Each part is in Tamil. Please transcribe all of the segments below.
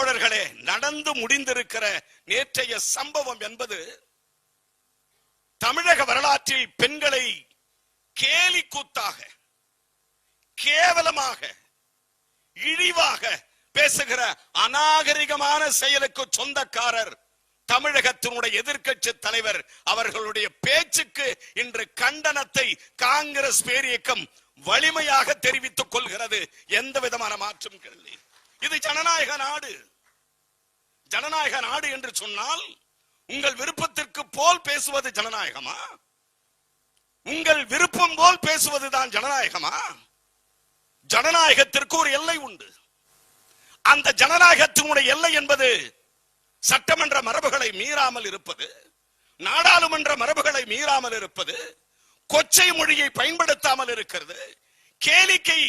தோழர்களே, நடந்து முடிந்திருக்கிற நேற்றைய சம்பவம் என்பது தமிழக வரலாற்றில் பெண்களை கேலி கூத்தாக, கேவலமாக, இழிவாக பேசுகிற அநாகரிகமான செயலுக்கு சொந்தக்காரர் தமிழகத்தினுடைய எதிர்க்கட்சி தலைவர். அவர்களுடைய பேச்சுக்கு இன்று கண்டனத்தை காங்கிரஸ் பேரியக்கம் வலிமையாக தெரிவித்துக் கொள்கிறது. எந்த விதமான மாற்றம் இல்லை. இது ஜனநாயக நாடு. ஜனநாயக நாடு என்று சொன்னால் உங்கள் விருப்பத்திற்கு போல் பேசுவது ஜனநாயகமா? உங்கள் விருப்பம் போல் பேசுவதுதான் ஜனநாயகமா? ஜனநாயகத்திற்கு ஒரு எல்லை உண்டு. அந்த ஜனநாயகத்தினுடைய எல்லை என்பது சட்டமன்ற மரபுகளை மீறாமல் இருப்பது, நாடாளுமன்ற மரபுகளை மீறாமல் இருப்பது, கொச்சை மொழியை பயன்படுத்தாமல் இருக்கிறது, கேளிக்கை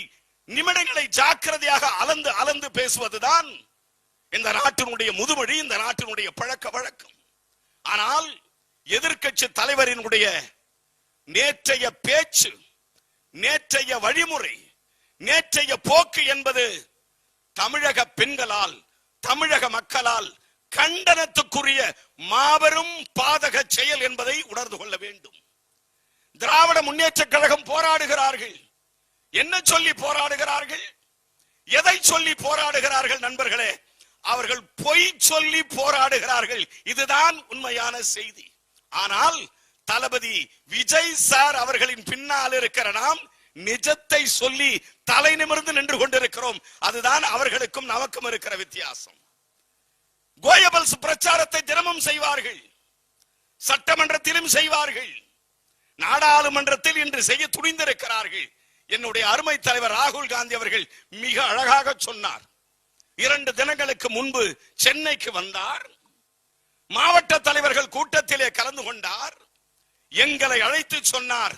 நிமிடங்களை ஜாக்கிரதையாக அளந்து அளந்து பேசுவதுதான் இந்த நாட்டினுடைய முதுமொழி, இந்த நாட்டினுடைய பழக்க வழக்கம். ஆனால் எதிர்க்கட்சி தலைவரினுடைய நேற்றைய பேச்சு, நேற்றைய வழிமுறை, நேற்றைய போக்கு என்பது தமிழக பெண்களால், தமிழக மக்களால் கண்டனத்துக்குரிய மாபெரும் பாதக செயல் என்பதை உணர்ந்து கொள்ள வேண்டும். திராவிட முன்னேற்ற கழகம் போராடுகிறார்கள். என்ன சொல்லி போராடுகிறார்கள்? எதை சொல்லி போராடுகிறார்கள்? நண்பர்களே, அவர்கள் பொய் சொல்லி போராடுகிறார்கள். இதுதான் உண்மையான செய்தி. ஆனால் தளபதி விஜய் சார் அவர்களின் பின்னால் இருக்கிற நாம் நிஜத்தை சொல்லி தலை நிமிர்ந்து நின்று கொண்டிருக்கிறோம். அதுதான் அவர்களுக்கும் நமக்கும் இருக்கிற வித்தியாசம். கோயபல்ஸ் பிரச்சாரத்தை தினமும் செய்வார்கள், சட்டமன்றத்திலும் செய்வார்கள், நாடாளுமன்றத்தில் இன்று செய்ய துணிந்திருக்கிறார்கள். என்னுடைய அருமை தலைவர் ராகுல் காந்தி அவர்கள் மிக அழகாக சொன்னார். 2 தினங்களுக்கு முன்பு சென்னைக்கு வந்தார், மாவட்ட தலைவர்கள் கூட்டத்திலே கலந்து கொண்டார். எங்களை அழைத்து சொன்னார்,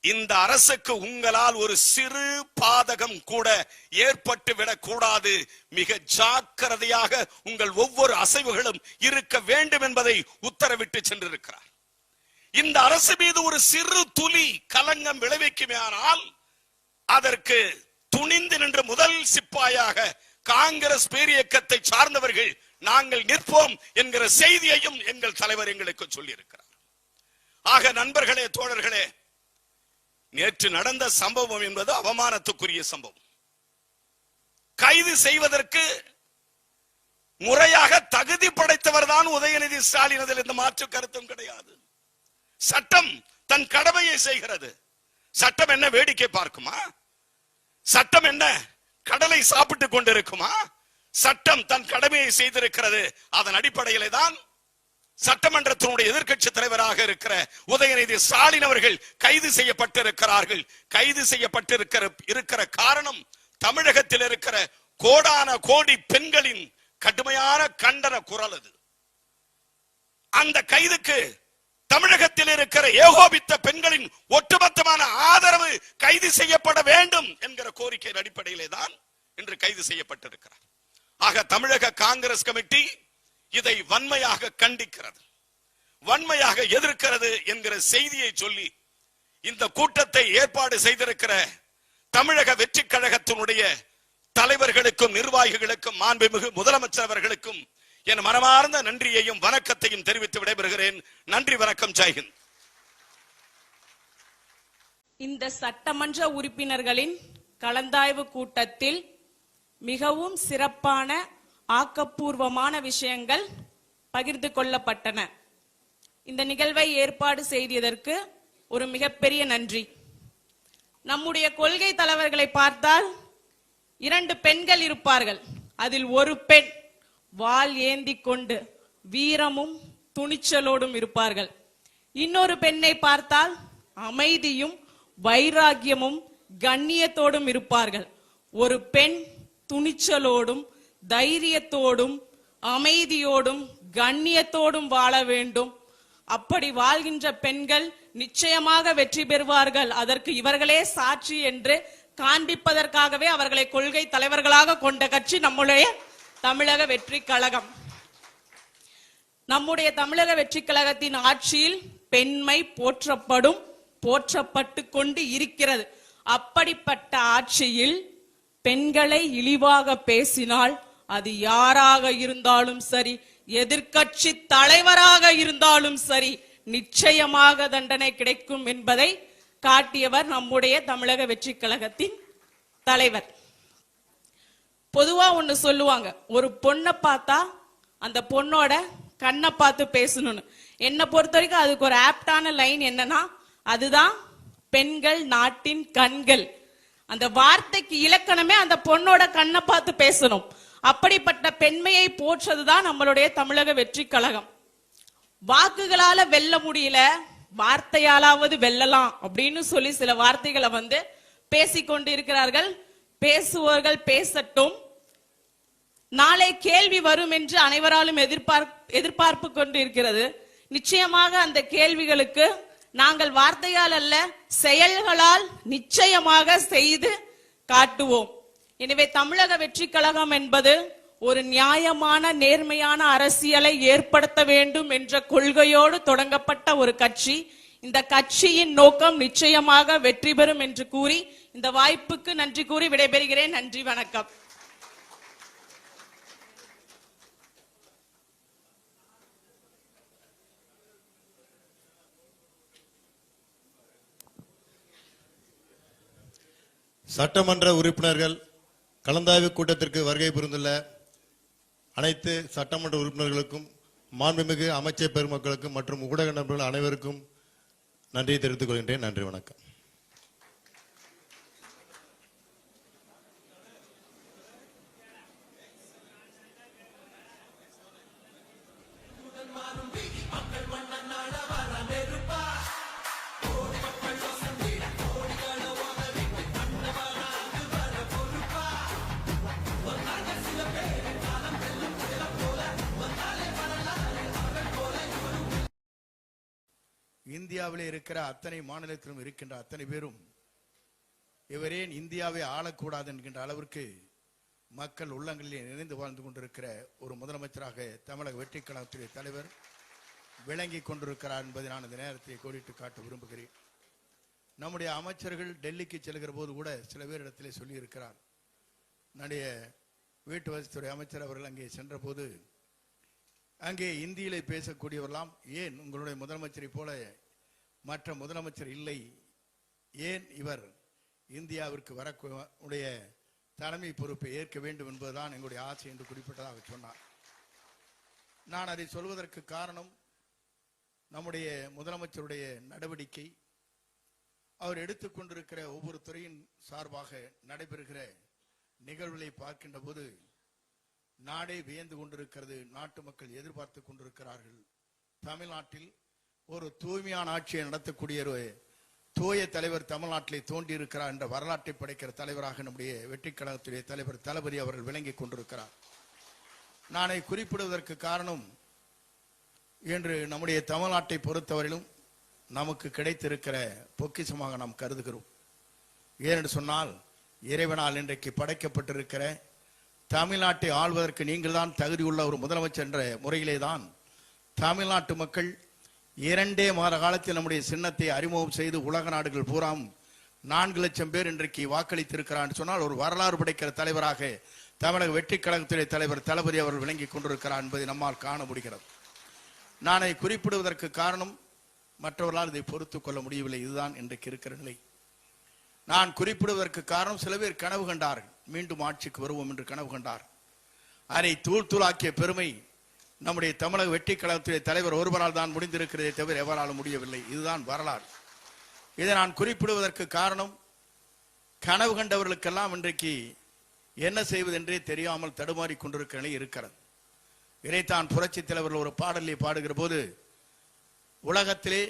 இந்த அரசுக்கு உங்களால் ஒரு சிறு பாதகம் கூட ஏற்பட்டு விடக் கூடாது, மிக ஜாக்கிரதையாக உங்கள் ஒவ்வொரு அசைவுகளும் இருக்க வேண்டும் என்பதை உத்தரவிட்டு சென்றிருக்கிறார். இந்த அரசு மீது ஒரு சிறு துளி கலங்கம் விளைவிக்குமே ஆனால் அதற்கு துணிந்து நின்று முதல் சிப்பாயாக காங்கிரஸ் பேரியக்கத்தை சார்ந்தவர்கள் நாங்கள் நிற்போம் என்கிற செய்தியையும் எங்கள் தலைவர் எங்களுக்கு சொல்லி இருக்கிறார். ஆக நண்பர்களே, தோழர்களே, நேற்று நடந்த சம்பவம் என்பது அவமானத்துக்குரிய சம்பவம். கைது செய்வதற்கு முறையாக தகுதி படைத்தவர் தான் உதயநிதி ஸ்டாலின். அதில் இந்த மாற்று கருத்தும் கிடையாது. சட்டம் தன் கடமையை செய்கிறது. சட்டம் என்ன வேடிக்கை பார்க்குமா? சட்டம் என்ன கடலை சாப்பிட்டுக் கொண்டிருக்குமா? சட்டம் தன் கடமையை செய்திருக்கிறது. அதன் அடிப்படையிலே தான் சட்டமன்றத்தினுடைய எதிர்க்கட்சி தலைவராக இருக்கிற உதயநிதி ஸ்டாலின் அவர்கள் கைது செய்யப்பட்டிருக்கிறார்கள். கைது செய்யப்பட்டிருக்கிற காரணம் தமிழகத்தில் இருக்கிற கோடான கோடி பெண்களின் கடுமையான கண்டன குரல். அது அந்த கைதுக்கு தமிழகத்தில் இருக்கிற ஏகோபித்த பெண்களின் ஒட்டுமொத்தமான ஆதரவு, கைது செய்யப்பட வேண்டும் என்கிற கோரிக்கையின் அடிப்படையிலே தான் இன்று கைது செய்யப்பட்டிருக்கிறார். ஆக தமிழக காங்கிரஸ் கமிட்டி இதை வன்மையாக கண்டிக்கிறது, வன்மையாக எதிர்க்கிறது என்கிற செய்தியை சொல்லி இந்த கூட்டத்தை ஏற்பாடு செய்திருக்கிற தமிழக வெற்றி கழகத்தினுடைய தலைவர்களுக்கும் நிர்வாகிகளுக்கும் மாண்புமிகு முதலமைச்சர் அவர்களுக்கும் என் மனமார்ந்த நன்றியையும் வணக்கத்தையும் தெரிவித்து விடைபெறுகிறேன். நன்றி, வணக்கம், ஜெய்ஹிந்த். இந்த சட்டமன்ற உறுப்பினர்களின் கலந்தாய்வு கூட்டத்தில் மிகவும் சிறப்பான ஆக்கப்பூர்வமான விஷயங்கள் பகிர்ந்து கொள்ளப்பட்டன. இந்த நிகழ்வை ஏற்பாடு செய்ததற்கு ஒரு மிகப்பெரிய நன்றி. நம்முடைய கொள்கை தலைவர்களை பார்த்தால் 2 பெண்கள் இருப்பார்கள். அதில் ஒரு பெண் வாள் ஏந்தி கொண்டு வீரமும் துணிச்சலோடும் இருப்பார்கள். இன்னொரு பெண்ணை பார்த்தால் அமைதியும் வைராகியமும் கண்ணியத்தோடும் இருப்பார்கள். ஒரு பெண் துணிச்சலோடும் தைரியத்தோடும் அமைதியோடும் கண்ணியத்தோடும் வாழ வேண்டும். அப்படி வாழ்கின்ற பெண்கள் நிச்சயமாக வெற்றி பெறுவார்கள். அதற்கு இவர்களே சாட்சி என்று காண்பிப்பதற்காகவே அவர்களை கொள்கை தலைவர்களாக கொண்ட கட்சி நம்முடைய தமிழக வெற்றி கழகம். நம்முடைய தமிழக வெற்றி கழகத்தின் ஆட்சியில் பெண்மை போற்றப்படும், போற்றப்பட்டு கொண்டு இருக்கிறது. அப்படிப்பட்ட ஆட்சியில் பெண்களை இழிவாக பேசினால் அது யாராக இருந்தாலும் சரி, எதிர்க்கட்சி தலைவராக இருந்தாலும் சரி, நிச்சயமாக தண்டனை கிடைக்கும் என்பதை காட்டியவர் நம்முடைய தமிழக வெற்றி கழகத்தின் தலைவர். பொதுவா ஒண்ணு சொல்லுவாங்க, ஒரு பொண்ணை பார்த்தா அந்த பொண்ணோட கண்ணை பார்த்து பேசணும்னு. என்னை பொறுத்த வரைக்கும் அதுக்கு ஒரு ஆப்டான லைன் என்னன்னா, அதுதான் பெண்கள் நாட்டின் கண்கள். அந்த வார்த்தைக்கு இலக்கணமே அந்த பொண்ணோட கண்ணை பார்த்து பேசணும். அப்படிப்பட்ட பெண்மையை போற்றதுதான் நம்மளுடைய தமிழக வெற்றி கழகம். வாக்குகளால வெல்ல முடியல, வார்த்தையாலாவது வெல்லலாம் அப்படின்னு சொல்லி சில வார்த்தைகளை பேசிக்கொண்டு இருக்கிறார்கள். பேசுவோர்கள் பேசட்டும். நாளை கேள்வி வரும் என்று அனைவராலும் எதிர்பார்ப்பு கொண்டு இருக்கிறது. நிச்சயமாக அந்த கேள்விகளுக்கு நாங்கள் வார்த்தையால் அல்ல, செயல்களால் நிச்சயமாக செய்து காட்டுவோம். எனவே தமிழக வெற்றி கழகம் என்பது ஒரு நியாயமான நேர்மையான அரசியலை ஏற்படுத்த வேண்டும் என்ற கொள்கையோடு தொடங்கப்பட்ட ஒரு கட்சி. இந்த கட்சியின் நோக்கம் நிச்சயமாக வெற்றி பெறும் என்று கூறி இந்த வாய்ப்புக்கு நன்றி கூறி விடைபெறுகிறேன். நன்றி, வணக்கம். சட்டமன்ற உறுப்பினர்கள் கலந்தாய்வு கூட்டத்திற்கு வருகை புரிந்துள்ள அனைத்து சட்டமன்ற உறுப்பினர்களுக்கும், மாண்புமிகு அமைச்சர் பெருமக்களுக்கும் மற்றும் ஊடக நண்பர்கள் அனைவருக்கும் நன்றியை தெரிவித்துக் கொள்கின்றேன். நன்றி, வணக்கம். இந்தியாவிலே இருக்கிற அத்தனை மாநிலத்திலும் இருக்கின்ற அத்தனை பேரும் இவரேன் இந்தியாவை ஆளக்கூடாது என்கின்ற அளவிற்கு மக்கள் உள்ளங்களிலே நிறைந்து வாழ்ந்து கொண்டிருக்கிற ஒரு முதலமைச்சராக தமிழக வெற்றி கழகத்துடைய தலைவர் விளங்கி கொண்டிருக்கிறார் என்பதை நான் இந்த நேரத்தை கோடிட்டு காட்ட விரும்புகிறேன். நம்முடைய அமைச்சர்கள் டெல்லிக்கு செல்கிற போது கூட சில பேரிடத்திலே சொல்லி இருக்கிறார். நம்முடைய வீட்டு வசதித்துறை அமைச்சர் அவர்கள் அங்கே சென்ற போது அங்கே இந்தியிலே பேசக்கூடியவர்களாம், ஏன் உங்களுடைய முதலமைச்சரை போல மற்ற முதலமைச்சர் இல்லை, ஏன் இவர் இந்தியாவிற்கு வரக்கூடிய தலைமை பொறுப்பை ஏற்க வேண்டும் என்பதுதான் எங்களுடைய ஆசை என்று குறிப்பிட்டதாக சொன்னார். நான் அதை சொல்வதற்கு காரணம் நம்முடைய முதலமைச்சருடைய நடவடிக்கை, அவர் எடுத்துக்கொண்டிருக்கிற ஒவ்வொரு துறையின் சார்பாக நடைபெறுகிற நிகழ்வுகளை பார்க்கின்ற போது நாடே வியந்து கொண்டிருக்கிறது. நாட்டு மக்கள் எதிர்பார்த்து கொண்டிருக்கிறார்கள். தமிழ்நாட்டில் ஒரு தூய்மையான ஆட்சியை நடத்தக்கூடிய ஒரு தூய தலைவர் தமிழ்நாட்டிலே தோன்றி இருக்கிறார் என்ற வரலாற்றை படைக்கிற தலைவராக நம்முடைய வெற்றி கழகத்துடைய தலைவர் தளபதி அவர்கள் விளங்கி கொண்டிருக்கிறார். நான் குறிப்பிடுவதற்கு காரணம், இன்று நம்முடைய தமிழ்நாட்டை பொறுத்தவரையிலும் நமக்கு கிடைத்திருக்கிற பொக்கிஷமாக நாம் கருதுகிறோம். ஏனென்று சொன்னால், இறைவனால் இன்றைக்கு படைக்கப்பட்டிருக்கிற தமிழ்நாட்டை ஆள்வதற்கு நீங்கள் தான் தகுதியுள்ள ஒரு முதலமைச்சர் என்ற முறையிலே தான் தமிழ்நாட்டு மக்கள் 2 மாத காலத்தில் நம்முடைய சின்னத்தை அறிமுகம் செய்து உலக நாடுகள் பூராம் 4 லட்சம் பேர் இன்றைக்கு வாக்களித்திருக்கிறார் சொன்னால் ஒரு வரலாறு படைக்கிற தலைவராக தமிழக வெற்றி கழகத்துடைய தலைவர் தளபதி அவர்கள் விளங்கி கொண்டிருக்கிறார் என்பதை நம்மால் காண முடிகிறது. நான் அதை குறிப்பிடுவதற்கு காரணம், மற்றவர்களால் இதை பொறுத்துக் கொள்ள முடியவில்லை. இதுதான் இன்றைக்கு இருக்கிற நிலை. நான் குறிப்பிடுவதற்கு காரணம், சில பேர் கனவு கண்டார்கள், மீண்டும் ஆட்சிக்கு வருவோம் என்று கனவு கண்டார். அதை தூள் தூளாக்கிய பெருமை நம்முடைய தமிழக வெற்றி கழகத்துடைய தலைவர் ஒருவரால் தான் முடிந்திருக்கிறதே தவிர எவராலும் முடியவில்லை. இதுதான் வரலாறு. இதை நான் குறிப்பிடுவதற்கு காரணம், கனவு கண்டவர்களுக்கெல்லாம் இன்றைக்கு என்ன செய்வது என்றே தெரியாமல் தடுமாறி கொண்டிருக்கிற நிலை இருக்கிறது. இதைத்தான் புரட்சி தலைவர்கள் ஒரு பாடலை பாடுகிற போது, உலகத்திலே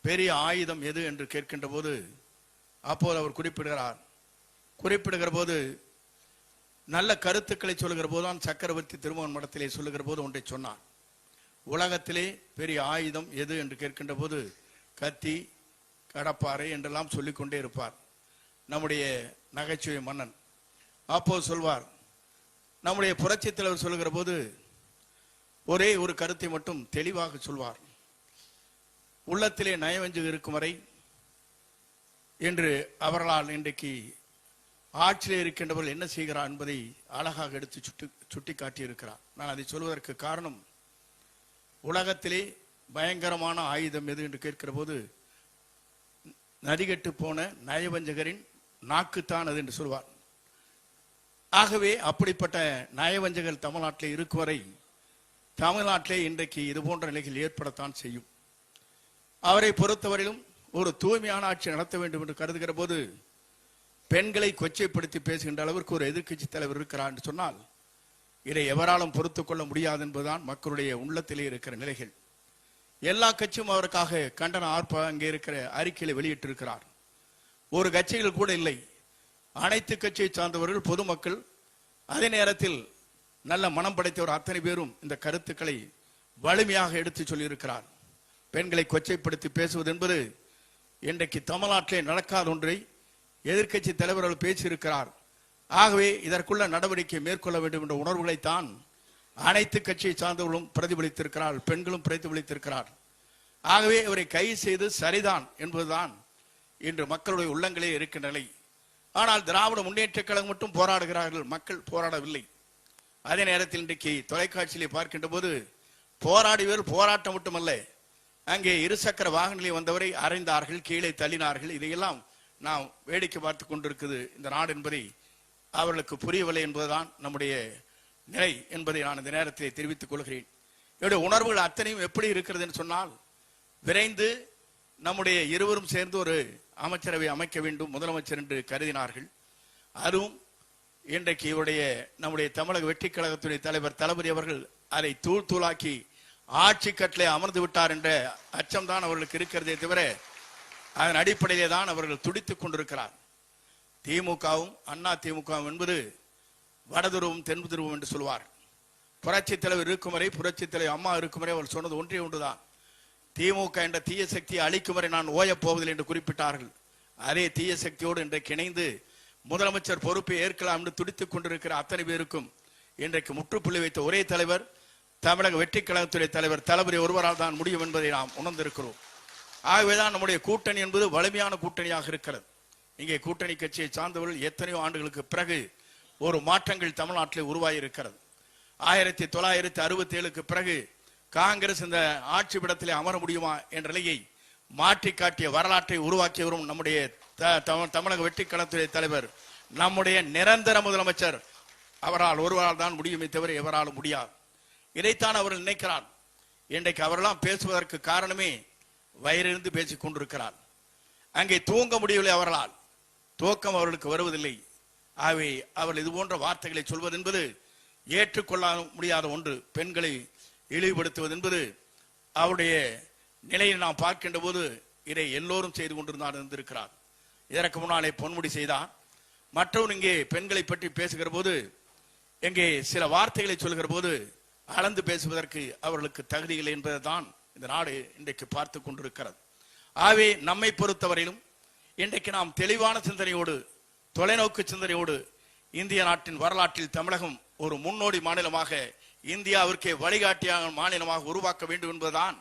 பெரிய ஆயுதம் எது என்று கேட்கின்ற போது அப்போது அவர் குறிப்பிடுகிற போது நல்ல கருத்துக்களை சொல்லுகிற போதுதான் சக்கரவர்த்தி திருமகன் மடத்திலே சொல்லுகிற போது ஒன்றை சொன்னார். உலகத்திலே பெரிய ஆயுதம் எது என்று கேட்கின்ற போது கத்தி, கடப்பாறை என்றெல்லாம் சொல்லிக்கொண்டே இருப்பார் நம்முடைய நகைச்சுவை மன்னன். அப்போது சொல்வார், நம்முடைய புரட்சி தலைவர் சொல்லுகிற போது ஒரே ஒரு கருத்தை மட்டும் தெளிவாக சொல்வார், உள்ளத்திலே நயவஞ்சு இருக்கும் வரை என்று அவர்களால் இன்றைக்கு ஆட்சியில் இருக்கின்றவர்கள் என்ன செய்கிறார் என்பதை அழகாக எடுத்து சுட்டி காட்டியிருக்கிறார். நான் அதை சொல்வதற்கு காரணம், உலகத்திலே பயங்கரமான ஆயுதம் எது என்று கேட்கிற போது நதிகட்டு போன நயவஞ்சகரின் நாக்குத்தான் அது என்று சொல்வார். ஆகவே அப்படிப்பட்ட நயவஞ்சகர் தமிழ்நாட்டிலே இருக்கும் வரை தமிழ்நாட்டிலே இன்றைக்கு இது போன்ற நிலைகள் ஏற்படத்தான் செய்யும். அவரை பொறுத்தவரையிலும் ஒரு தூய்மையான ஆட்சி நடத்த வேண்டும் என்று கருதுகிற போது பெண்களை கொச்சைப்படுத்தி பேசுகின்ற அளவிற்கு ஒரு எதிர்க்கட்சி தலைவர் இருக்கிறார் என்று சொன்னால் இதை எவராலும் பொறுத்துக் கொள்ள முடியாது என்பதுதான் மக்களுடைய உள்ளத்திலே இருக்கிற நிலைகள். எல்லா கட்சியும் அவருக்காக கண்டன ஆர்ப்பாட்டம் அங்கே இருக்கிற அறிக்கையை வெளியிட்டிருக்கிறார். ஒரு கட்சிகள் கூட இல்லை, அனைத்து கட்சியை சார்ந்தவர்கள், பொதுமக்கள், அதே நேரத்தில் நல்ல மனம் படைத்தவர் அத்தனை பேரும் இந்த கருத்துக்களை வலிமையாக எடுத்து சொல்லியிருக்கிறார். பெண்களை கொச்சைப்படுத்தி பேசுவது என்பது இன்றைக்கு தமிழ்நாட்டிலே நடக்காத ஒன்றை எதிர்க்கட்சி தலைவர்கள் பேசியிருக்கிறார். ஆகவே இதற்குள்ள நடவடிக்கை மேற்கொள்ள வேண்டும் என்ற உணர்வுகளைத்தான் அனைத்து கட்சியை சார்ந்தவர்களும் பிரதிபலித்திருக்கிறார், பெண்களும் பிரதிபலித்திருக்கிறார். ஆகவே இவரை கைது செய்து சரிதான் என்பதுதான் இன்று மக்களுடைய உள்ளங்களே இருக்கின்ற நிலை. ஆனால் திராவிட முன்னேற்ற கழகம் மட்டும் போராடுகிறார்கள், மக்கள் போராடவில்லை. அதே நேரத்தில் இன்றைக்கு தொலைக்காட்சியிலே பார்க்கின்ற போது போராடியவர் போராட்டம் மட்டுமல்ல, அங்கே இருசக்கர வாகனத்திலே வந்தவரை அறைந்தார்கள், கீழே தள்ளினார்கள். இதையெல்லாம் நாம் வேடிக்கை பார்த்து கொண்டிருக்குது இந்த நாடு என்பதை அவர்களுக்கு புரியவில்லை என்பதுதான் நம்முடைய நிலை என்பதை நான் இந்த நேரத்தில் தெரிவித்துக் கொள்கிறேன். என்னுடைய உணர்வுகள் அத்தனையும் எப்படி இருக்கிறது என்று சொன்னால், விரைந்து நம்முடைய இருவரும் சேர்ந்து ஒரு அமைச்சரவை அமைக்க வேண்டும் முதலமைச்சர் என்று கருதினார்கள். அதுவும் இன்றைக்கு நம்முடைய தமிழக வெற்றி கழகத்துடைய தலைவர் தளபதி அவர்கள் அதை தூள் தூளாக்கி ஆட்சி கட்டளை அமர்ந்து விட்டார் என்ற அச்சம்தான் அவர்களுக்கு இருக்கிறதே தவிர அதன் அடிப்படையிலே தான் அவர்கள் துடித்துக் கொண்டிருக்கிறார். திமுகவும் அண்ணா திமுகவும் என்பது வடதுருவம் தென் துருவம் என்று சொல்வார். புரட்சி தலைவர் இருக்கும் வரை, புரட்சி தலைவர் அம்மா இருக்கும் வரை அவர் சொன்னது ஒன்றே ஒன்றுதான், திமுக என்ற தீய சக்தியை அழிக்கும் வரை நான் ஓயப் போவதில்லை என்று குறிப்பிட்டார்கள். அதே தீய சக்தியோடு இன்றைக்கு இணைந்து முதலமைச்சர் பொறுப்பை ஏற்கலாம் என்று துடித்துக் கொண்டிருக்கிற அத்தனை பேருக்கும் இன்றைக்கு முற்றுப்புள்ளி வைத்த ஒரே தலைவர் தமிழக வெற்றி கழகத்துடைய தலைவர் தளபதி ஒருவரால் தான் முடியும் என்பதை நாம் உணர்ந்திருக்கிறோம். ஆகவேதான் நம்முடைய கூட்டணி என்பது வலிமையான கூட்டணியாக இருக்கிறது. இங்கே கூட்டணி கட்சியை சார்ந்தவர்கள் எத்தனையோ ஆண்டுகளுக்கு பிறகு ஒரு மாற்றங்கள் தமிழ்நாட்டில் உருவாகி இருக்கிறது. 1967க்கு பிறகு காங்கிரஸ் இந்த ஆட்சி பீடத்திலே அமர முடியுமா என்ற நிலையை மாற்றி காட்டிய வரலாற்றை உருவாக்கி வரும் நம்முடைய தமிழக வெற்றி கழகத்துடைய தலைவர், நம்முடைய நிரந்தர முதலமைச்சர், அவரால் ஒருவரால் தான் முடியுமே தவிர எவராலும் முடியாது. இதைத்தான் அவர்கள் நினைக்கிறார். இன்றைக்கு அவரெல்லாம் பேசுவதற்கு காரணமே வயிறிருந்து பேசிக் கொண்டிருக்கிறார். அங்கே தூங்க முடியவில்லை, அவர்களால் தூக்கம் அவர்களுக்கு வருவதில்லை. ஆகவே அவர்கள் இது போன்ற வார்த்தைகளை சொல்வது என்பது ஏற்றுக்கொள்ள முடியாத ஒன்று. பெண்களை இழிவுபடுத்துவது என்பது அவருடைய நிலையை நாம் பார்க்கின்ற போது இதை எல்லோரும் செய்து கொண்டிருந்தார் இருந்திருக்கிறார். இதற்கு முன்னாலே பொன்முடி செய்தார். மற்றவர் இங்கே பெண்களை பற்றி பேசுகிற போது, இங்கே சில வார்த்தைகளை சொல்கிற போது அளந்து பேசுவதற்கு அவர்களுக்கு தகுதி இல்லை என்பதை தான் இந்த நாடு இன்றைக்கு பார்த்து கொண்டிருக்கிறது. ஆகவே நம்மை பொறுத்தவரையிலும் இன்றைக்கு நாம் தெளிவான சிந்தனையோடு, தொலைநோக்கு சிந்தனையோடு இந்திய நாட்டின் வரலாற்றில் தமிழகம் ஒரு முன்னோடி மாநிலமாக, இந்தியாவிற்கே வழிகாட்டியாக மாநிலமாக உருவாக்க வேண்டும் என்பதுதான்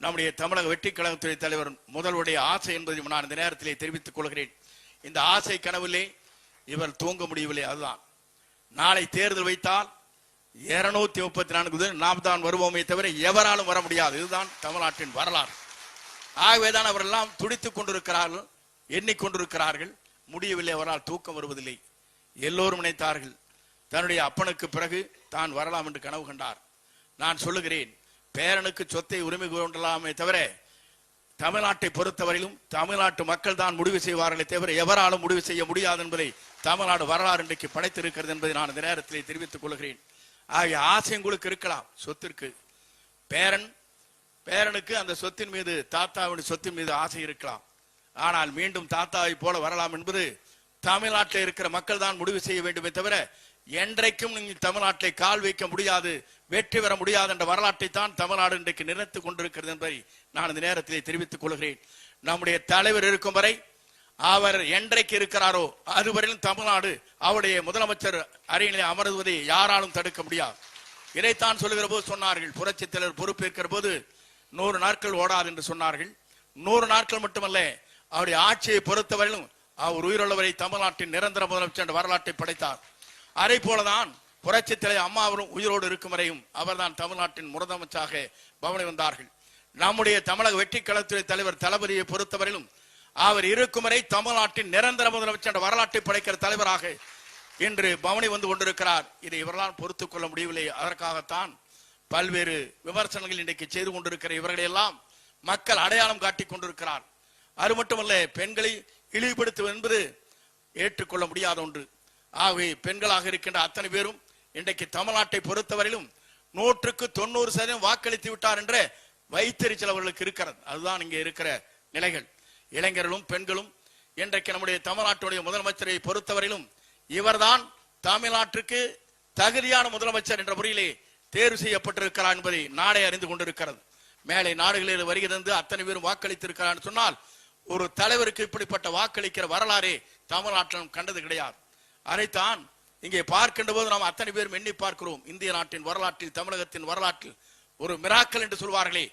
நம்முடைய தமிழக வெற்றி கழகத்துறை தலைவர் முதல்வருடைய ஆசை என்பதை நான் இந்த நேரத்திலே தெரிவித்துக் கொள்கிறேன். இந்த ஆசை கனவிலே இவர் தூங்க முடியவில்லை. அதுதான் நாளை தேர்தல் வைத்தால் 234 நாம் தான் வருவோமே தவிர எவராலும் வர முடியாது. இதுதான் தமிழ்நாட்டின் வரலாறு. ஆகவேதான் அவரெல்லாம் துடித்துக் கொண்டிருக்கிறார்கள், எண்ணிக்கொண்டிருக்கிறார்கள். முடியவில்லை, அவரால் தூக்கம் வருவதில்லை. எல்லோரும் நினைத்தார்கள் தன்னுடைய அப்பனுக்கு பிறகு தான் வரலாம் என்று கனவு கண்டார். நான் சொல்லுகிறேன், பேரனுக்கு சொத்தை உரிமை கொண்டலாமே தவிர தமிழ்நாட்டை பொறுத்தவரையிலும் தமிழ்நாட்டு மக்கள் தான் முடிவு செய்வார்களே தவிர எவராலும் முடிவு செய்ய முடியாது என்பதை தமிழ்நாடு வரலாறு இன்றைக்கு படைத்திருக்கிறது என்பதை நான் இந்த நேரத்திலே தெரிவித்துக் கொள்கிறேன். ஆகிய ஆசை உங்களுக்கு இருக்கலாம், சொத்திற்கு. பேரனுக்கு அந்த சொத்தின் மீது, தாத்தாவின் சொத்தின் மீது ஆசை இருக்கலாம். ஆனால் மீண்டும் தாத்தாவை போல வரலாம் என்பது தமிழ்நாட்டில் இருக்கிற மக்கள் தான் முடிவு செய்ய வேண்டுமே தவிர என்றைக்கும் நீங்கள் தமிழ்நாட்டை கால் வைக்க முடியாது, வெற்றி பெற முடியாது என்ற வரலாற்றை தான் தமிழ்நாடு இன்றைக்கு நினைத்துக் கொண்டிருக்கிறது என்பதை நான் இந்த நேரத்திலே தெரிவித்துக் கொள்கிறேன். நம்முடைய தலைவர் இருக்கும் வரை, அவர் என்றைக்கு இருக்கிறாரோ அதுவரையிலும் தமிழ்நாடு அவருடைய முதலமைச்சர் அறையிலே அமர்வதை யாராலும் தடுக்க முடியாது. இதைத்தான் சொல்லுகிற போது சொன்னார்கள், புரட்சி தலைவர் பொறுப்பேற்கிற போது 100 நாட்கள் ஓடாது என்று சொன்னார்கள். 100 நாட்கள் மட்டுமல்ல, அவருடைய ஆட்சியை பொறுத்தவரையிலும் அவர் உயிருள்ளவரை தமிழ்நாட்டின் நிரந்தர முதலமைச்சர் என்ற வரலாற்றை படைத்தார். அதே போலதான் புரட்சி தலைவர் அம்மா அவரும் உயிரோடு இருக்கும் வரையும் அவர்தான் தமிழ்நாட்டின் முதலமைச்சராக பவனி வந்தார்கள். நம்முடைய தமிழக வெற்றி கழகத்துறை தலைவர் தளபதியை பொறுத்தவரையிலும் அவர் இருக்கும் வரை தமிழ்நாட்டின் நிரந்தர முதலமைச்சர் என்ற வரலாற்றை படைக்கிற தலைவராக இன்று பவனி வந்து கொண்டிருக்கிறார். இதை இவர்களால் பொறுத்துக் கொள்ள முடியவில்லை. அதற்காகத்தான் பல்வேறு விமர்சனங்கள் இன்றைக்கு செய்து கொண்டிருக்கிற இவர்களை எல்லாம் மக்கள் அடையாளம் காட்டிக் கொண்டிருக்கிறார். அது மட்டுமல்ல, பெண்களை இழிவுபடுத்துவது என்பது ஏற்றுக்கொள்ள முடியாத ஒன்று. ஆகவே பெண்களாக இருக்கின்ற அத்தனை பேரும் இன்றைக்கு தமிழ்நாட்டை பொறுத்தவரையிலும் 100% வாக்களித்து விட்டார் என்ற வைத்தறிச்சல் அவர்களுக்கு இருக்கிறது. அதுதான் இங்கே இருக்கிற நிலைகள். இளைஞர்களும் பெண்களும் இன்றைக்கு நம்முடைய தமிழ்நாட்டுடைய முதலமைச்சரை பொறுத்தவரையிலும் இவர்தான் தமிழ்நாட்டுக்கு தகுதியான முதலமைச்சர் என்ற முறையிலே தேர்வு செய்யப்பட்டிருக்கிறார் என்பதை நாடே அறிந்து கொண்டிருக்கிறது. மேலே நாடுகளில் வருகிறது அத்தனை பேரும் வாக்களித்திருக்கிறார் சொன்னால் ஒரு தலைவருக்கு இப்படிப்பட்ட வாக்களிக்கிற வரலாறே தமிழ்நாட்டிலும் கண்டது கிடையாது. அதைத்தான் இங்கே பார்க்கின்ற போது நாம் அத்தனை பேரும் எண்ணி பார்க்கிறோம். இந்திய நாட்டின் வரலாற்றில், தமிழகத்தின் வரலாற்றில் ஒரு மிராக்கல் என்று சொல்வார்களே,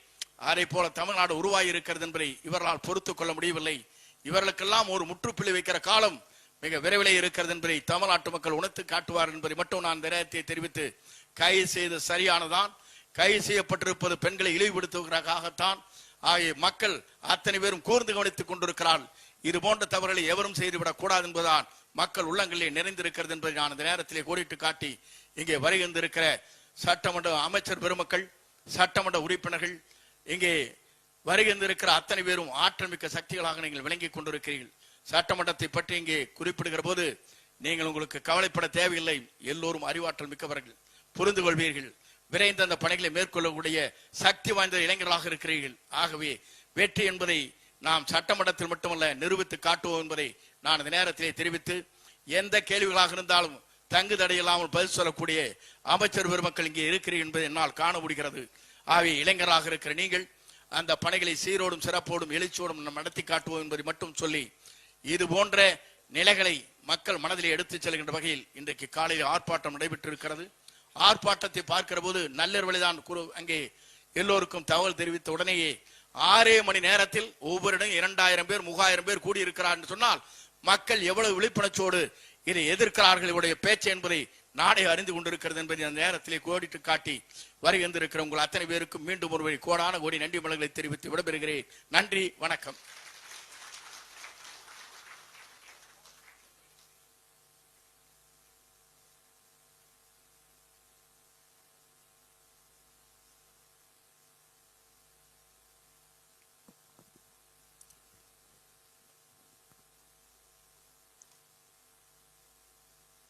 அதை போல தமிழ்நாடு உருவாகி இருக்கிறது என்பதை இவர்களால் பொறுத்துக் கொள்ள முடியவில்லை. இவர்களுக்கெல்லாம் ஒரு முற்றுப்புள்ளி வைக்கிற காலம் மிக விரைவிலே இருக்கிறது என்பதை தமிழ்நாட்டு மக்கள் உணர்த்து காட்டுவார் என்பதை மட்டும் நான் நேரத்தை தெரிவித்து, கைது செய்து சரியானதான். கைது செய்யப்பட்டிருப்பது பெண்களை இழிவுபடுத்துவதற்காகத்தான். ஆகிய மக்கள் அத்தனை பேரும் கூர்ந்து கவனித்துக் கொண்டிருக்கிறார்கள். இது போன்ற தவறுகளை எவரும் செய்துவிடக் கூடாது என்பதுதான் மக்கள் உள்ளங்களிலே நிறைந்திருக்கிறது என்பதை நான் இந்த நேரத்திலே கோடிட்டு காட்டி, இங்கே வருகின்றிருக்கிற சட்டமன்ற அமைச்சர் பெருமக்கள், சட்டமன்ற உறுப்பினர்கள், இங்கே வருகின்றிருக்கிற அத்தனை பேரும் ஆற்றல் மிக்க சக்திகளாக நீங்கள் விளங்கிக் கொண்டிருக்கிறீர்கள். சட்டமன்றத்தை பற்றி இங்கே குறிப்பிடுகிற போது நீங்கள் உங்களுக்கு கவலைப்பட தேவையில்லை. எல்லோரும் அறிவாற்றல் மிக்கவர்கள், புரிந்து கொள்வீர்கள். விரைந்து அந்த பணிகளை மேற்கொள்ளக்கூடிய சக்தி வாய்ந்த இளைஞர்களாக இருக்கிறீர்கள். ஆகவே வெற்றி என்பதை நாம் சட்டமன்றத்தில் மட்டுமல்ல நிரூபித்து காட்டுவோம் என்பதை நான் இந்த நேரத்திலே தெரிவித்து, எந்த கேள்விகளாக இருந்தாலும் தங்கு தடையில்லாமல் பதில் சொல்லக்கூடிய அமைச்சர் பெருமக்கள் இங்கே இருக்கிறீர்கள் என்பதை என்னால் காண முடிகிறது. ஆகவே இளைஞராக இருக்கிற நீங்கள் அந்த பணிகளை சீரோடும் சிறப்போடும் எழுச்சியோடும் நடத்தி காட்டுவோம் என்பதை மட்டும் சொல்லி, இது போன்ற நிலைகளை மக்கள் மனதிலே எடுத்துச் செல்கின்ற வகையில் இன்றைக்கு காலையில் ஆர்ப்பாட்டம் நடைபெற்றிருக்கிறது. ஆர்ப்பாட்டத்தை பார்க்கிற போது நள்ளிரவில்தான் அங்கே எல்லோருக்கும் தகவல் தெரிவித்த உடனேயே 6 மணி நேரத்தில் ஒவ்வொரு இடம் 2000 பேர் 3000 பேர் கூடியிருக்கிறார் என்று சொன்னால் மக்கள் எவ்வளவு விழிப்புணர்ச்சியோடு இதை எதிர்க்கிறார்கள் இவருடைய பேச்சு என்பதை நாடே அறிந்து கொண்டிருக்கிறது என்பதை அந்த நேரத்திலே கோடிட்டு காட்டி வருகின்றிருக்கிற உங்கள் அத்தனை பேருக்கும் மீண்டும் ஒருவரை கோடான கோடி நன்றி மலர்களை தெரிவித்து விடைபெறுகிறேன். நன்றி, வணக்கம்.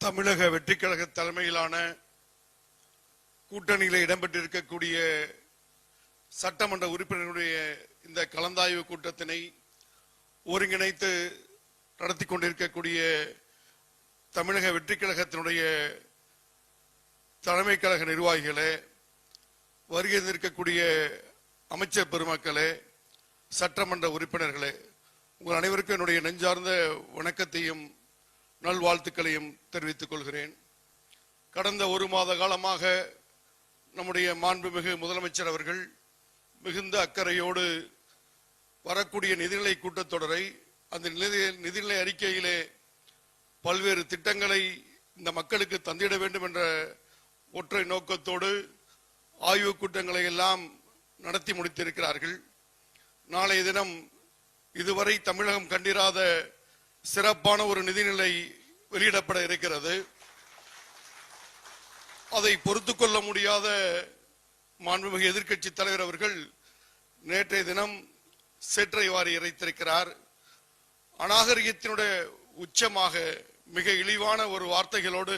தமிழக வெற்றி கழக தலைமையிலான கூட்டணியில் இடம்பெற்றிருக்கக்கூடிய சட்டமன்ற உறுப்பினர்களுடைய இந்த கலந்தாய்வு கூட்டத்தினை ஒருங்கிணைத்து நடத்தி கொண்டிருக்கக்கூடிய தமிழக வெற்றி கழகத்தினுடைய தலைமை கழக நிர்வாகிகளே, வருகை இருக்கக்கூடிய அமைச்சர் பெருமக்களே, சட்டமன்ற உறுப்பினர்களே, உங்கள் அனைவருக்கும் என்னுடைய நெஞ்சார்ந்த வணக்கத்தையும் நல்வாழ்த்துக்களையும் தெரிவித்துக் கொள்கிறேன். கடந்த 1 மாத காலமாக நம்முடைய மாண்புமிகு முதலமைச்சர் அவர்கள் மிகுந்த அக்கறையோடு வரக்கூடிய நிதிநிலை கூட்டத்தொடரை, அந்த நிதிநிலை அறிக்கையிலே பல்வேறு திட்டங்களை இந்த மக்களுக்கு தந்திட வேண்டும் என்ற ஒற்றை நோக்கத்தோடு ஆய்வு கூட்டங்களை எல்லாம் நடத்தி முடித்திருக்கிறார்கள். நாளைய தினம் இதுவரை தமிழகம் கண்டிராத சிறப்பான ஒரு நிதிநிலை வெளியிடப்பட இருக்கிறது. அதை பொறுத்து கொள்ள முடியாத மாண்புமிகு எதிர்க்கட்சி தலைவர் அவர்கள் நேற்றைய தினம் சேற்றை வாரி இறைத்திருக்கிறார். அநாகரிகத்தினுடைய உச்சமாக மிக இழிவான ஒரு வார்த்தைகளோடு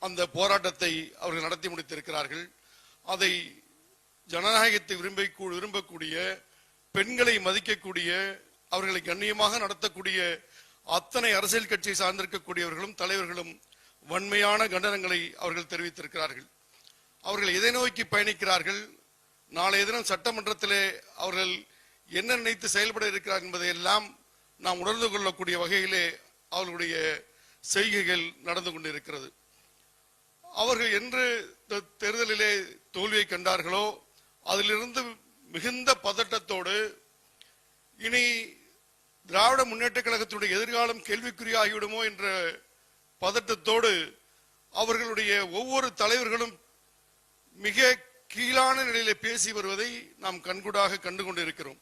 அந்த போராட்டத்தை அவர்கள் நடத்தி முடித்திருக்கிறார்கள். அதை ஜனநாயகத்தை விரும்பக்கூடிய, பெண்களை மதிக்கக்கூடிய, அவர்களை கண்ணியமாக நடத்தக்கூடிய அத்தனை அரசியல் கட்சியை சார்ந்திருக்கக்கூடியவர்களும் தலைவர்களும் வன்மையான கண்டனங்களை அவர்கள் தெரிவித்திருக்கிறார்கள். அவர்கள் எதை நோக்கி பயணிக்கிறார்கள், நாளைய தினம் சட்டமன்றத்திலே அவர்கள் என்ன நினைத்து செயல்பட இருக்கிறார் என்பதை எல்லாம் நாம் உணர்ந்து கொள்ளக்கூடிய வகையிலே அவர்களுடைய செய்கைகள் நடந்து கொண்டிருக்கிறது. அவர்கள் என்று தேர்தலிலே தோல்வியை கண்டார்களோ அதிலிருந்து மிகுந்த பதட்டத்தோடு இனி திராவிட முன்னேற்ற கழகத்தினுடைய எதிர்காலம் கேள்விக்குறியாகிவிடுமோ என்ற பதட்டத்தோடு அவர்களுடைய ஒவ்வொரு தலைவர்களும் மிக கீழான நிலையில பேசி வருவதை நாம் கண்கூடாக கண்டு கொண்டிருக்கிறோம்.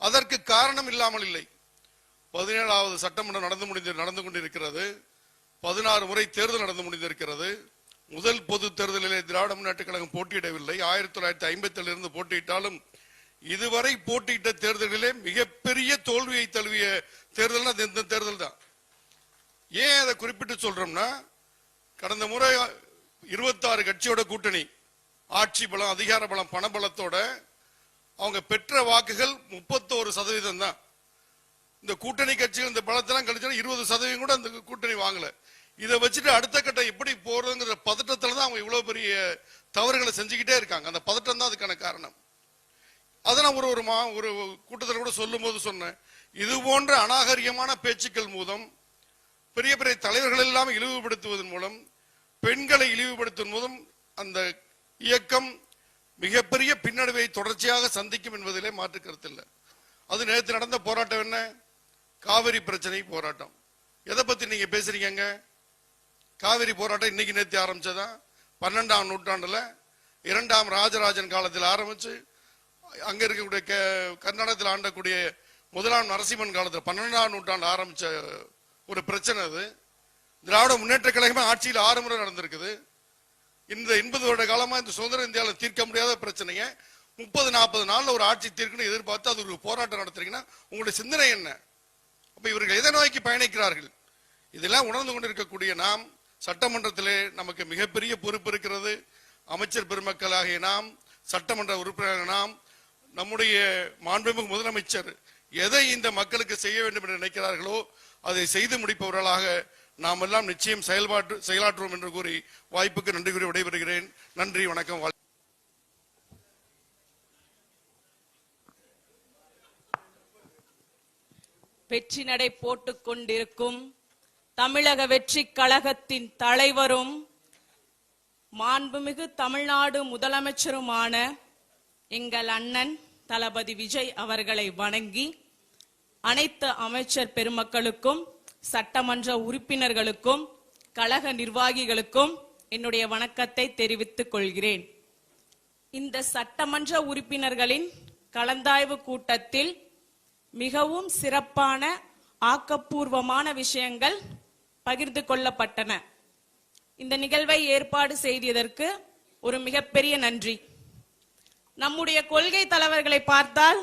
அதற்கு காரணம் இல்லாமல் இல்லை. 17வது சட்டமன்றம் நடந்து கொண்டிருக்கிறது. 16 முறை தேர்தல் நடந்து முடிந்திருக்கிறது. முதல் பொது தேர்தலிலே திராவிட முன்னேற்ற கழகம் போட்டியிடவில்லை. 1957 இருந்து போட்டியிட்டாலும் இதுவரை போட்டியிட்ட தேர்தலிலே மிகப்பெரிய தோல்வியை தழுவிய தேர்தல் இந்த தேர்தல் தான். ஏன் அதை குறிப்பிட்டு சொல்றோம்னா, கடந்த முறை 26 கட்சியோட கூட்டணி, ஆட்சி பலம், அதிகார பலம், பணபலத்தோட அவங்க பெற்ற வாக்குகள் 31% தான். இந்த கூட்டணி கட்சிகள் இந்த பலத்தெல்லாம் கழிச்சா 20% கூட அந்த கூட்டணி வாங்கல. இதை வச்சுட்டு அடுத்த கட்டம் எப்படி போறதுங்கிற பதட்டத்துல தான் அவங்க இவ்வளவு பெரிய தவறுகளை செஞ்சுக்கிட்டே இருக்காங்க. அந்த பதட்டம் தான் அதுக்கான காரணம். அதை நான் ஒரு கூட்டத்தில் கூட சொல்லும் போது சொன்னேன், இது போன்ற அநாகரிகமான பேச்சுக்கள் மூலம், பெரிய பெரிய தலைவர்கள் எல்லாம் இழிவுபடுத்துவதன் மூலம், பெண்களை இழிவுபடுத்துவதன் மூலம் அந்த இயக்கம் மிகப்பெரிய பின்னடைவை தொடர்ச்சியாக சந்திக்கும் என்பதிலே மாற்று கருத்து இல்லை. அது நேற்று நடந்த போராட்டம் என்ன? காவிரி பிரச்சனை போராட்டம். எதை பத்தி நீங்க பேசுறீங்க? காவிரி போராட்டம் இன்னைக்கு நேற்று ஆரம்பிச்சதா? 12ஆம் நூற்றாண்டுல 2ஆம் ராஜராஜன் காலத்தில் ஆரம்பிச்சு அங்க இருக்கக்கூடிய கர்நாடகத்தில் ஆண்டக்கூடிய 1ஆம் நரசிம்மன் காலத்தில் 12ஆம் நூற்றாண்டு ஆரம்பிச்ச ஒரு பிரச்சனை. அது திராவிட முன்னேற்ற கழகமே ஆட்சியில் 6 முறை நடந்திருக்குது. இந்த 80 வருட காலமா இந்த சுதந்திர இந்தியாவில் தீர்க்க முடியாத பிரச்சனைய 30-40 நாள்ல ஒரு ஆட்சி தீர்க்கணும் எதிர்பார்த்து அது ஒரு போராட்டம் நடத்துறீங்கன்னா உங்களுடைய சிந்தனை என்ன? அப்ப இவர்கள் எதை நோக்கி பயணிக்கிறார்கள்? இதெல்லாம் உணர்ந்து கொண்டிருக்கக்கூடிய நாம், சட்டமன்றத்திலே நமக்கு மிகப்பெரிய பொறுப்பு இருக்கிறது. அமைச்சர் பெருமக்களாகிய நாம், சட்டமன்ற உறுப்பினர்கள் நாம், நம்முடைய மாண்புமிகு முதலமைச்சர் எதை இந்த மக்களுக்கு செய்ய வேண்டும் என்று நினைக்கிறார்களோ அதை செய்து முடிப்பவர்களாக நாம் எல்லாம் நிச்சயம் செயலாற்றுவோம் என்று கூறி வாய்ப்புக்கு நன்றி கூறி விடைபெறுகிறேன். நன்றி, வணக்கம். வெற்றி நடை போட்டுக் கொண்டிருக்கும் தமிழக வெற்றி கழகத்தின் தலைவரும் மாண்புமிகு தமிழ்நாடு முதலமைச்சருமான எங்கள் அண்ணன் தளபதி விஜய் அவர்களை வணங்கி, அனைத்து அமைச்சர் பெருமக்களுக்கும், சட்டமன்ற உறுப்பினர்களுக்கும், கழக நிர்வாகிகளுக்கும் என்னுடைய வணக்கத்தை தெரிவித்துக் கொள்கிறேன். இந்த சட்டமன்ற உறுப்பினர்களின் கலந்தாய்வு கூட்டத்தில் மிகவும் சிறப்பான ஆக்கப்பூர்வமான விஷயங்கள் பகிர்ந்து கொள்ளப்பட்டன. இந்த நிகழ்வை ஏற்பாடு செய்ததற்கு ஒரு மிகப்பெரிய நன்றி. நம்முடைய கொள்கை தலைவர்களை பார்த்தால்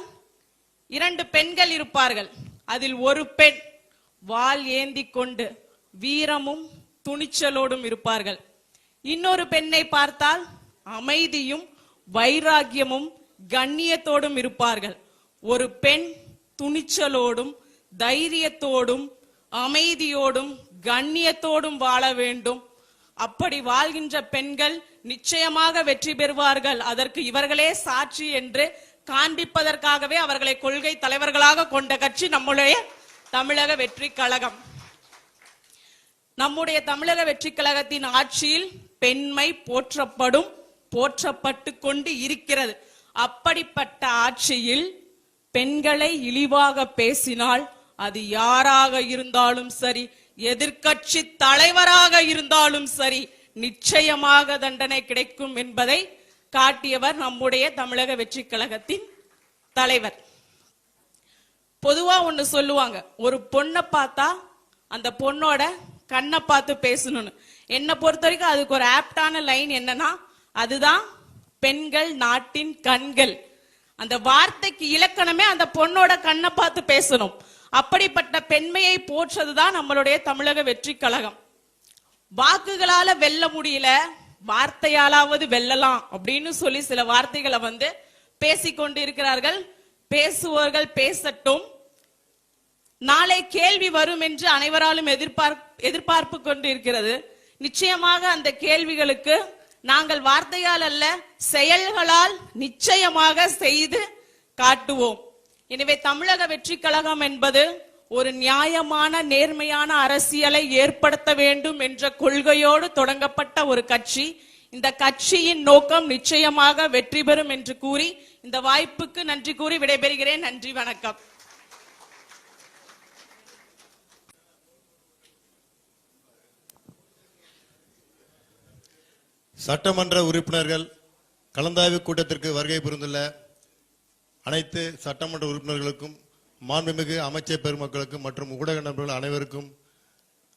2 பெண்கள் இருப்பார்கள். அதில் ஒரு பெண் வாள் ஏந்தி கொண்டு வீரமும் துணிச்சலோடும் இருப்பார்கள். இன்னொரு பெண்ணை பார்த்தால் அமைதியும் வைராகியமும் கண்ணியத்தோடும் இருப்பார்கள். ஒரு பெண் துணிச்சலோடும் தைரியத்தோடும் அமைதியோடும் கண்ணியத்தோடும் வாழ வேண்டும். அப்படி வாழ்கின்ற பெண்கள் நிச்சயமாக வெற்றி பெறுவார்கள். அதற்கு இவர்களே சாட்சி என்று காண்பிப்பதற்காகவே அவர்களை கொள்கை தலைவர்களாக கொண்ட கட்சி நம்முடைய தமிழக வெற்றி கழகம். நம்முடைய தமிழக வெற்றி கழகத்தின் ஆட்சியில் பெண்மை போற்றப்படும், போற்றப்பட்டு கொண்டு இருக்கிறது. அப்படிப்பட்ட ஆட்சியில் பெண்களை இழிவாக பேசினால் அது யாராக இருந்தாலும் சரி, எதிர்க்கட்சி தலைவராக இருந்தாலும் சரி, நிச்சயமாக தண்டனை கிடைக்கும் என்பதை காட்டியவர் நம்முடைய தமிழக வெற்றி கழகத்தின் தலைவர். பொதுவா ஒண்ணு சொல்லுவாங்க, ஒரு பொண்ணை பார்த்தா அந்த பொண்ணோட கண்ணை பார்த்து பேசணும்னு. என்னை பொறுத்த வரைக்கும் அதுக்கு ஒரு ஆப்டான லைன் என்னன்னா, அதுதான் பெண்கள் நாட்டின் கண்கள். அந்த வார்த்தைக்கு இலக்கணமே அந்த பொண்ணோட கண்ணை பார்த்து பேசணும். அப்படிப்பட்ட பெண்மையை போற்றதுதான் நம்மளுடைய தமிழக வெற்றி கழகம். வாக்குகளால வெல்ல முடியல, வார்த்தையாலாவது வெல்லலாம் அப்படின்னு சொல்லி சில வார்த்தைகளை பேசிக்கொண்டு இருக்கிறார்கள். பேசுவோர்கள் பேசட்டும். நாளை கேள்வி வரும் என்று அனைவராலும் எதிர்பார்ப்பு கொண்டு இருக்கிறது. நிச்சயமாக அந்த கேள்விகளுக்கு நாங்கள் வார்த்தையால் அல்ல, செயல்களால் நிச்சயமாக செய்து காட்டுவோம். எனவே தமிழக வெற்றி கழகம் என்பது ஒரு நியாயமான நேர்மையான அரசியலை ஏற்படுத்த வேண்டும் என்ற கொள்கையோடு தொடங்கப்பட்ட ஒரு கட்சி. இந்த கட்சியின் நோக்கம் நிச்சயமாக வெற்றி பெறும் என்று கூறி இந்த வாய்ப்புக்கு நன்றி கூறி விடைபெறுகிறேன். நன்றி, வணக்கம். சட்டமன்ற உறுப்பினர்கள் கலந்தாய்வு கூட்டத்திற்கு வருகை புரிந்துள்ள அனைத்து சட்டமன்ற உறுப்பினர்களுக்கும் மாண்புமிகு அமைச்சர் பெருமக்களுக்கும் மற்றும் ஊடக நண்பர்கள் அனைவருக்கும்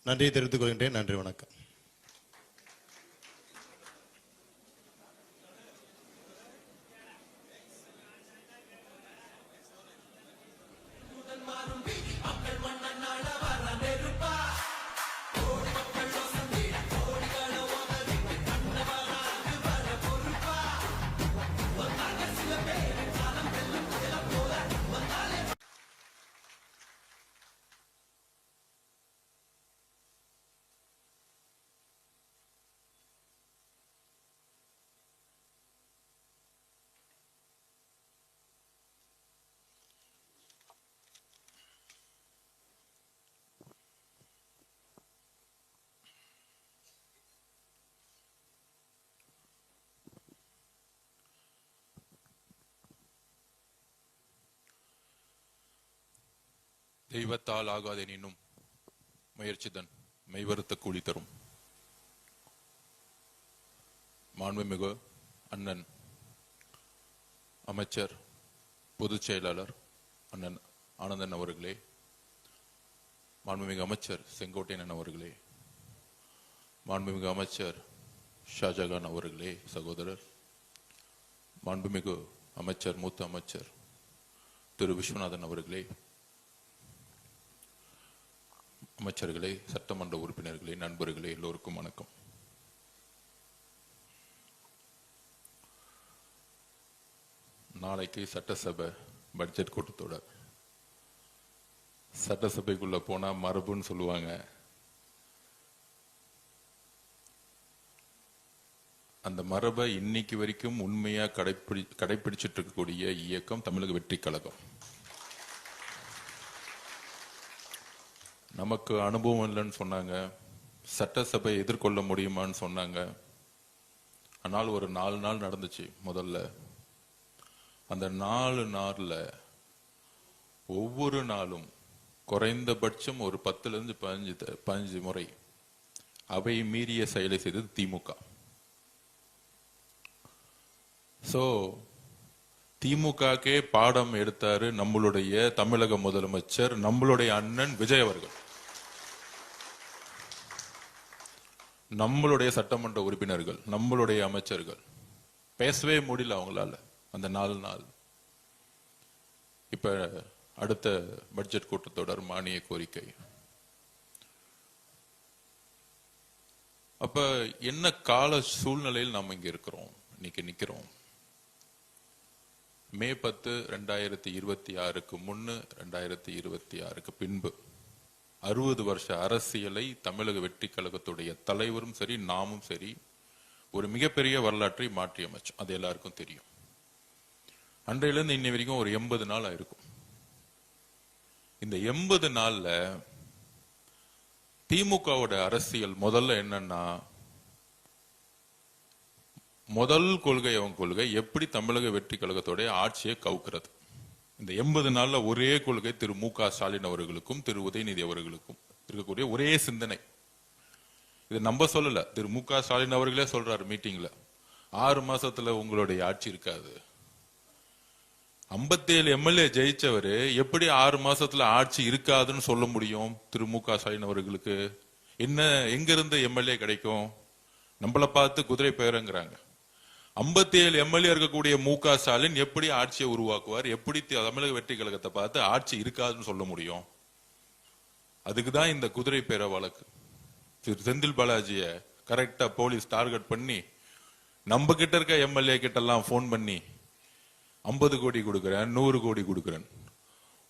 நன்றியை தெரிவித்துக் கொள்கின்றேன். நன்றி, வணக்கம். தெய்வத்தால் ஆகாதெனினும் முயற்சிதன் மெய்வருத்த கூலி தரும். மாண்புமிகு அண்ணன் அமைச்சர் பொதுச் செயலாளர் அண்ணன் ஆனந்தன் அவர்களே, மாண்புமிகு அமைச்சர் செங்கோட்டையன் அவர்களே, மாண்புமிகு அமைச்சர் ஷாஜகான் அவர்களே சகோதரர், மாண்புமிகு அமைச்சர் மூத்த அமைச்சர் திரு விஸ்வநாதன் அவர்களே, அமைச்சர்களே, சட்டமன்ற உறுப்பினர்களே, நண்பர்களே, எல்லோருக்கும் வணக்கம். நாளைக்கு சட்டசபை பட்ஜெட் கூட்டத்தொடர். சட்டசபைக்குள்ள போனா மரபுன்னு சொல்லுவாங்க. அந்த மரபை இன்னைக்கு வரைக்கும் உண்மையா கடைபிடிச்சிட்டு இருக்கக்கூடிய இயக்கம் தமிழக வெற்றி கழகம். நமக்கு அனுபவம் இல்லைன்னு சொன்னாங்க, சட்டசபை எதிர்கொள்ள முடியுமான்னு சொன்னாங்க. ஆனால் ஒரு 4 நாள் நடந்துச்சு. முதல்ல அந்த 4 நாள்ல ஒவ்வொரு நாளும் குறைந்தபட்சம் ஒரு 10லிருந்து 15 முறை அவை மீறிய செயலை செய்தது திமுக. சோ திமுகக்கே பாடம் எடுத்தாரு நம்மளுடைய தமிழக முதலமைச்சர், நம்மளுடைய அண்ணன் விஜய் அவர்கள். நம்மளுடைய சட்டமன்ற உறுப்பினர்கள், நம்மளுடைய அமைச்சர்கள் பேசவே முடியல அவங்களால அந்த 4 நாள். இப்ப அடுத்த பட்ஜெட் கூட்டத்தொடர் மானிய கோரிக்கை. அப்ப என்ன கால சூழ்நிலையில் நாம் இங்க இருக்கிறோம், இன்னைக்கு நிக்கிறோம். மே 10, 2026 முன்னு 2026 பின்பு 60 வருஷ அரசியலை தமிழக வெற்றி கழகத்துடைய தலைவரும் சரி நாமும் சரி ஒரு மிகப்பெரிய வரலாற்றை மாற்றி அமைச்சோம். அது எல்லாருக்கும் தெரியும். அன்றையிலிருந்து இன்னை வரைக்கும் ஒரு 80 நாள் ஆயிருக்கும். இந்த 80 நாள்ல திமுகவோட அரசியல் முதல்ல என்னன்னா, முதல் கொள்கை அவங்க கொள்கை எப்படி தமிழக வெற்றி கழகத்தோட ஆட்சியை கவுக்கிறது. இந்த 80 நாள்ல ஒரே கொள்கை திரு மு.க. ஸ்டாலின் அவர்களுக்கும் திரு உதயநிதி அவர்களுக்கும் இருக்கக்கூடிய ஒரே சிந்தனை. இது நம்ம சொல்லல, திரு மு.க. ஸ்டாலின் அவர்களே சொல்றாரு மீட்டிங்ல, 6 மாசத்துல உங்களுடைய ஆட்சி இருக்காது. 57 எம்எல்ஏ ஜெயிச்சவரு எப்படி 6 மாசத்துல ஆட்சி இருக்காதுன்னு சொல்ல முடியும்? திரு மு.க. ஸ்டாலின் அவர்களுக்கு என்ன எங்க இருந்து எம்எல்ஏ கிடைக்கும்? நம்மளை பார்த்து குதிரை பெயருங்கிறாங்க. 57 எம்எல்ஏ இருக்கக்கூடிய மு.க. ஸ்டாலின் எப்படி ஆட்சியை உருவாக்குவார்? எப்படி தமிழக வெற்றி கழகத்தை பார்த்து ஆட்சி இருக்காதுன்னு சொல்ல முடியும்? அதுக்குதான் இந்த குதிரை பேர வழக்கு. திரு செந்தில் பாலாஜிய கரெக்டா போலீஸ் டார்கெட் பண்ணி நம்ம கிட்ட இருக்க எம்எல்ஏ கிட்ட எல்லாம் போன் பண்ணி 50 கோடி கொடுக்கிறேன், 100 கோடி கொடுக்கிறேன்,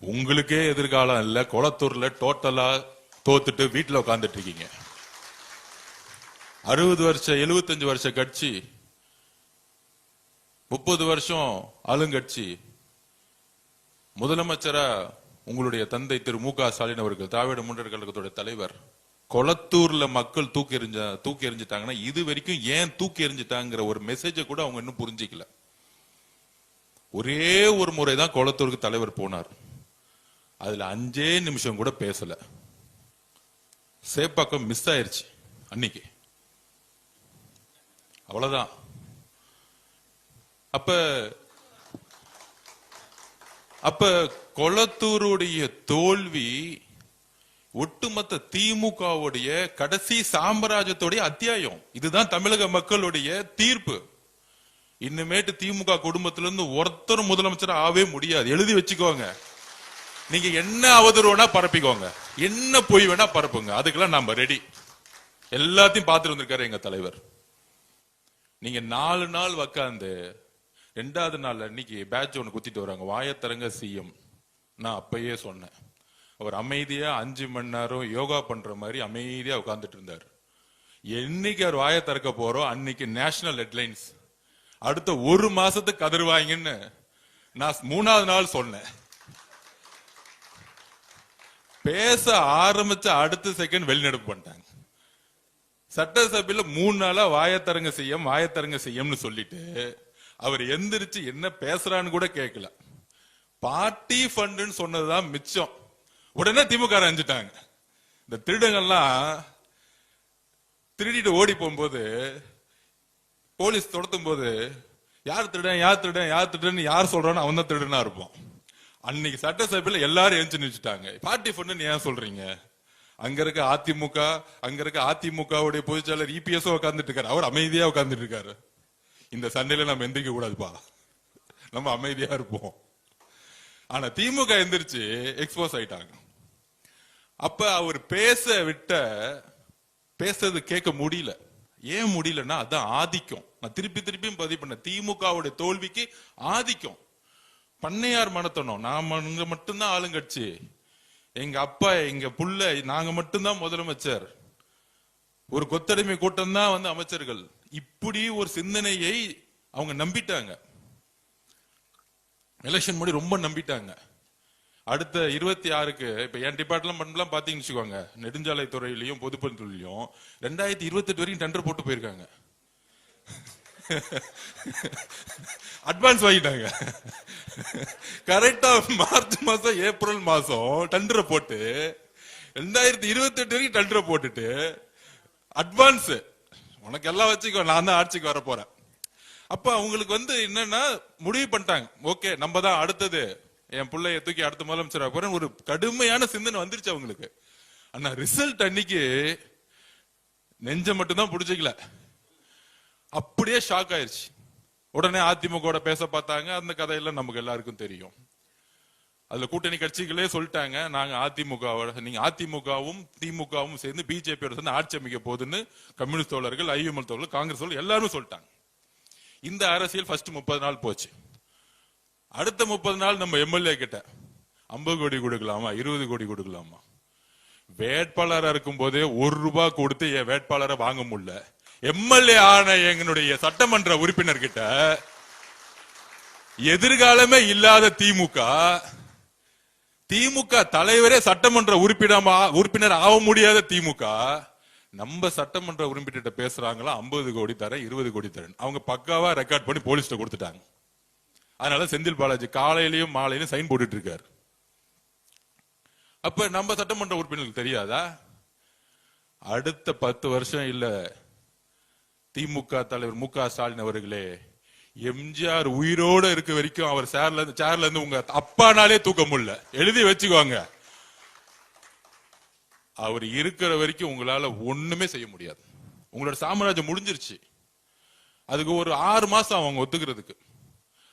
உங்களுக்கே எதிர்காலம் இல்ல, கொளத்தூர்ல டோட்டலா தோத்துட்டு வீட்டுல உட்கார்ந்துட்டு இருக்கீங்க. 60 வருஷம் 75 வருஷ கட்சி, 30 வருஷம் ஆளுங்கட்சி, முதலமைச்சரா உங்களுடைய தந்தை திரு மு.க. ஸ்டாலின் அவர்கள், திராவிட முன்னேற்ற கழகத்துடைய தலைவர், கொளத்தூர்ல மக்கள் தூக்கி எறிஞ்சிட்டாங்கன்னா இது வரைக்கும் ஏன் தூக்கி எறிஞ்சிட்டாங்கிற ஒரு மெசேஜை கூட அவங்க இன்னும் புரிஞ்சிக்கல. ஒரே ஒரு முறைதான் கொளத்தூருக்கு தலைவர் போனார். அதுல 5 நிமிஷம் கூட பேசல. சேப்பாக்கம் மிஸ் ஆயிருச்சு. அன்னைக்கு அவ்வளவுதான். அப்ப கொளத்தூருடைய தோல்வி ஒட்டுமொத்த திமுகவுடைய கடைசி சாம்ராஜ்யத்துடைய அத்தியாயம். இதுதான் தமிழக மக்களுடைய தீர்ப்பு. இன்னுமேட்டு திமுக குடும்பத்திலிருந்து ஒருத்தரும் முதலமைச்சர் ஆகவே முடியாது. எழுதி வச்சுக்கோங்க. நீங்க என்ன அவதூறு வேணா பரப்பிக்கோங்க, என்ன பொய் வேணா பரப்புங்க, அதுக்கெல்லாம் நம்ம ரெடி. எல்லாத்தையும் பார்த்துட்டு வந்திருக்காரு எங்க தலைவர். நீங்க 4 நாள் உக்காந்து 2வது நாள் அன்னைக்கு பேட்ச் ஒன்று குத்திட்டு வராங்க, வாயத்தரங்க சிஎம். நான் அப்பயே சொன்னேன், அவர் அமைதியா 5 மணி நேரம் யோகா பண்ற மாதிரி அமைதியா உட்கார்ந்துட்டு இருந்தார். என்னைக்கு அவர் வாய திறக்க போறோம் அன்னைக்கு நேஷனல் ஹெட்லைன்ஸ். அடுத்த 1 மாசத்துக்கு கதறுவாங்கன்னு நான் 3வது நாள் சொன்னேன். பேச ஆரம்பிச்ச அடுத்த செகண்ட் வெளிநடப்பு பண்ணிட்டாங்க. சட்டசபையில 3 நாளா வாயத்தரங்க செய்யம்னு சொல்லிட்டு அவர் எந்திரிச்சு என்ன பேசுறான்னு கூட கேட்கல. பார்ட்டி ஃபண்டுன்னு சொன்னதுதான் மிச்சம். உடனே திமுக அஞ்சிட்டாங்க. இந்த திருடங்கள்லாம் திருடிட்டு ஓடி போகும்போது போலீஸ் துரத்தும் போது யார் திருடன் யார் சொல்றான்னு அவன் தான் திருடனா இருப்போம். அன்னைக்கு சட்டசபையில எல்லாரும் எழுந்து நிச்சுட்டாங்க. பார்ட்டி ஃபண்டுன்னு ஏன் சொல்றீங்க? அங்க இருக்க அதிமுகவுடைய பொதுச்செயலர் இபிஎஸ் உட்கார்ந்துட்டு இருக்காரு, அவர் அமைதியா உட்கார்ந்துட்டு இருக்காரு. இந்த சண்டையில நம்ம எந்திரிக்க கூடாதுப்பா, நம்ம அமைதியா இருப்போம். ஆனா திமுக எந்திரிச்சு எக்ஸ்போஸ் ஆயிட்டாங்க. அப்ப அவர் பேசுறது கேட்க முடியல. ஏன் முடியலன்னா அதான் ஆதிக்கம். நான் திருப்பியும் பதிவு பண்ண, திமுகவுடைய தோல்விக்கு ஆதிக்கம். பண்ணையார் மனத்தனம், நாம மட்டும்தான் ஆளுங்கட்சி, எங்க அப்பா எங்க புள்ள நாங்க மட்டும்தான் முதலமைச்சர், ஒரு கொத்தடிமை கூட்டம் தான் அமைச்சர்கள். இப்படி ஒரு சிந்தனையை அவங்க நம்பிட்டாங்க. எலெக்ஷன் முன்னாடி ரொம்ப நம்பிட்டாங்க. அடுத்த 26க்கு இப்ப என் டிபார்ட்மெண்ட்லாம் பாத்தீங்கன்னு வச்சுக்கோங்க, நெடுஞ்சாலை துறையிலையும் பொதுப்பணித்துறையிலையும் 2028 வரைக்கும் டெண்டர் போட்டு போயிருக்காங்க. அட்வான்ஸ் வாங்கிட்டாங்க. கரெக்டா மார்ச் மாசம் ஏப்ரல் மாசம் டெண்டரை போட்டு 2028 வரைக்கும் டெண்டரை போட்டுட்டு அட்வான்ஸ் உனக்கு எல்லாம் வச்சுக்கோ, நான் தான் ஆட்சிக்கு வர போறேன். அப்ப அவங்களுக்கு என்னன்னா முடிவு பண்ணிட்டாங்க, ஓகே நம்ம தான் அடுத்தது, என் பிள்ளைய தூக்கி அடுத்த முதலமைச்சர் போறேன். ஒரு கடுமையான சிந்தனை வந்துருச்சு அவங்களுக்கு. ஆனா ரிசல்ட் அன்னைக்கு நெஞ்ச மட்டும் தான் புடிச்சிக்கல, அப்படியே ஷாக் ஆயிருச்சு. உடனே அதிமுக பேச பார்த்தாங்க. அந்த கதையெல்லாம் நமக்கு எல்லாருக்கும் தெரியும். அதுல கூட்டணி கட்சிகளே சொல்லிட்டாங்க, நாங்க நீங்க அதிமுகவும் திமுகவும் சேர்ந்து பிஜேபியோட சேர்ந்து ஆட்சி அமைக்க போகுதுன்னு கம்யூனிஸ்ட் தோழர்கள், ஐஎம்எல் தோழர்கள், காங்கிரஸ் தோழர்கள் எல்லாரும் சொல்லிட்டாங்க. இந்த அரசியல் ஃபர்ஸ்ட் 30 நாள் போச்சு. அடுத்த 30 நாள் நம்ம எம்எல்ஏ கிட்ட 50 கோடி கொடுக்கலாமா, 20 கோடி கொடுக்கலாமா? வேட்பாளரா இருக்கும் போதே 1 ரூபாய் கொடுத்து என் வேட்பாளரை வாங்க முடியல. எம்எல்ஏ ஆன எங்களுடைய சட்டமன்ற உறுப்பினர் கிட்ட எதிர்காலமே இல்லாத திமுக தலைவரே சட்டமன்ற உறுப்பினர் ஆக முடியாத திமுக நம்ம சட்டமன்ற உறுப்பினர் பேசுறாங்களா 50 கோடி தரேன் 20 கோடி தரேன். அவங்க பக்காவா ரெக்கார்ட் பண்ணி போலீஸ்ல கொடுத்துட்டாங்க. அதனால செந்தில் பாலாஜி காலையிலயும் மாலையிலும் சைன் போட்டுட்டு இருக்காரு. அப்ப நம்ம சட்டமன்ற உறுப்பினருக்கு தெரியாதா? அடுத்த 10 வருஷம் இல்ல, திமுக தலைவர் மு க ஸ்டாலின் அவர்களே, எம்ஜிஆர் உயிரோட இருக்க வரைக்கும் அவர் சேர்ல இருந்து உங்க அப்பானாலே தூக்க முடியல, எழுதி வச்சுக்கோங்க. அவர் இருக்கிற வரைக்கும் உங்களால ஒண்ணுமே செய்ய முடியாது. உங்களோட சாம்ராஜ்யம் முடிஞ்சிருச்சு. அதுக்கு ஒரு 6 மாசம் அவங்க ஒத்துக்கிறதுக்கு.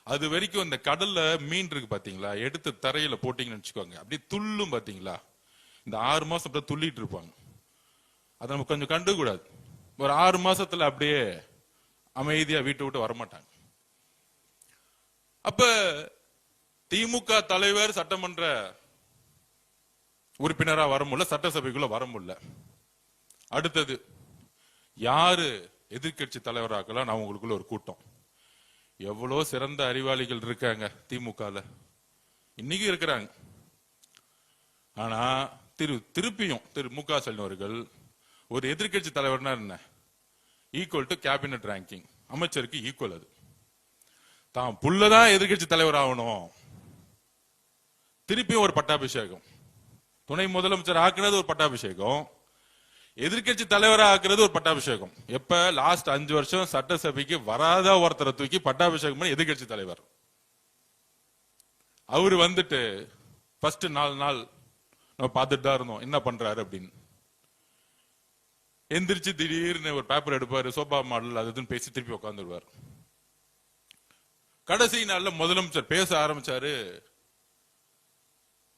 அது வரைக்கும் இந்த கடல்ல மீன் இருக்கு பாத்தீங்களா, எடுத்து தரையில போட்டீங்கன்னு வச்சுக்கோங்க, அப்படியே துள்ளும் பாத்தீங்களா. இந்த 6 மாசம் அப்படியே துள்ளிட்டு இருப்பாங்க. அதை நம்ம கொஞ்சம் கண்டுக்க கூடாது. ஒரு 6 மாசத்துல அப்படியே அமைதியா வீட்டை விட்டு வரமாட்டாங்க. அப்ப திமுக தலைவர் சட்டமன்ற உறுப்பினரா வர முடியல, சட்டசபைக்குள்ள வர முடியல. அடுத்தது யாரு எதிர்கட்சி தலைவராக்கலாம்? நான் உங்களுக்குள்ள ஒரு கூட்டம். எவ்வளவு சிறந்த அறிவாளிகள் இருக்காங்க திமுகல, இன்னைக்கு இருக்கிறாங்க. ஆனா திருப்பியும் திரு மு க ஸ்டாலின் அவர்கள் ஒரு எதிர்கட்சி தலைவர்னா என்ன, ஈக்குவல் டு கேபினட் ரேங்கிங், அமைச்சருக்கு ஈக்குவல். அது தான் புள்ளதான் எதிர்கட்சி தலைவர் ஆகணும். திருப்பியும் ஒரு பட்டாபிஷேகம், துணை முதலமைச்சர் ஆக்குனது ஒரு பட்டாபிஷேகம். எதிர்க்கட்சி தலைவரா ஆக்குறது ஒரு பட்டாபிஷேகம். எப்ப லாஸ்ட் 5 வருஷம் சட்டசபைக்கு வராத ஒருத்தரை தூக்கி பட்டாபிஷேகம் பண்ணி எதிர்க்கட்சி தலைவர். அவரு வந்துட்டு ஃபர்ஸ்ட் 4 நாள் நம்ம பார்த்துட்டு தான் இருந்தோம் என்ன பண்றாரு அப்படின்னு. எந்திரிச்சு திடீர்னு ஒரு பேப்பர் எடுப்பாரு, சோபா மாடல் அதுன்னு பேசி திருப்பி உட்காந்துருவார். கடைசி நாள்ல முதலமைச்சர் பேச ஆரம்பிச்சாரு.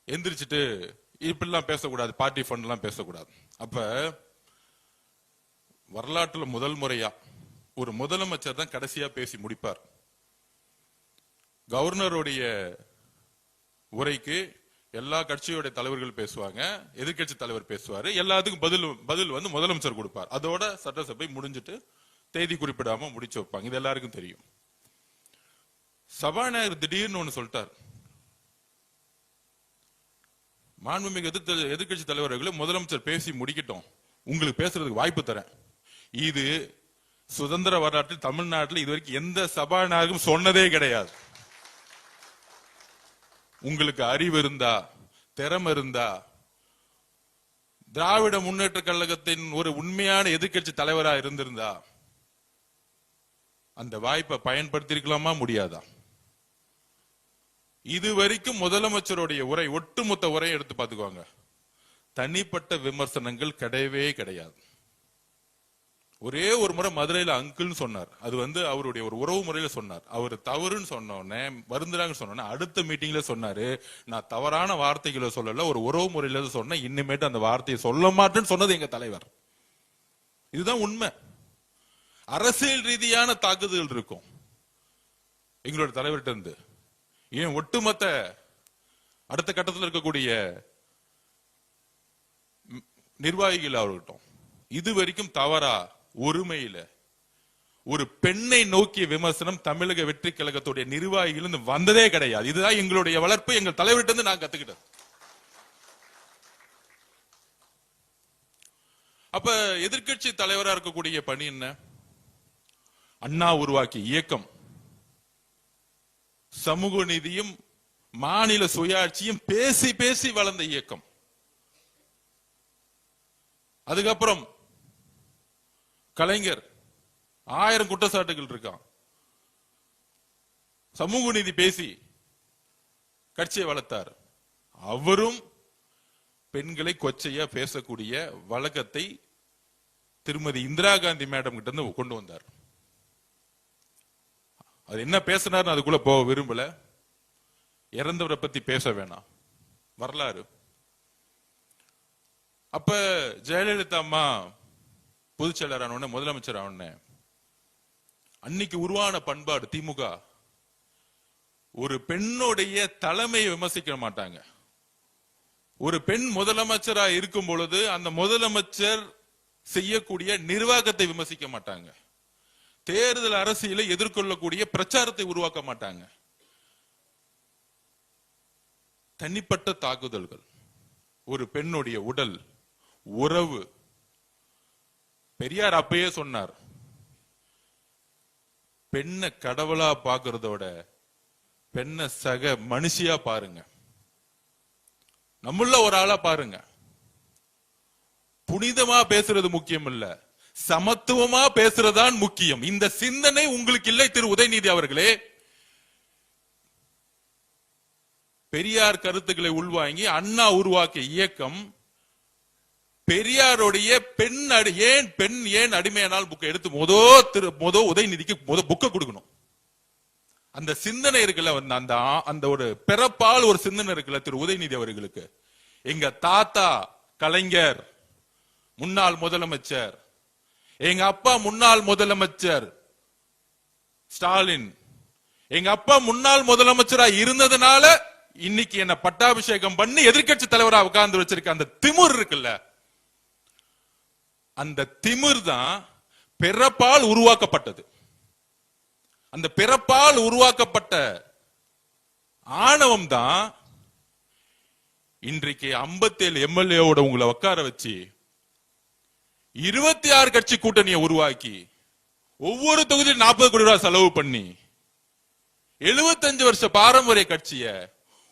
எந்திரிச்சிட்டு இப்படிலாம் பேசக்கூடாது, பார்ட்டி ஃபண்ட் எல்லாம் பேசக்கூடாது. அப்ப வரலாற்றுல முதல் முறையா ஒரு முதலமைச்சர் தான் கடைசியா பேசி முடிப்பார். கவர்னருடைய உரைக்கு எல்லா கட்சியோட தலைவர்கள் பேசுவாங்க, எதிர்கட்சி தலைவர் பேசுவாரு, எல்லாத்துக்கும் பதில் வந்து முதலமைச்சர் கொடுப்பார். அதோட சட்டசபை முடிஞ்சிட்டு தேதி குறிப்பிடாம முடிச்சு வைப்பாங்க. இது எல்லாருக்கும் தெரியும். சபாநாயகர் திடீர்னு ஒண்ணு சொல்லிட்டார். மாண்புமிகு எதிர்கட்சி தலைவர்களை முதலமைச்சர் பேசி முடிக்கட்டும், உங்களுக்கு பேசுறதுக்கு வாய்ப்பு தரேன். இது சுதந்திர வரலாற்றில் தமிழ்நாட்டில் இதுவரைக்கும் எந்த சபாநாயகரும் சொன்னதே கிடையாது. உங்களுக்கு அறிவு இருந்தா, திறமை இருந்தா, திராவிட முன்னேற்ற கழகத்தின் ஒரு உண்மையான எதிர்கட்சி தலைவரா இருந்திருந்தா அந்த வாய்ப்பை பயன்படுத்திருக்கலாமா, முடியாதா? இதுவரைக்கும் முதலமைச்சருடைய உரை, ஒட்டுமொத்த உரையை எடுத்து பார்த்துக்குவாங்க, தனிப்பட்ட விமர்சனங்கள் கிடையவே கிடையாது. ஒரே ஒரு முறை மதுரையில அங்கிள்னு சொன்னார். அது வந்து அவருடைய ஒரு உறவு முறையில சொன்னார். அவர் தவறுன்னு சொன்னோடனே, வருந்துறாங்கன்னு சொன்னோன்னே அடுத்த மீட்டிங்ல சொன்னாரு, நான் தவறான வார்த்தைகளை சொல்லல, ஒரு உறவு முறையில சொன்ன, இனிமேட்டு அந்த வார்த்தையை சொல்ல மாட்டேன்னு சொன்னது எங்க தலைவர். இதுதான் உண்மை. அரசியல் ரீதியான தாக்குதல் இருக்கும் எங்களோட தலைவர்கிட்ட இருந்து. ஏன் ஒட்டுமொத்த அடுத்த கட்டத்தில் இருக்கக்கூடிய நிர்வாகிகள் அவர்கிட்ட இது வரைக்கும் தவறா ஒருமையில ஒரு பெண்ணை நோக்கிய விமர்சனம் தமிழக வெற்றி கழகத்துடைய நிர்வாகிகள் வந்ததே கிடையாது. இதுதான் எங்களுடைய வளர்ப்பு, எங்கள் தலைவர்கிட்ட இருந்து நான் கத்துக்கிட்டேன். அப்ப எதிர்கட்சி தலைவரா இருக்கக்கூடிய பணி என்ன? அண்ணா உருவாக்கிய இயக்கம், சமூக நீதியும் மாநில சுயாட்சியும் பேசி பேசி வளர்ந்த இயக்கம். அதுக்கப்புறம் கலைஞர் 1000 குற்றச்சாட்டுகள் இருக்கான். சமூக நீதி பேசி கட்சியை வளர்த்தார். அவரும் பெண்களை கொச்சையா பேசக்கூடிய வழக்கத்தை திருமதி இந்திரா காந்தி மேடம் கிட்ட இருந்து கொண்டு வந்தார். அது என்ன பேசினார் அதுக்குள்ள போக விரும்பல. இறந்தவரை பத்தி பேச வேணாம், வரலாறு. அப்ப ஜெயலலிதா அம்மா பொதுச் செயலர் ஆன முதலமைச்சர் ஆன அன்னைக்கு உருவான பண்பாடு திமுக, ஒரு பெண்ணுடைய தலைமையை விமர்சிக்க மாட்டாங்க. ஒரு பெண் முதலமைச்சரா இருக்கும் பொழுது அந்த முதலமைச்சர் செய்யக்கூடிய நிர்வாகத்தை விமர்சிக்க மாட்டாங்க. தேர்தல் அரசியலை எதிர்கொள்ளக்கூடிய பிரச்சாரத்தை உருவாக்க மாட்டாங்க. தனிப்பட்ட தாக்குதல்கள், ஒரு பெண்ணுடைய உடல், உறவு. பெரியார் அப்பயே சொன்னார், பெண்ணை கடவுளா பாக்குறதோட பெண்ணை சக மனுஷியா பாருங்க, நம்மள ஒரு ஆளா பாருங்க. புனிதமா பேசுறது முக்கியம் இல்ல, சமத்துவமா பேசுறதான் முக்கியம். இந்த சிந்தனை உங்களுக்கு இல்லை திரு உதயநிதி அவர்களே. பெரியார் கருத்துக்களை உள்வாங்கி அண்ணா உருவாக்கிய இயக்கம் பெரியாருடைய பெண் ஏன் அடிமையானால் புக்கை எடுத்து மொத உதயநிதிக்கு புக்கை கொடுக்கணும். அந்த சிந்தனை இருக்குல்ல, அந்த ஒரு பிறப்பால் ஒரு சிந்தனை இருக்குல்ல திரு உதயநிதி அவர்களுக்கு. எங்க தாத்தா கலைஞர் முன்னாள் முதலமைச்சர், எங்க அப்பா முன்னாள் முதலமைச்சர் ஸ்டாலின், எங்க அப்பா முன்னாள் முதலமைச்சரா இருந்ததுனால இன்னைக்கு என்ன பட்டாபிஷேகம் பண்ணி எதிர்கட்சி தலைவரா உட்கார்ந்து வச்சிருக்க அந்த திமிர் இருக்குல்ல, அந்த திமிர் தான் பிறப்பால் உருவாக்கப்பட்டது. அந்த பிறப்பால் உருவாக்கப்பட்ட ஆணவம் தான் இன்றைக்கு 57 எம்எல்ஏவோட உங்களை உட்கார வச்சு 26 கட்சி கூட்டணியை உருவாக்கி ஒவ்வொரு தொகுதியில் 40 கோடி ரூபாய் செலவு பண்ணி 75 வருஷ பாரம்பரிய கட்சியை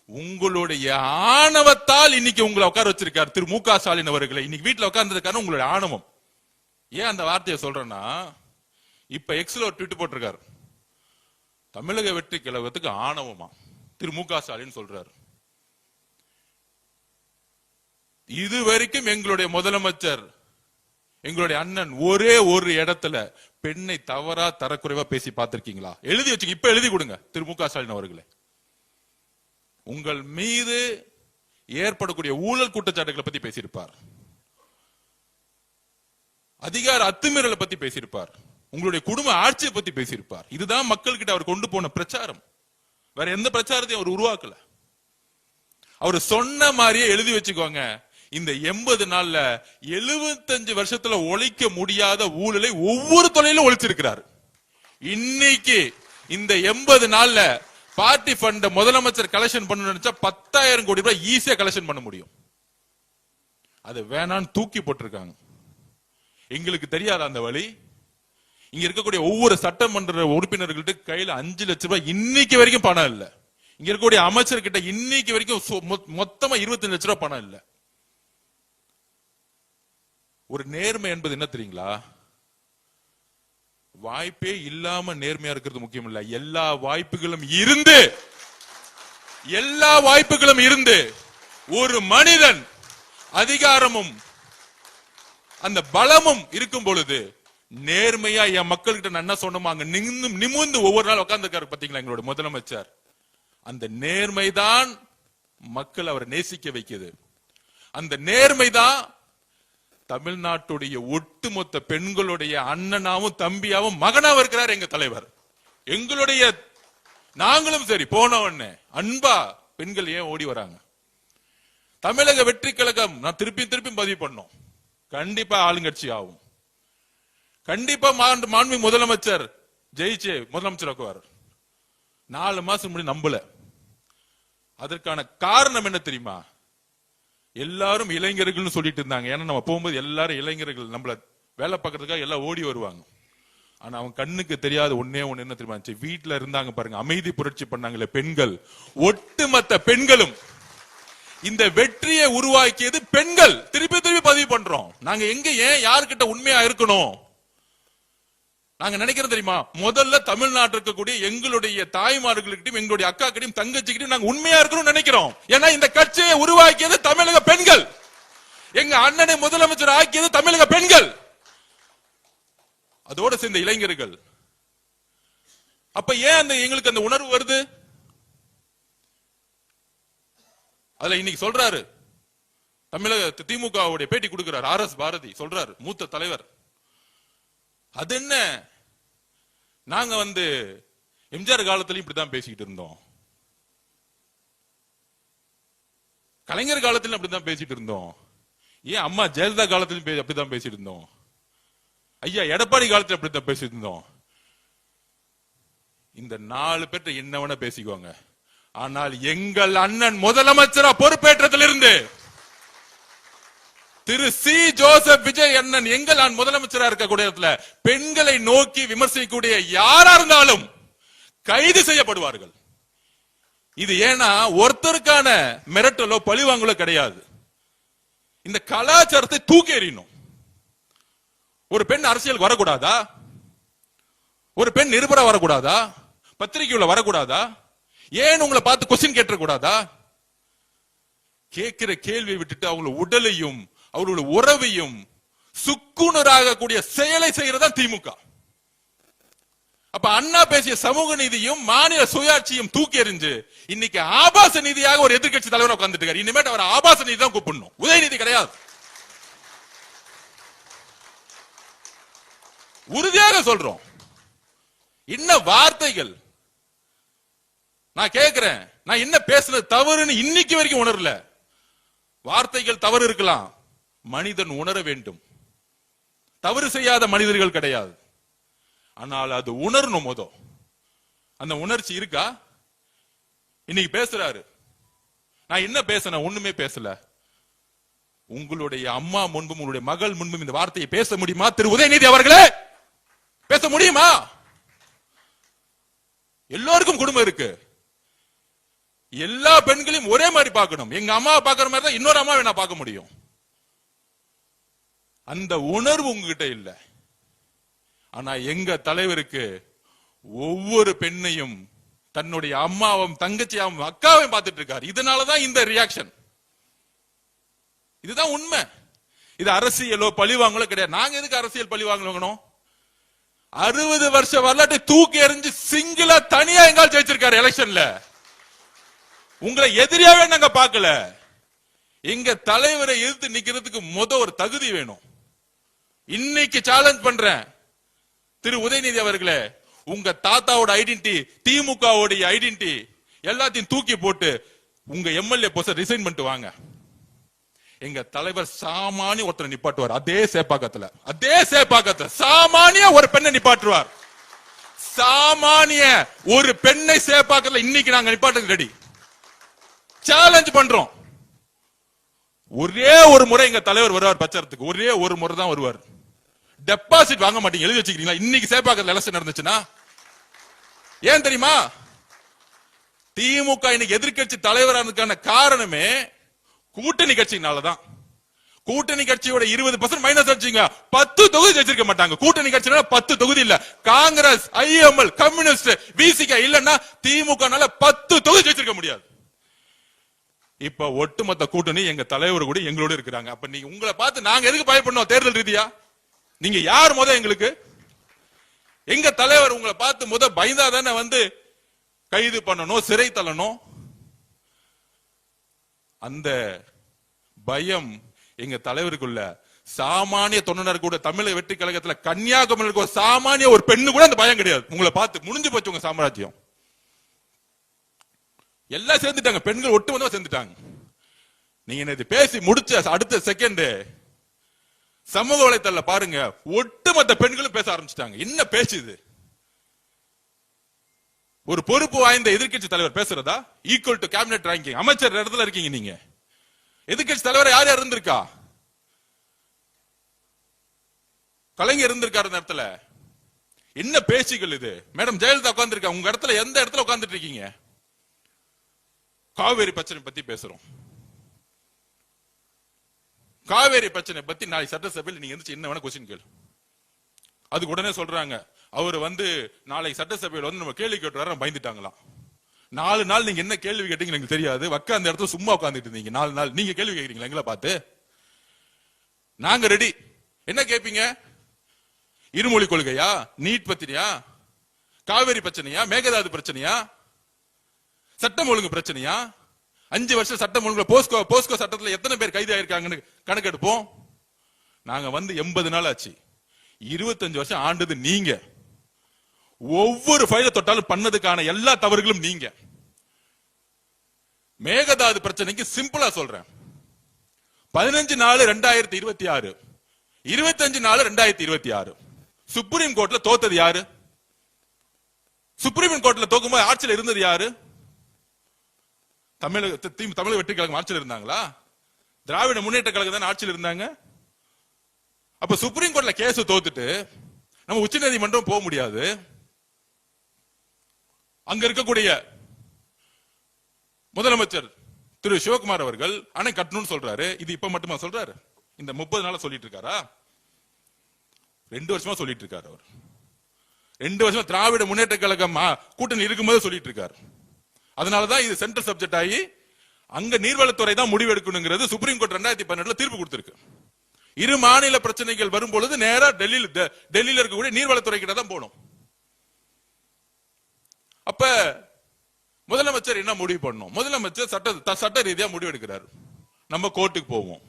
உங்களுடைய ஆணவத்தால் இன்னைக்கு உங்களை உட்கார வச்சிருக்காரு திரு மு.க. ஸ்டாலின் அவர்களை. இன்னைக்கு வீட்டுல உட்கார்ந்ததுக்கான உங்களுடைய ஆணவம். ஏன் அந்த வார்த்தையை சொல்றேன்னா, இப்ப எக்ஸ்ல ஒரு ட்வீட் போட்டிருக்காரு, தமிழக வெற்றி கழகத்துக்கு ஆணவமா திரு மு.க. ஸ்டாலின் சொல்றாரு. இதுவரைக்கும் எங்களுடைய முதலமைச்சர், எங்களுடைய அண்ணன் ஒரே ஒரு இடத்துல பெண்ணை தவறா தரக்குறைவா பேசி பார்த்திருக்கீங்களா? எழுதி வச்சுங்க, இப்ப எழுதி கொடுங்க திரு மு.க. ஸ்டாலின் அவர்களே. உங்கள் மீது ஏற்படக்கூடிய ஊழல் குற்றச்சாட்டுகளை பத்தி பேசியிருப்பார், அதிகார அத்துமீறலை பத்தி பேசியிருப்பார், உங்களுடைய குடும்ப ஆட்சியை பத்தி பேசியிருப்பார். இதுதான் மக்கள் கிட்ட அவர் கொண்டு போன பிரச்சாரம். வேற எந்த பிரச்சாரத்தையும் அவர் உருவாக்கல. அவர் சொன்ன மாதிரியே எழுதி வச்சுக்கோங்க, இந்த 80 நாள்ல 75 வருஷத்துல ஒழிக்க முடியாத ஊழலை ஒவ்வொரு துறையிலும் ஒழிச்சிருக்கிறார். இன்னைக்கு இந்த 80 நாள்ல பார்ட்டி ஃபண்ட் முதலமைச்சர் கலெக்ஷன் பண்ண நினைச்சா 10,000 கோடி ரூபாய் ஈஸியா கலெக்ஷன் பண்ண முடியும். அது வேணான்னு தூக்கி போட்டிருக்காங்க. எங்களுக்கு தெரியாத அந்த வழி. இங்க இருக்கக்கூடிய ஒவ்வொரு சட்டமன்ற உறுப்பினர்கள்ட்ட கையில 5 லட்சம் ரூபாய் இன்னைக்கு வரைக்கும் பணம் இல்ல. இங்க இருக்கக்கூடிய அமைச்சர்கிட்ட இன்னைக்கு வரைக்கும் மொத்தமா 25 லட்சம் ரூபாய் பணம் இல்ல. ஒரு நேர்மை என்பது என்ன தெரியுங்களா? வாய்ப்பே இல்லாம நேர்மையா இருக்கிறது முக்கியம் இல்ல. எல்லா வாய்ப்புகளும் இருந்து ஒரு மனிதன் அதிகாரமும் அந்த பலமும் இருக்கும் பொழுது நேர்மையா என் மக்கள்கிட்ட நான் என்ன சொன்னோமோ அங்க நிமிர்ந்து ஒவ்வொரு நாள் உட்கார்ந்துருக்காரு பாத்தீங்களா எங்களோட முதலமைச்சர். அந்த நேர்மைதான் மக்கள் அவரை நேசிக்க வைக்குது. அந்த நேர்மைதான் தமிழ்நாட்டுடைய ஒட்டுமொத்த பெண்களுடைய அண்ணனாவும் தம்பியாவும் மகனாவும் இருக்கிறார் எங்க தலைவர். எங்களுடைய நாங்களும் சரி போன உடனே அன்பா பெண்கள் ஏன் ஓடி வராங்க? தமிழக வெற்றி கழகம் நான் திருப்பி பதிவு பண்ணோம், கண்டிப்பா ஆளுங்கட்சி ஆகும். கண்டிப்பா மாண்பு முதலமைச்சர் ஜெயிச்சு முதலமைச்சர் ஆக்குவார். 4 மாசம் முன்னாடி நம்பல. அதற்கான காரணம் என்ன தெரியுமா? எல்லாரும் இளைஞர்கள் சொல்லிட்டு இருந்தாங்க. ஏன்னா நம்ம போகும்போது எல்லாரும் இளைஞர்கள் நம்மள வேலை பார்க்கறதுக்காக எல்லாம் ஓடி வருவாங்க. ஆனா அவன் கண்ணுக்கு தெரியாத ஒண்ணே ஒண்ணு என்ன தெரியுமா? வீட்டுல இருந்தாங்க பாருங்க, அமைதி புரட்சி பண்ணாங்களே பெண்கள், ஒட்டுமொத்த பெண்களும் இந்த வெற்றியை உருவாக்கியது பெண்கள். திருப்பி பதிவு பண்றோம். நாங்க எங்க ஏன் யாருக்கிட்ட உண்மையா இருக்கணும்? நாங்க நினைக்கிறோம் தெரியுமா? முதல்ல தமிழ்நாட்டில் இருக்கக்கூடிய எங்களுடைய தாய்மார்களுக்கிட்டையும் எங்களுடைய அக்கா கிட்டையும் தங்கச்சிக்கிட்டையும் நாங்க உண்மையா இருக்கணும்னு நினைக்கிறோம். ஏன்னா இந்த கட்சியை உருவாக்கியது தமிழக பெண்கள். எங்க அண்ணனை முதலமைச்சர் ஆக்கியது தமிழக பெண்கள், அதோட சேர்ந்த இளைஞர்கள். அப்ப ஏன் எங்களுக்கு அந்த உணர்வு வருது? அதுல இன்னைக்கு சொல்றாரு, தமிழக திமுகவுடைய பேட்டி கொடுக்கிறார் RS பாரதி சொல்றாரு, மூத்த தலைவர். அது என்ன, நாங்க எம்ஜிஆர் காலத்துல இப்படிதான் பேசிக்கிட்டு இருந்தோம், கலைஞர் காலத்திலும் அப்படிதான் பேசிட்டு இருந்தோம், ஏன் அம்மா ஜெயலலிதா காலத்திலும் அப்படிதான் பேசிட்டு இருந்தோம், ஐயா எடப்பாடி காலத்துல அப்படித்தான் பேசிட்டு இருந்தோம். இந்த 4 பேர்ட்ட என்ன வேணா பேசிக்குவாங்க. ஆனால் எங்கள் அண்ணன் முதலமைச்சரா பொறுப்பேற்றதிலிருந்து திரு சி. ஜோசப் விஜய் அண்ணன் எங்கள் முதலமைச்சரா இருக்கக்கூடிய இடத்துல பெண்களை நோக்கி விமர்சிக்கக்கூடிய யாரா இருந்தாலும் கைது செய்யப்படுவார்கள். இது ஏன்னா ஒருத்தருக்கான மிரட்டலோ பழிவாங்கலோ கிடையாது. இந்த கலாச்சாரத்தை தூக்கி எறியணும். ஒரு பெண் அரசியல் வரக்கூடாதா? ஒரு பெண் நிருபரா வரக்கூடாதா? பத்திரிகையுள்ள வரக்கூடாதா? ஏன் உங்களை பார்த்து கொஸ்டின் கேட்டக்கூடாதா? கேட்கிற கேள்வியை விட்டுட்டு அவங்களோட உடலையும் அவர்களுடைய உறவையும் சுக்குனராக கூடிய செயலை செய்யறதா திமுக. அப்ப அண்ணா பேசிய சமூக நீதியும் மாநில சுயாட்சியும் தூக்கி எறிஞ்சு இன்னைக்கு ஆபாச நீதியாக ஒரு எதிர்கட்சி தலைவர் உட்கார்ந்துட்டு இருக்காரு. இனிமேட்டு அவர் ஆபாச நீதி தான் கூப்பிடணும், உதயநிதி கிடையாது. உறுதியாக சொல்றோம். என்ன வார்த்தைகள்! நான் கேட்கிறேன், நான் என்ன பேசுறது தவறுன்னு இன்னைக்கு வரைக்கும் உணரல. வார்த்தைகள் தவறு இருக்கலாம், மனிதன் உணர வேண்டும். தவறு செய்யாத மனிதர்கள் கிடையாது, ஆனால் அது உணரணும். அந்த உணர்ச்சி இருக்கா? இன்னைக்கு பேசுறாரு, நான் என்ன பேசினேன்? ஒண்ணுமே பேசல. உங்களுடைய அம்மா முன்பும் உங்களுடைய மகள் முன்பும் இந்த வார்த்தையை பேச முடியுமா திரு உதயநிதி அவர்களே? பேச முடியுமா? எல்லோருக்கும் குடும்பம் இருக்கு. எல்லா பெண்களையும் ஒரே மாதிரி பார்க்கணும். எங்க அம்மாவை பார்க்கிற மாதிரி தான் இன்னொரு அம்மாவை நான் பார்க்க முடியும். அந்த உணர்வு உங்ககிட்ட இல்ல. ஆனா எங்க தலைவருக்கு ஒவ்வொரு பெண்ணையும் தன்னுடைய அம்மாவும் தங்கச்சியாவும் அக்காவையும் பார்த்துட்டு இருக்காரு. இதனாலதான் இந்த ரியாக்ஷன். இதுதான் உண்மை. இது அரசியலோ பழி வாங்கலோ கிடையாது. நாங்க எதுக்கு அரசியல் பழி வாங்கணும்? 60 வருஷ வரலாற்றை தூக்கி எறிஞ்சு சிங்கிளா தனியா எங்கால் ஜெயிச்சிருக்காரு எலெக்ஷன்ல. உங்களை எதிரியாவே நாங்க பார்க்கல. எங்க தலைவரை எதிர்த்து நிக்கிறதுக்கு ஒரு தகுதி வேணும். இன்னைக்கு சேலஞ்ச் பண்றேன் திரு உதயநிதி அவர்களே, உங்க தாத்தாவோட ஐடென்டிட்டி, திமுகவோட ஐடென்டிட்டி எல்லாத்தையும் தூக்கி போட்டு உங்க எம்எல்ஏ போஸ்ட் ரிசைன் பண்ணிட்டு வாங்க. எங்க தலைவர் சாமானிய ஒருத்தரை நிப்பாட்டுவார். அதே சேப்பாக்கத்துல சாமானிய ஒரு பெண்ணை நிப்பாட்டுவார். சாமானிய ஒரு பெண்ணை சேப்பாக்கத்துல இன்னைக்கு நாங்க நிப்பாட்டு ரெடி. சேலஞ்ச் பண்றோம். ஒரே ஒரு முறை எங்க தலைவர் வருவார் பிரச்சாரத்துக்கு. ஒரே ஒரு முறை தான் வருவார். டெபாசிட் வாங்க மாட்டீங்க. எழுதி வச்சுக்கிறீங்களா? இன்னைக்கு சேப்பாக்கத்துல எலெக்ஷன் நடந்துச்சுன்னா ஏன் தெரியுமா? திமுக இன்னைக்கு எதிர்க்கட்சி தலைவரானதுக்கான காரணமே கூட்டணி கட்சினாலதான். கூட்டணி கட்சியோட 20% மைனஸ் அடிச்சீங்க, 10 தொகுதி ஜெயிச்சிருக்க மாட்டாங்க. கூட்டணி கட்சினால 10 தொகுதி இல்ல. காங்கிரஸ், ஐஎம்எல், கம்யூனிஸ்ட், விசிக இல்லன்னா திமுகனால 10 தொகுதி ஜெயிச்சிருக்க முடியாது. இப்ப ஒட்டுமொத்த கூட்டணி எங்க தலைவர் கூட எங்களோட இருக்கிறாங்க. அப்ப நீங்க உங்களை பார்த்து நாங்க எதுக்கு பயப்படணும்? தேர்தல் ரீதியா நீங்க யார் எங்களுக்கு? எங்க தலைவர் உங்களை பார்த்து பயந்தா தானே வந்து கைது பண்ணணும், சிறை தள்ளணும். அந்த பயம் எங்க தலைவருக்குள்ள. சாமானிய தொண்டனர் கூட தமிழக வெற்றி கழகத்துல கன்னியாகுமரிக்கு ஒரு சாமானிய ஒரு பெண்ணு கூட அந்த பயம் கிடையாது. உங்களை பார்த்து முடிஞ்சு போச்சு உங்க சாம்ராஜ்யம். எல்லாம் சேர்ந்துட்டாங்க, பெண்கள் ஒட்டுமொத்தமா சேர்ந்துட்டாங்க. நீங்க இது பேசி முடிச்ச அடுத்த செகண்ட் சமூக வலைத்தள பாருங்க, ஒட்டுமொத்த பெண்களும் பேச ஆரம்பிச்சிட்டாங்க. என்ன பேசுது? ஒரு பொறுப்பு வாய்ந்த எதிர்க்கட்சி தலைவர் பேசுறதா? Equal to cabinet ranking. அமைச்சர் இடத்துல இருக்கீங்க நீங்க. எதிர்க்கட்சி தலைவர் யார் யார் இருந்திருக்கா? கலைஞர் இருந்திருக்காரு இந்த இடத்துல. என்ன பேச்சுகள் இது? மேடம் ஜெயலலிதா உட்கார்ந்து இருக்கா. உங்க இடத்துல எந்த இடத்துல உட்கார்ந்துட்டு இருக்கீங்க? காவேரி பிரச்சனை பத்தி பேசுறோம். காவேரி பிரச்சனை பத்தி நாளை சட்டசபையில் நீங்க எந்திரிச்சு என்ன வேணா கொஸ்டின் கேளு. அதுக்கு உடனே சொல்றாங்க அவர் வந்து நாளை சட்டசபையில் வந்து நம்ம கேள்வி கேட்டு பயந்துட்டாங்களாம். 4 நாள் நீங்க என்ன கேள்வி கேட்டீங்க எனக்கு தெரியாது. அந்த இடத்துல சும்மா உட்கார்ந்துட்டு இருந்தீங்க 4 நாள். நீங்க கேள்வி கேட்கறீங்களா எங்களை பார்த்து? நாங்க ரெடி. என்ன கேட்பீங்க? இருமொழி கொள்கையா? நீட் பத்திரியா? காவேரி பிரச்சனையா? மேகதாது பிரச்சனையா? சட்டம் ஒழுங்கு பிரச்சனையா? 5 வருஷம் சட்டம் ஒழுங்கு போஸ்கோ சட்டத்துல எத்தனை பேர் கைது ஆயிருக்காங்கன்னு கணக்கெடுப்போம். நாங்க வந்து 80 நாள் ஆச்சு. 25 வருஷம் ஆண்டது நீங்க. ஒவ்வொரு ஃபைல தொட்டாலும் பண்ணதுக்கான எல்லா தவறுகளும் நீங்க. மேகதாது பிரச்சனைக்கு சிம்பிளா சொல்றேன். 15/4/2026, 25/4/2026 சுப்ரீம் கோர்ட்ல தோத்தது யாரு? சுப்ரீம் கோர்ட்ல தோக்கும்போது ஆட்சியில் இருந்தது யாரு? தமிழக வெற்றி கழகம் ஆட்சியில் இருந்தாங்களா? திராவிட முன்னேற்ற கழகம் தான் ஆட்சியில் இருந்தாங்க. அப்ப சுப்ரீம் கோர்ட்ல கேஸ் தோத்துட்டு நம்ம உச்ச நீதிமன்றம் போக முடியாது. அங்க இருக்கக்கூடிய முதலமைச்சர் திரு சிவகுமார் அவர்கள் அணை கட்டணும்னு சொல்றாரு. இது இப்ப மட்டுமா சொல்றாரு? இந்த 30 நாளா சொல்லிட்டு இருக்காரா? 2 வருஷமா சொல்லிட்டு இருக்காரு. அவர் 2 வருஷமா திராவிட முன்னேற்ற கழகம் கூட்டணி இருக்கும்போது சொல்லிட்டு இருக்காரு. அதனாலதான் இது சென்ட்ரல் சப்ஜெக்ட் ஆகி அங்க நீர்வளத்துறை தான் முடிவு எடுக்கணுங்கிறது சுப்ரீம் கோர்ட் 2012 தீர்ப்பு கொடுத்திருக்கு. இரு மாநில பிரச்சனைகள் வரும்பொழுது நேரா டெல்லியில இருக்கக்கூடிய நீர்வளத்துறை கிட்ட தான் போகணும். அப்ப முதலமைச்சர் என்ன முடிவு பண்ணணும்? முதலமைச்சர் சட்ட ரீதியா முடிவு எடுக்கிறார். நம்ம கோர்ட்டுக்கு போவோம்.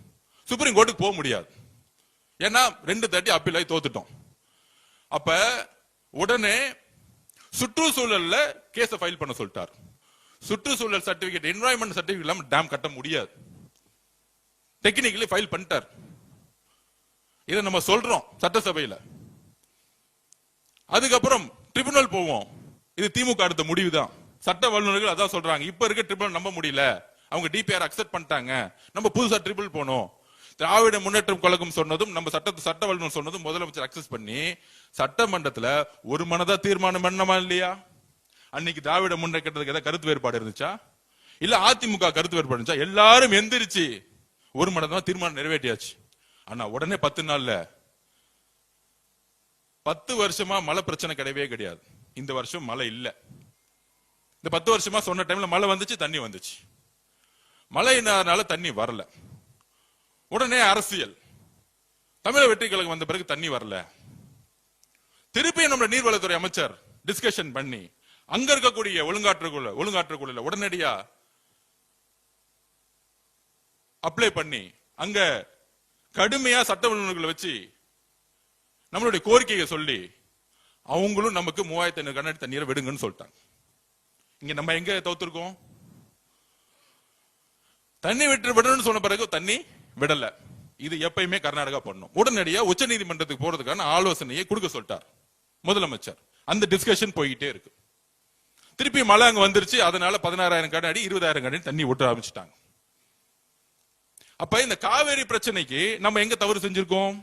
சுப்ரீம் கோர்ட்டுக்கு போக முடியாது. ஏன்னா 230 அப்பீல் ஆகி தோத்துட்டோம். அப்ப உடனே சுற்றுச்சூழல்ல கேஸ ஃபைல் பண்ண சொல்லிட்டார். சுற்றுச்சூழல் சர்டிபிகேட், என்வாயன்மெண்ட் சர்டிபிகேட் இல்லாம டேம் கட்ட முடியாது. டெக்னிக்கலி ஃபைல் பண்ணிட்டார். இதை நம்ம சொல்றோம் சட்டசபையில. அதுக்கப்புறம் ட்ரிபியூனல் போவோம். இது திமுக அடுத்த முடிவு தான். சட்ட வல்லுநர்கள் அதான் சொல்றாங்க. இப்ப இருக்க ட்ரிபியூனல் நம்ப முடியல, அவங்க டிபிஆர் அக்செப்ட் பண்ணிட்டாங்க, நம்ம புதுசா ட்ரிபியூனல் போனோம். திராவிட முன்னேற்றம் கழகம் சொன்னதும் நம்ம சட்ட வல்லுநர் சொன்னதும் முதலமைச்சர் அக்சஸ் பண்ணி சட்டமன்றத்துல ஒரு மனதா தீர்மானம் பண்ணமா இல்லையா? அன்னைக்கு திராவிட முன்னேற்றத்துக்கு ஏதாவது கருத்து வேறுபாடு இருந்துச்சா? இல்ல அதிமுக கருத்து வேறுபாடு எல்லாரும் எந்திரிச்சு ஒரு மனதமா தீர்மானம் நிறைவேற்றியாச்சு. ஆனா உடனே 10 நாள்ல 10 வருஷமா மழை பிரச்சனை கிடையவே கிடையாது. இந்த வருஷம் மழை இல்ல. இந்த 10 வருஷமா சொன்ன டைம்ல மழை வந்துச்சு, தண்ணி வந்துச்சு. மழையினால தண்ணி வரல. உடனே அரசியல், தமிழக வெற்றி கழகம் வந்த பிறகு தண்ணி வரல. திருப்பி நம்ம நீர்வளத்துறை அமைச்சர் டிஸ்கஷன் பண்ணி அங்க இருக்கக்கூடிய ஒழுங்காற்றுக்குள்ள உடனடியா அப்ளை பண்ணி அங்க கடுமையா சட்ட வல்லுநர்களை வச்சு நம்மளுடைய கோரிக்கையை சொல்லி அவங்களும் நமக்கு 3500 கண்ணாடி தண்ணீரை விடுங்கன்னு சொல்லிட்டாங்க. இங்க நம்ம எங்க தோத்துருக்கோம்? தண்ணி விடணும்னு சொன்ன பிறகு தண்ணி விடல. இது எப்பயுமே கர்நாடகா பண்ணும். உடனடியா உச்ச நீதிமன்றத்துக்கு போறதுக்கான ஆலோசனையை கொடுக்க சொல்லிட்டார் முதலமைச்சர். அந்த டிஸ்கஷன் போய்கிட்டே இருக்கு. திருப்பி மழை அங்க வந்துருச்சு. அதனால 16,000 கண்ணாடி 20,000 கண்ணாடி தண்ணி விட்டு ஆரம்பிச்சுட்டாங்க. அப்ப இந்த காவேரி பிரச்சனைக்கு நம்ம எங்க தவறு செஞ்சிருக்கோம்?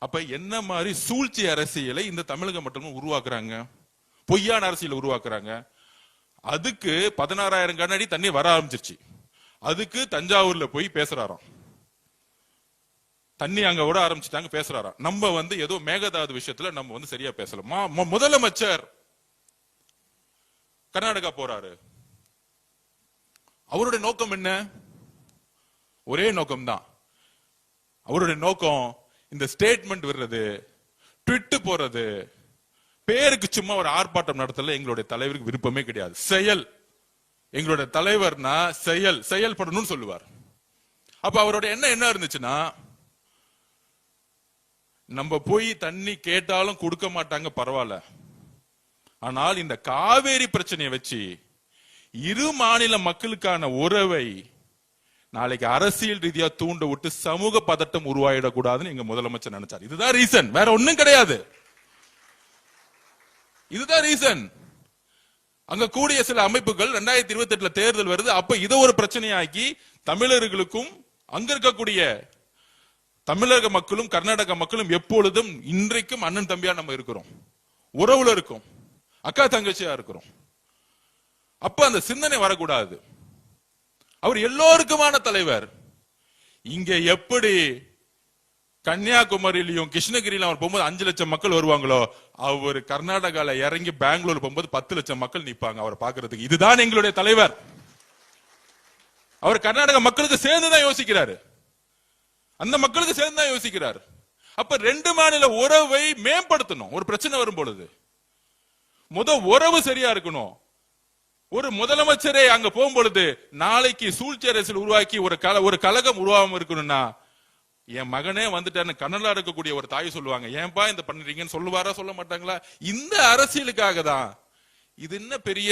அப்ப என்ன மாதிரி சூழ்ச்சி அரசியலை இந்த தமிழகம் மட்டும் உருவாக்குறாங்க, பொய்யான அரசியலை உருவாக்குறாங்க. அதுக்கு 16,000 கண்ணாடி தண்ணி வர ஆரம்பிச்சிருச்சு. அதுக்கு தஞ்சாவூர்ல போய் பேசுறாராம், தண்ணி அங்க விட ஆரம்பிச்சுட்டாங்க, பேசுறாராம். நம்ம ஏதோ மேகதாது விஷயத்துல நம்ம சரியா பேசலாமா? முதலமைச்சர் கர்நாடகா போறாரு. அவருடைய நோக்கம் என்ன? ஒரே நோக்கம் தான். அவருடைய நோக்கம் இந்த ஸ்டேட்மெண்ட் விடுறது, ட்விட் போறது, பேருக்கு சும்மா ஒரு ஆர்ப்பாட்டம் நடத்தல எங்களுடைய தலைவருக்கு விருப்பமே கிடையாது. செயல், எங்களுடைய தலைவர்னா செயல்படணும்னு சொல்லுவார். அப்ப அவருடைய என்ன இருந்துச்சுன்னா, நம்ம போய் தண்ணி கேட்டாலும் கொடுக்க மாட்டாங்க, பரவாயில்ல. ஆனால் இந்த காவேரி பிரச்சனையை வச்சு இரு மாநில மக்களுக்கான உறவை நாளைக்கு அரசியல் ரீதியா தூண்ட விட்டு சமூக பதட்டம் உருவாயிடக்கூடாதுன்னு எங்க முதலமைச்சர் நினைச்சார். இதுதான் ரீசன், வேற ஒண்ணும் கிடையாது. இதுதான் ரீசன். அங்க கூடிய சில அமைப்புகள் 2028 தேர்தல் வருது, அப்ப இதை ஒரு பிரச்சனையாக்கி தமிழர்களுக்கும் அங்க இருக்கக்கூடிய தமிழக மக்களும் கர்நாடக மக்களும் எப்பொழுதும் இன்றைக்கும் அண்ணன் தம்பியா நம்ம இருக்கிறோம், உறவுல இருக்கும், அக்கா தங்கச்சியா இருக்கிறோம். அப்ப அந்த சிந்தனை வரக்கூடாது. அவர் எல்லோருக்குமான தலைவர். இங்க எப்படி கன்னியாகுமரியிலும் கிருஷ்ணகிரியிலும் அவர் போகும்போது 5 லட்சம் மக்கள் வருவாங்களோ, அவர் கர்நாடகால இறங்கி பெங்களூர் போகும்போது 10 லட்சம் மக்கள் நிப்பாங்க அவரை பாக்குறதுக்கு. இதுதான் எங்களுடைய தலைவர். அவர் கர்நாடக மக்களுக்கு சேர்ந்துதான் யோசிக்கிறாரு, அந்த மக்களுக்கு சேர்ந்துதான் யோசிக்கிறார். அப்ப 2 மாநில உறவை மேம்படுத்தணும். ஒரு பிரச்சனை வரும் பொழுது உறவு சரியா இருக்கணும். ஒரு முதலமைச்சரே அங்க போகும்பொழுது நாளைக்கு சூழ்ச்சி அரசியல் உருவாக்கி ஒரு கலகம் உருவாம இருக்கணும்னா, என் மகனே வந்துட்டான்னு கனடா இருக்கக்கூடிய ஒரு தாய் சொல்லுவாங்க, ஏன்பா இந்த பண்றீங்கன்னு சொல்லுவாரா, சொல்ல மாட்டாங்களா? இந்த அரசியலுக்காக தான். இது என்ன பெரிய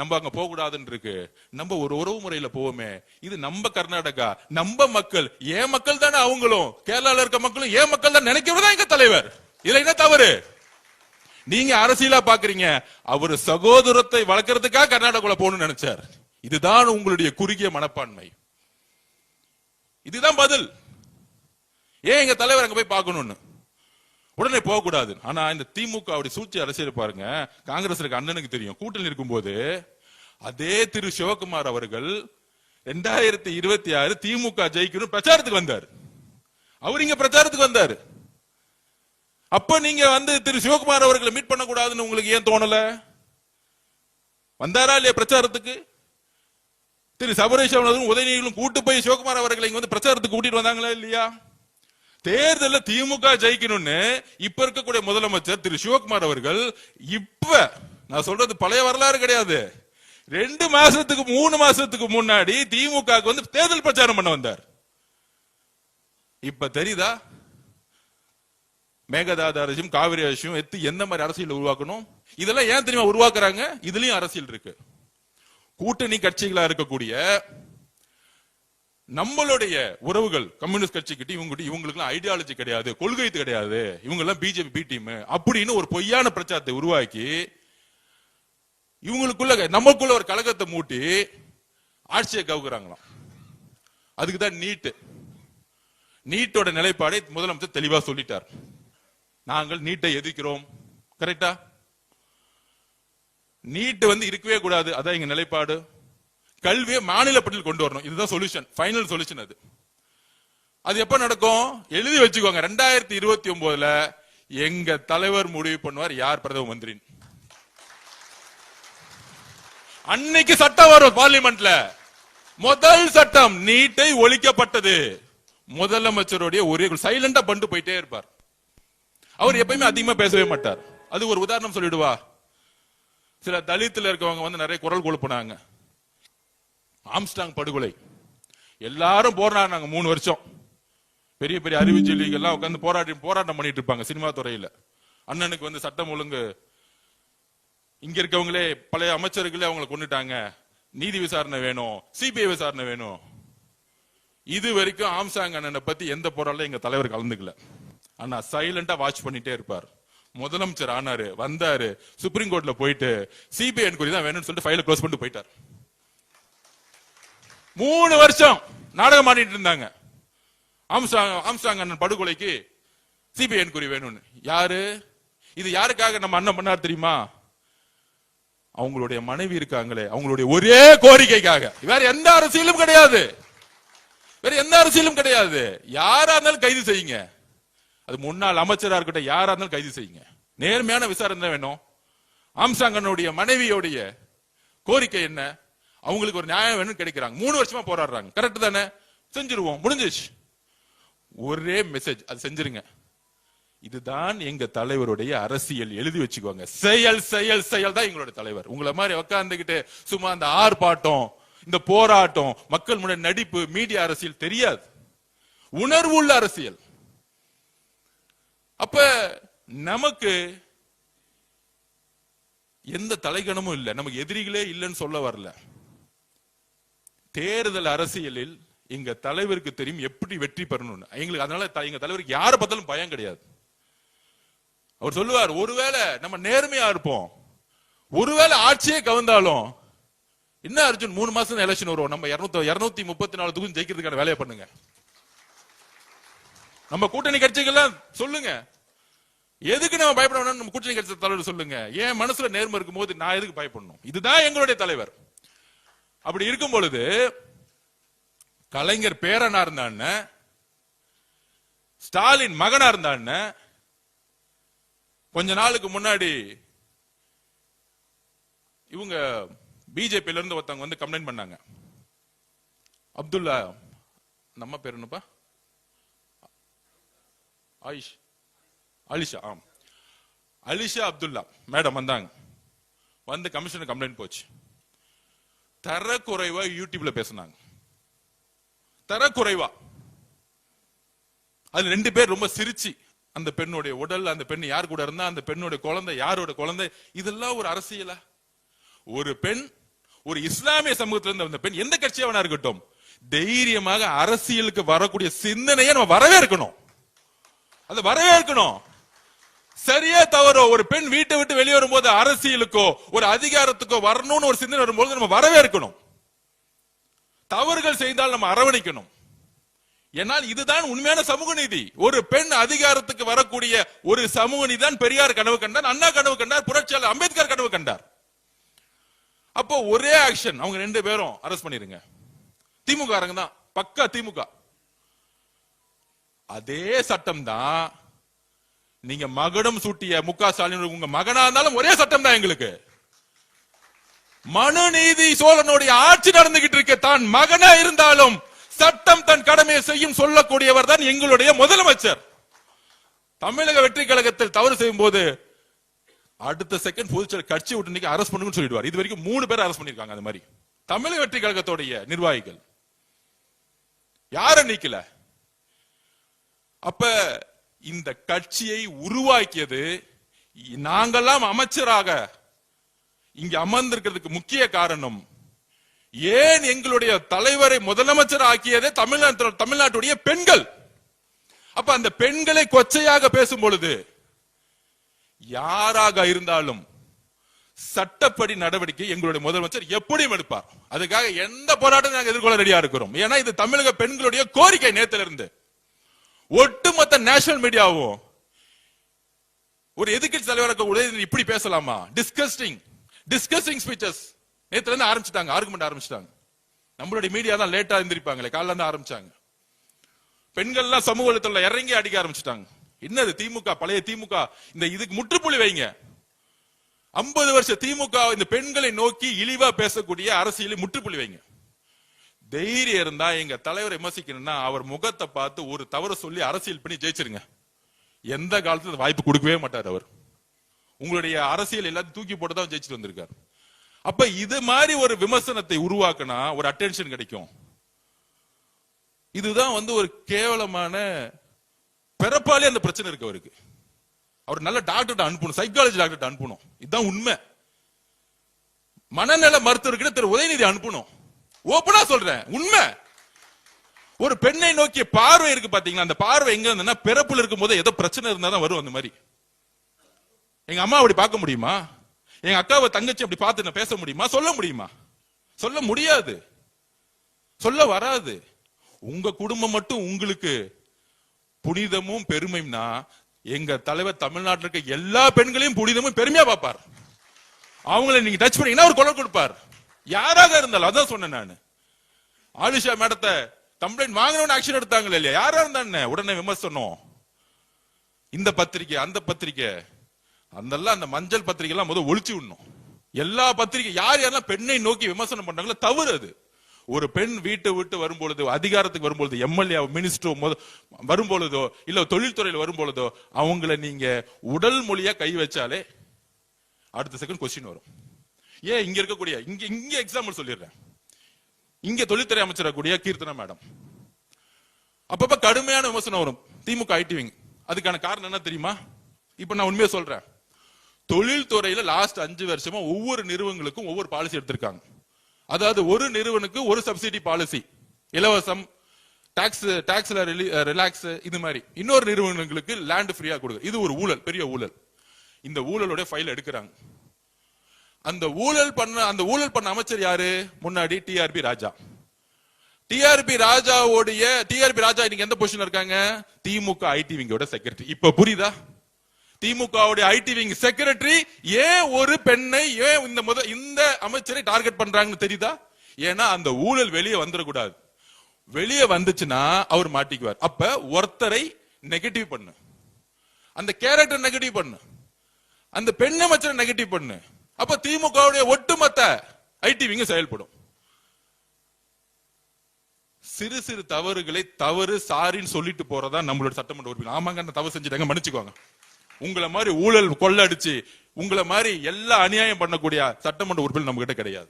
நம்ம அங்க போக கூடாதுன்னு இருக்கு. நம்ம ஒரு உறவு முறையில போவோமே. இது நம்ம கர்நாடகா, நம்ம மக்கள், ஏன் மக்கள் தானே அவங்களும், கேரளால இருக்க மக்களும் ஏன் மக்கள் தான் நினைக்கிறதா எங்க தலைவர். இதுல என்ன தவறு? நீங்க அரசியலா பாக்குறீங்க. அவரு சகோதரத்தை வளர்க்கறதுக்காக கர்நாடகால போகணும்னு நினைச்சார். இதுதான் உங்களுடைய குறுகிய மனப்பான்மை. இதுதான் பதில். ஏன் எங்க தலைவர் அங்க போய் பார்க்கணும்னு உடனே போக கூடாது. ஆனா இந்த திமுக சூழ்ச்சி அரசியல் பாருங்க. காங்கிரஸ் இருக்க அண்ணனுக்கு தெரியும், கூட்டணி இருக்கும்போது அதே திரு சிவகுமார் அவர்கள் 2026 திமுக ஜெயிக்கணும் பிரச்சாரத்துக்கு வந்தார். அவர் இங்க பிரச்சாரத்துக்கு வந்தார். அப்ப நீங்க திரு சிவகுமார் அவர்களை மீட் பண்ண கூடாதுன்னு உங்களுக்கு ஏன் தோணல? வந்தாரா இல்லையா பிரச்சாரத்துக்கு? திரு சபரேஷ் உதயநிதிகளும் கூட்டு போய் சிவகுமார் அவர்களை இங்க பிரச்சாரத்துக்கு கூட்டிட்டு வந்தாங்களா இல்லையா? தேர்தல திமுக ஜெயிக்கணும்னு இப்ப இருக்கக்கூடிய முதலமைச்சர் திரு சிவகுமார் அவர்கள், இப்ப நான் சொல்றது பழைய வரலாறு கிடையாது, 2 மாசத்துக்கு 3 மாசத்துக்கு முன்னாடி திமுக தேர்தல் பிரச்சாரம் பண்ண வந்தார். இப்ப தெரியுதா மேகதாது அரசியும் காவிரி அரசியும் எந்த மாதிரி அரசியல் உருவாக்கணும்? இதெல்லாம் ஏன் தெரியுமா உருவாக்குறாங்க? இதுலயும் அரசியல் இருக்கு. கூட்டணி கட்சிகளா இருக்கக்கூடிய நம்மளுடைய உறவுகள் கம்யூனிஸ்ட் கட்சி கிட்ட இவங்களுக்கு ஐடியாலஜி கிடையாது, கொள்கை கிடையாது, இவங்க எல்லாம் பிஜேபி பி டீம் அப்படின்னு ஒரு பொய்யான பிரச்சாரத்தை உருவாக்கி இவங்களுக்குள்ள நமக்குள்ள ஒரு கலகத்தை மூட்டி ஆட்சியை கவுக்குறாங்களாம். அதுக்குதான் நீட்டோட நிலைப்பாடை முதலமைச்சர் தெளிவா சொல்லிட்டார். நாங்கள் நீட்டை எதிர்க்கிறோம். கரெக்டா? நீட் இருக்கவே கூடாது, அதான் எங்க நிலைப்பாடு. கல்வியை மாநில பட்டியல் கொண்டு வரணும். இதுதான் சொல்யூஷன், ஃபைனல் சொல்யூஷன். அது எப்ப நடக்கும் எழுதி வச்சுக்கோங்க. 2029 எங்க தலைவர் முடிவு பண்ணுவார் யார் பிரதம மந்திரி. அன்னைக்கு சட்டம் வரும் பார்லிமெண்ட்ல. முதல் சட்டம் நீட்டை ஒழிக்கப்பட்டது. முதலமைச்சருடைய ஒரே சைலண்டா பண்ணிட்டு போயிட்டே இருப்பார். அவர் எப்பயுமே அதிகமா பேசவே மாட்டார். அது ஒரு உதாரணம் சொல்லிடுவா. சில தலித்துல இருக்கவங்க வந்து நிறைய குரல் கொடுப்பாங்க. ஆம்ஸ்டாங் படுகொலை எல்லாரும் போராடினாங்க 3 வருஷம். பெரிய பெரிய அறிவுஜீவிகள்லாம் உட்கார்ந்து போராட்டம் பண்ணிட்டு இருப்பாங்க சினிமா துறையில. அண்ணனுக்கு வந்து சட்டம் ஒழுங்கு, இங்க இருக்கவங்களே பழைய அமைச்சர்களே அவங்களை கொண்டுட்டாங்க, நீதி விசாரணை வேணும், சிபிஐ விசாரணை வேணும். இது வரைக்கும் ஆம்ஸ்டாங் அண்ணனை பத்தி எந்த போராட்டம் எங்க தலைவர் கலந்துக்கல. ஆனா சைலண்டா வாட்ச் பண்ணிட்டே இருப்பார். முதலமைச்சர் ஆனாரு, வந்தாரு, சுப்ரீம் கோர்ட்ல போயிட்டு சிபிஐ என்கொயரி தான் வேணும்னு சொல்லிட்டு ஃபைலை க்ளோஸ் பண்ணிட்டு போயிட்டார். 3 வருஷம் நாடகம் ஆடிட்டு இருந்தாங்க. ஆம்ஸ்டாங் அண்ணன் படுகொலைக்கு சிபிஐ என்கொயரி வேணும்னு. யாரு இது? யாருக்காக நம்ம அண்ணன் பண்ணார் தெரியுமா? அவங்களுடைய மனைவி இருக்காங்களே, அவங்களுடைய ஒரே கோரிக்கைக்காக. வேற எந்த அரசியலும் கிடையாது, வேற எந்த அரசியலும் கிடையாது. யாரா இருந்தாலும் கைது செய்யுங்க. அது முன்னாள் அமைச்சரா இருக்கட்டும், யாரா இருந்தாலும் கைது செய்யுங்க. நேர்மையான விசாரணை வேணும். ஆம்ஸ்டாங் அண்ணனுடைய மனைவியோடைய கோரிக்கை என்ன? அவங்களுக்கு ஒரு நியாயம் வேணும் கிடைக்கிறாங்க. 3 வருஷமா போராடுறாங்க. கரெக்ட் தானே? செஞ்சிருவோம், முடிஞ்சிச்சு. ஒரே மெசேஜ், அது செஞ்சிருங்க. இதுதான் எங்க தலைவருடைய அரசியல். எழுதி வச்சுக்கோங்க. செயல் செயல் செயல் தான் எங்களுடைய தலைவர். உங்களை மாதிரி உட்கார்ந்துகிட்டு சும்மா அந்த ஆர்ப்பாட்டம், இந்த போராட்டம், மக்கள் முன்னாடி நடிப்பு, மீடியா அரசியல் தெரியாது. உணர்வு உள்ள அரசியல். அப்ப நமக்கு எந்த தலைகணமும் இல்லை, நமக்கு எதிரிகளே இல்லைன்னு சொல்ல வரல. தேர்தல் அரசியலில் எங்க தலைவருக்கு தெரியும் எப்படி வெற்றி பெறணும்னு. எங்களுக்கு அதனால எங்க தலைவருக்கு யாரை பார்த்தாலும் பயம் கிடையாது. அவர் சொல்லுவார், ஒருவேளை நம்ம நேர்மையா இருப்போம், ஒருவேளை ஆட்சியே கவர்ந்தாலும் என்ன அர்ஜுன் 3 மாசம் எலெக்ஷன் வரும், நம்ம 234 தொகுதி ஜெயிக்கிறதுக்கான வேலையை பண்ணுங்க. நம்ம கூட்டணி கட்சிகள்லாம் சொல்லுங்க, எதுக்கு நம்ம பயப்படணும்? நம்ம கூட்டணி கட்சி தலைவர் சொல்லுங்க. ஏன் மனசுல நேர்மை இருக்கும் போது நான் எதுக்கு பயப்படணும்? இதுதான் எங்களுடைய தலைவர். அப்படி இருக்கும் பொழுது கலைஞர் பேரனா இருந்தான்னு, ஸ்டாலின் மகனா இருந்தான்னு, கொஞ்ச நாளுக்கு முன்னாடி இவங்க பிஜேபியில இருந்து ஒருத்தவங்க வந்து கம்ப்ளைண்ட் பண்ணாங்க. அப்துல்லா, நம்ம பேர் என்னப்பா? அலிஷா அப்துல்லா மேடம் வந்தாங்க. வந்து கமிஷனர் கம்ப்ளைண்ட் போச்சு. தரக்குறைவா யூடியூப்ல பேசினாங்க. தரக்குறைவா. அது 2 பேர் ரொம்ப சிரிச்சு, அந்த பெண்ணுடைய உடல், அந்த பெண் யார் கூட இருந்தா, அந்த பெண்ணுடைய குழந்தை யாரோட குழந்தை, இதெல்லாம் ஒரு அரசியலா? ஒரு பெண், ஒரு இஸ்லாமிய சமூகத்திலிருந்து வந்த பெண், எந்த கட்சியா வேணா இருக்கட்டும், தைரியமாக அரசியலுக்கு வரக்கூடிய சிந்தனையை நம்ம வரவேற்கணும். அது வரவேற்கணும். சரியா தவறோ, ஒரு பெண் வீட்டை விட்டு வெளியே வரும்போது அரசியலுக்கோ ஒரு அதிகாரத்துக்கோ வரணும்னு ஒரு சிந்தனை வரும்போது நம்ம வரவேற்கணும். தவறுகள் செய்தால் நம்ம அரவணைக்கணும். ஏனால் இதுதான் உண்மையான சமூக நீதி. ஒரு பெண் அதிகாரத்துக்கு வரக்கூடிய ஒரு சமூக நீதி தான் பெரியார் கனவு கண்டார், அண்ணா கனவு கண்டார், புரட்சியாளர் அம்பேத்கர் கனவு கண்டார். அப்போ ஒரே ஆக்ஷன், அவங்க 2 பேரும் அரெஸ்ட் பண்ணிருங்க. திமுக தான், பக்கா திமுக. அதே சட்டம் தான் நீங்க மகடம் சூட்டிய முக ஸ்டாலின் உங்க மகனா இருந்தாலும் ஒரே சட்டம் தான் எங்களுக்கு. மனுநீதி சோழனுடைய ஆட்சி நடந்துகிட்டு இருக்க, தான் மகனா இருந்தாலும் சட்டம் தன் கடமையை செய்யும் சொல்லக்கூடியவர் தான் எங்களுடைய முதலமைச்சர். தமிழக வெற்றி கழகத்தில் தவறு செய்யும் போது அடுத்த செகண்ட் பொதுச்செயலர் கட்சி விட்டு நீங்க அரெஸ்ட் பண்ணுங்கன்னு சொல்லிடுவார். இது வரைக்கும் 3 பேர் அரெஸ்ட் பண்ணிருக்காங்க. அந்த மாதிரி தமிழக வெற்றி கழகத்துடைய நிர்வாகிகள் யாரும் நீக்கல. அப்ப இந்த கட்சியை உருவாக்கியது, நாங்கெல்லாம் அமைச்சராக இங்க அமர்ந்திருக்கிறதுக்கு முக்கிய காரணம், ஏன் எங்களுடைய தலைவரை முதலமைச்சர் ஆக்கியதே தமிழ்நாட்டுடைய பெண்கள். அப்ப அந்த பெண்களை கொச்சையாக பேசும் பொழுது யாராக இருந்தாலும் சட்டப்படி நடவடிக்கை எங்களுடைய முதலமைச்சர் எப்படியும் எடுப்பார். அதுக்காக எந்த போராட்டம் நாங்கள் எதிர்கொள்ள ரெடியா இருக்கிறோம். ஏன்னா இது தமிழக பெண்களுடைய கோரிக்கை. நேத்துல இருந்து ஒட்டுமொத்த நேஷனல் மீடியாவும் ஒரு எதிர்க்கட்சி தலைவருக்கு இப்படி பேசலாமா? டிஸ்கஸ்டிங் ஸ்பீச்சஸ் நேத்துல இருந்து ஆரம்பிச்சுட்டாங்க, ஆர்குமெண்ட் ஆரம்பிச்சுட்டாங்க. நம்மளுடைய மீடியா தான் லேட்டா எந்திரிப்பாங்களே, காலைல இருந்து ஆரம்பிச்சாங்க. பெண்கள்லாம் சமூக வலைத்தளத்துல இறங்கி அடிக்க ஆரம்பிச்சுட்டாங்க. என்னது திமுக, பழைய திமுக, இந்த இதுக்கு முற்றுப்புள்ளி வைங்க. 50 வருஷ திமுக இந்த பெண்களை நோக்கி இழிவா பேசக்கூடிய அரசியலை முற்றுப்புள்ளி வைங்க. தைரியம் இருந்தா எங்க தலைவரை விமர்சிக்கணும்னா அவர் முகத்தை பார்த்து ஒரு தவறு சொல்லி அரசியல் பண்ணி ஜெயிச்சிருங்க. எந்த காலத்துல வாய்ப்பு கொடுக்கவே மாட்டார் அவர். உங்களுடைய அரசியல் எல்லாத்தையும் தூக்கி போட்டு தான் ஜெயிச்சுட்டு வந்திருக்காரு. அப்ப இது மாதிரி ஒரு விமர்சனத்தை உருவாக்கினா ஒரு அட்டென்ஷன் கிடைக்கும். இதுதான் ஒரு கேவலமான பிறப்பாலே அந்த பிரச்சனை இருக்கு அவருக்கு. அவர் நல்ல டாக்டர் அனுப்பணும், சைக்காலஜி டாக்டர் அனுப்பணும். இதுதான் உண்மை. மனநல மருத்துவர்கிட்ட திரு உதயநிதி அனுப்பணும். ஓப்பனா சொல்றேன், உண்மை. ஒரு பெண்ணை நோக்கிய பார்வை இருக்கு பாத்தீங்களா, அந்த பார்வை எங்க இருந்ததுன்னா பிறப்புல இருக்கும் போது ஏதோ பிரச்சனை இருந்தா தான் வரும். அந்த மாதிரி எங்க அம்மா அப்படி பார்க்க முடியுமா? எங்க அக்காவை தங்கச்சி அப்படி பார்த்து பேச முடியுமா? சொல்ல முடியுமா? சொல்ல முடியாது, சொல்ல வராது. உங்க குடும்பம் மட்டும் உங்களுக்கு புனிதமும் பெருமைனா எங்க தலைவர் தமிழ்நாட்டில் இருக்க எல்லா பெண்களையும் புனிதமும் பெருமையா பார்ப்பார். அவங்களை நீங்க டச் பண்ணீங்கன்னா ஒரு குரல் கொடுப்பார், யாராக இருந்தாலும். அதான் சொன்னேன் நான். ஆலிஷா மேடத்தை கம்ப்ளைண்ட் வாங்கணும்னு ஆக்ஷன் எடுத்தாங்களே இல்லையா, யாரா இருந்தா உடனே விமர்சனம். இந்த பத்திரிக்கை அந்த பத்திரிக்கை அந்த மஞ்சள் பத்திரிகை எல்லாம் முதல் ஒழிச்சு விடணும். எல்லா பத்திரிகை யாரெல்லாம் பெண்ணை நோக்கி விமர்சனம் பண்றாங்களோ தவறு அது. ஒரு பெண் வீட்டை விட்டு வரும்பொழுது, அதிகாரத்துக்கு வரும்பொழுது, எம்எல்ஏ மினிஸ்டர் வரும்பொழுதோ இல்ல தொழில்துறையில் வரும்பொழுதோ அவங்கள நீங்க உடல் மொழியா கை வச்சாலே அடுத்த செகண்ட் கொஸ்டின் வரும். ஏன் இங்க இருக்கக்கூடிய இங்க எக்ஸாம்பிள் சொல்லிடுறேன். இங்க தொழில்துறை அமைச்சர் கூடிய கீர்த்தனா மேடம் அப்பப்ப கடுமையான விமர்சனம் வரும் திமுக ஐடி விங். அதுக்கான காரணம் என்ன தெரியுமா? இப்ப நான் உண்மையா சொல்றேன், தொழில்துறையில லாஸ்ட் 5 வருஷமா ஒவ்வொரு நிறுவனங்களுக்கும் ஒவ்வொரு பாலிசி எடுத்திருக்காங்க. அதாவது ஒரு நிறுவனுக்கு ஒரு சப்சிடி பாலிசி, இலவசம், டாக்ஸ்ல ரிலாக்ஸ், இது மாதிரி. இன்னொரு நிறுவனங்களுக்கு லேண்ட் ஃப்ரீயா கொடுக்குது. இது ஒரு ஊழல், பெரிய ஊழல். இந்த ஊழலோட ஃபைல் எடுக்கிறாங்க. அந்த ஊழல் பண்ண அமைச்சர் யாரு? முன்னாடி டிஆர்பி ராஜா. டிஆர்பி ராஜா இன்னைக்கு எந்த பொசிஷன்ல இருக்காங்க? திமுக ஐடி விங்கோட செக்ரட்டரி. இப்ப புரியுதா? திமுக ஐடி விங் செக்ரட்டரி ஏன் ஒரு பெண்ணை ஏன் இந்த அமைச்சரை டார்கெட் பண்றாங்கன்னு தெரியுதா? ஏன்னா அந்த ஊழல் வெளியே வந்துடக்கூடாது. வெளியே வந்துச்சுன்னா அவர் மாட்டிக்குவார். அப்ப ஒருத்தரை நெகட்டிவ் பண்ணு, அந்த கேரக்டர் நெகட்டிவ் பண்ணு, அந்த பெண் அமைச்சரை நெகட்டிவ் பண்ணு. அப்ப திமுக ஒட்டுமொத்த ஐடி விங் செயல்படும். சிறு சிறு தவறுகளை தவறு சாரின்னு சொல்லிட்டு போறதா நம்மளோட சட்டமன்ற உறுப்பினர். ஆமாங்க, தவறு செஞ்சுட்டாங்க, மன்னிச்சுக்கோங்க. உங்களை மாதிரி ஊழல் கொள்ளடிச்சு உங்களை மாதிரி எல்லா அநியாயம் பண்ணக்கூடிய சட்டமன்ற உறுப்பினர் நம்ம கிட்ட கிடையாது.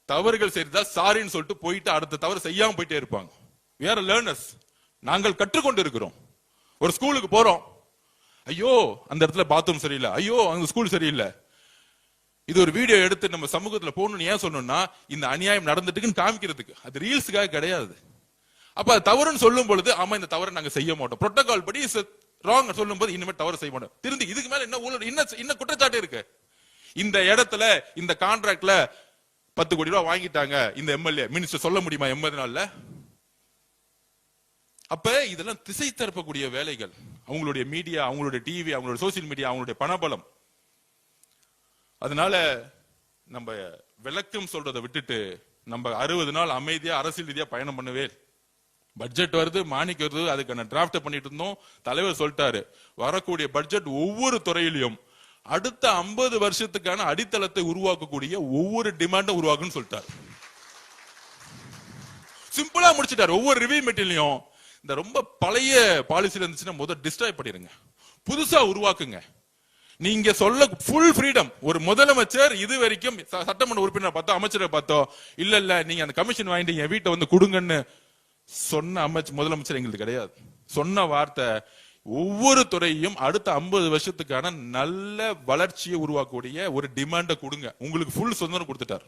தவறுகள் செய்தா சாரின்னு சொல்லிட்டு போயிட்டு அடுத்த தவறு செய்யாம போயிட்டே இருப்பாங்க. we are learners. நாங்கள் கற்றுக்கொண்டு இருக்கிறோம். ஒரு ஸ்கூலுக்கு போறோம், ஐயோ அந்த இடத்துல பாத்ரூம் சரியில்லை, ஐயோ அந்த ஸ்கூல் சரியில்லை. இது ஒரு வீடியோ எடுத்து நம்ம சமூகத்துல போகணும்னு ஏன் சொன்னோம்னா இந்த அநியாயம் நடந்துட்டுன்னு காமிக்கிறதுக்கு, அது ரீல்ஸுக்காக கிடையாது. அப்ப அது தவறுன்னு சொல்லும் பொழுது ஆமா இந்த தவறை நாங்க செய்ய மாட்டோம், புரோட்டோகால் படி ராங் சொல்லும் போது இனிமேல் தவறு செய்ய மாட்டோம். திருந்தி இதுக்கு மேல என்ன ஊழல், என்ன குற்றச்சாட்டு இருக்கு? இந்த இடத்துல இந்த கான்ட்ராக்ட்ல 10 கோடி ரூபாய் வாங்கிட்டாங்க இந்த எம்எல்ஏ மினிஸ்டர், சொல்ல முடியுமா 80 நாள்ல? அப்ப இதெல்லாம் திசை திருப்பக்கூடிய வேலைகள். அவங்களுடைய மீடியா, அவங்களுடைய டிவி, அவங்களுடைய சோசியல் மீடியா, அவங்களுடைய பணபலம். அதனால நம்ம விளக்கம் சொல்றதை விட்டுட்டு நம்ம 60 நாள் அமைதியா அரசியல் ரீதியா பயணம் பண்ணவே. பட்ஜெட் வருது, மானிக்கு வருது, அதுக்கான டிராப்ட் பண்ணிட்டு இருந்தோம். தலைவர் சொல்லிட்டாரு வரக்கூடிய பட்ஜெட் ஒவ்வொரு துறையிலையும் அடுத்த 50 வருஷத்துக்கான அடித்தளத்தை உருவாக்கக்கூடிய ஒவ்வொரு டிமாண்டும் உருவாக்குன்னு சொல்லிட்டாரு. சிம்பிளா முடிச்சிட்டாரு. ஒவ்வொரு ரிவ்யூ மெட்டீரியலையும் இந்த ரொம்ப பழைய பாலிசி இருந்துச்சுன்னா முதல் டிஸ்ட்ராய் பண்ணிருங்க, புதுசா உருவாக்குங்க. நீங்க சொல்ல ஃபுல் ஃப்ரீடம். ஒரு முதலமைச்சர் இது வரைக்கும் சட்டமன்ற உறுப்பினர் பார்த்தோம், அமைச்சரை பார்த்தோம், இல்ல நீங்க அந்த கமிஷன் வாங்கிட்டு என் வீட்டை வந்து கொடுங்கன்னு சொன்ன முதலமைச்சர் எங்களுக்கு கிடையாது. சொன்ன வார்த்தை ஒவ்வொரு துறையும் அடுத்த 50 வருஷத்துக்கான நல்ல வளர்ச்சியை உருவாக்கக்கூடிய ஒரு டிமாண்ட கொடுங்க. உங்களுக்கு ஃபுல் சுதந்திரம் கொடுத்துட்டார்.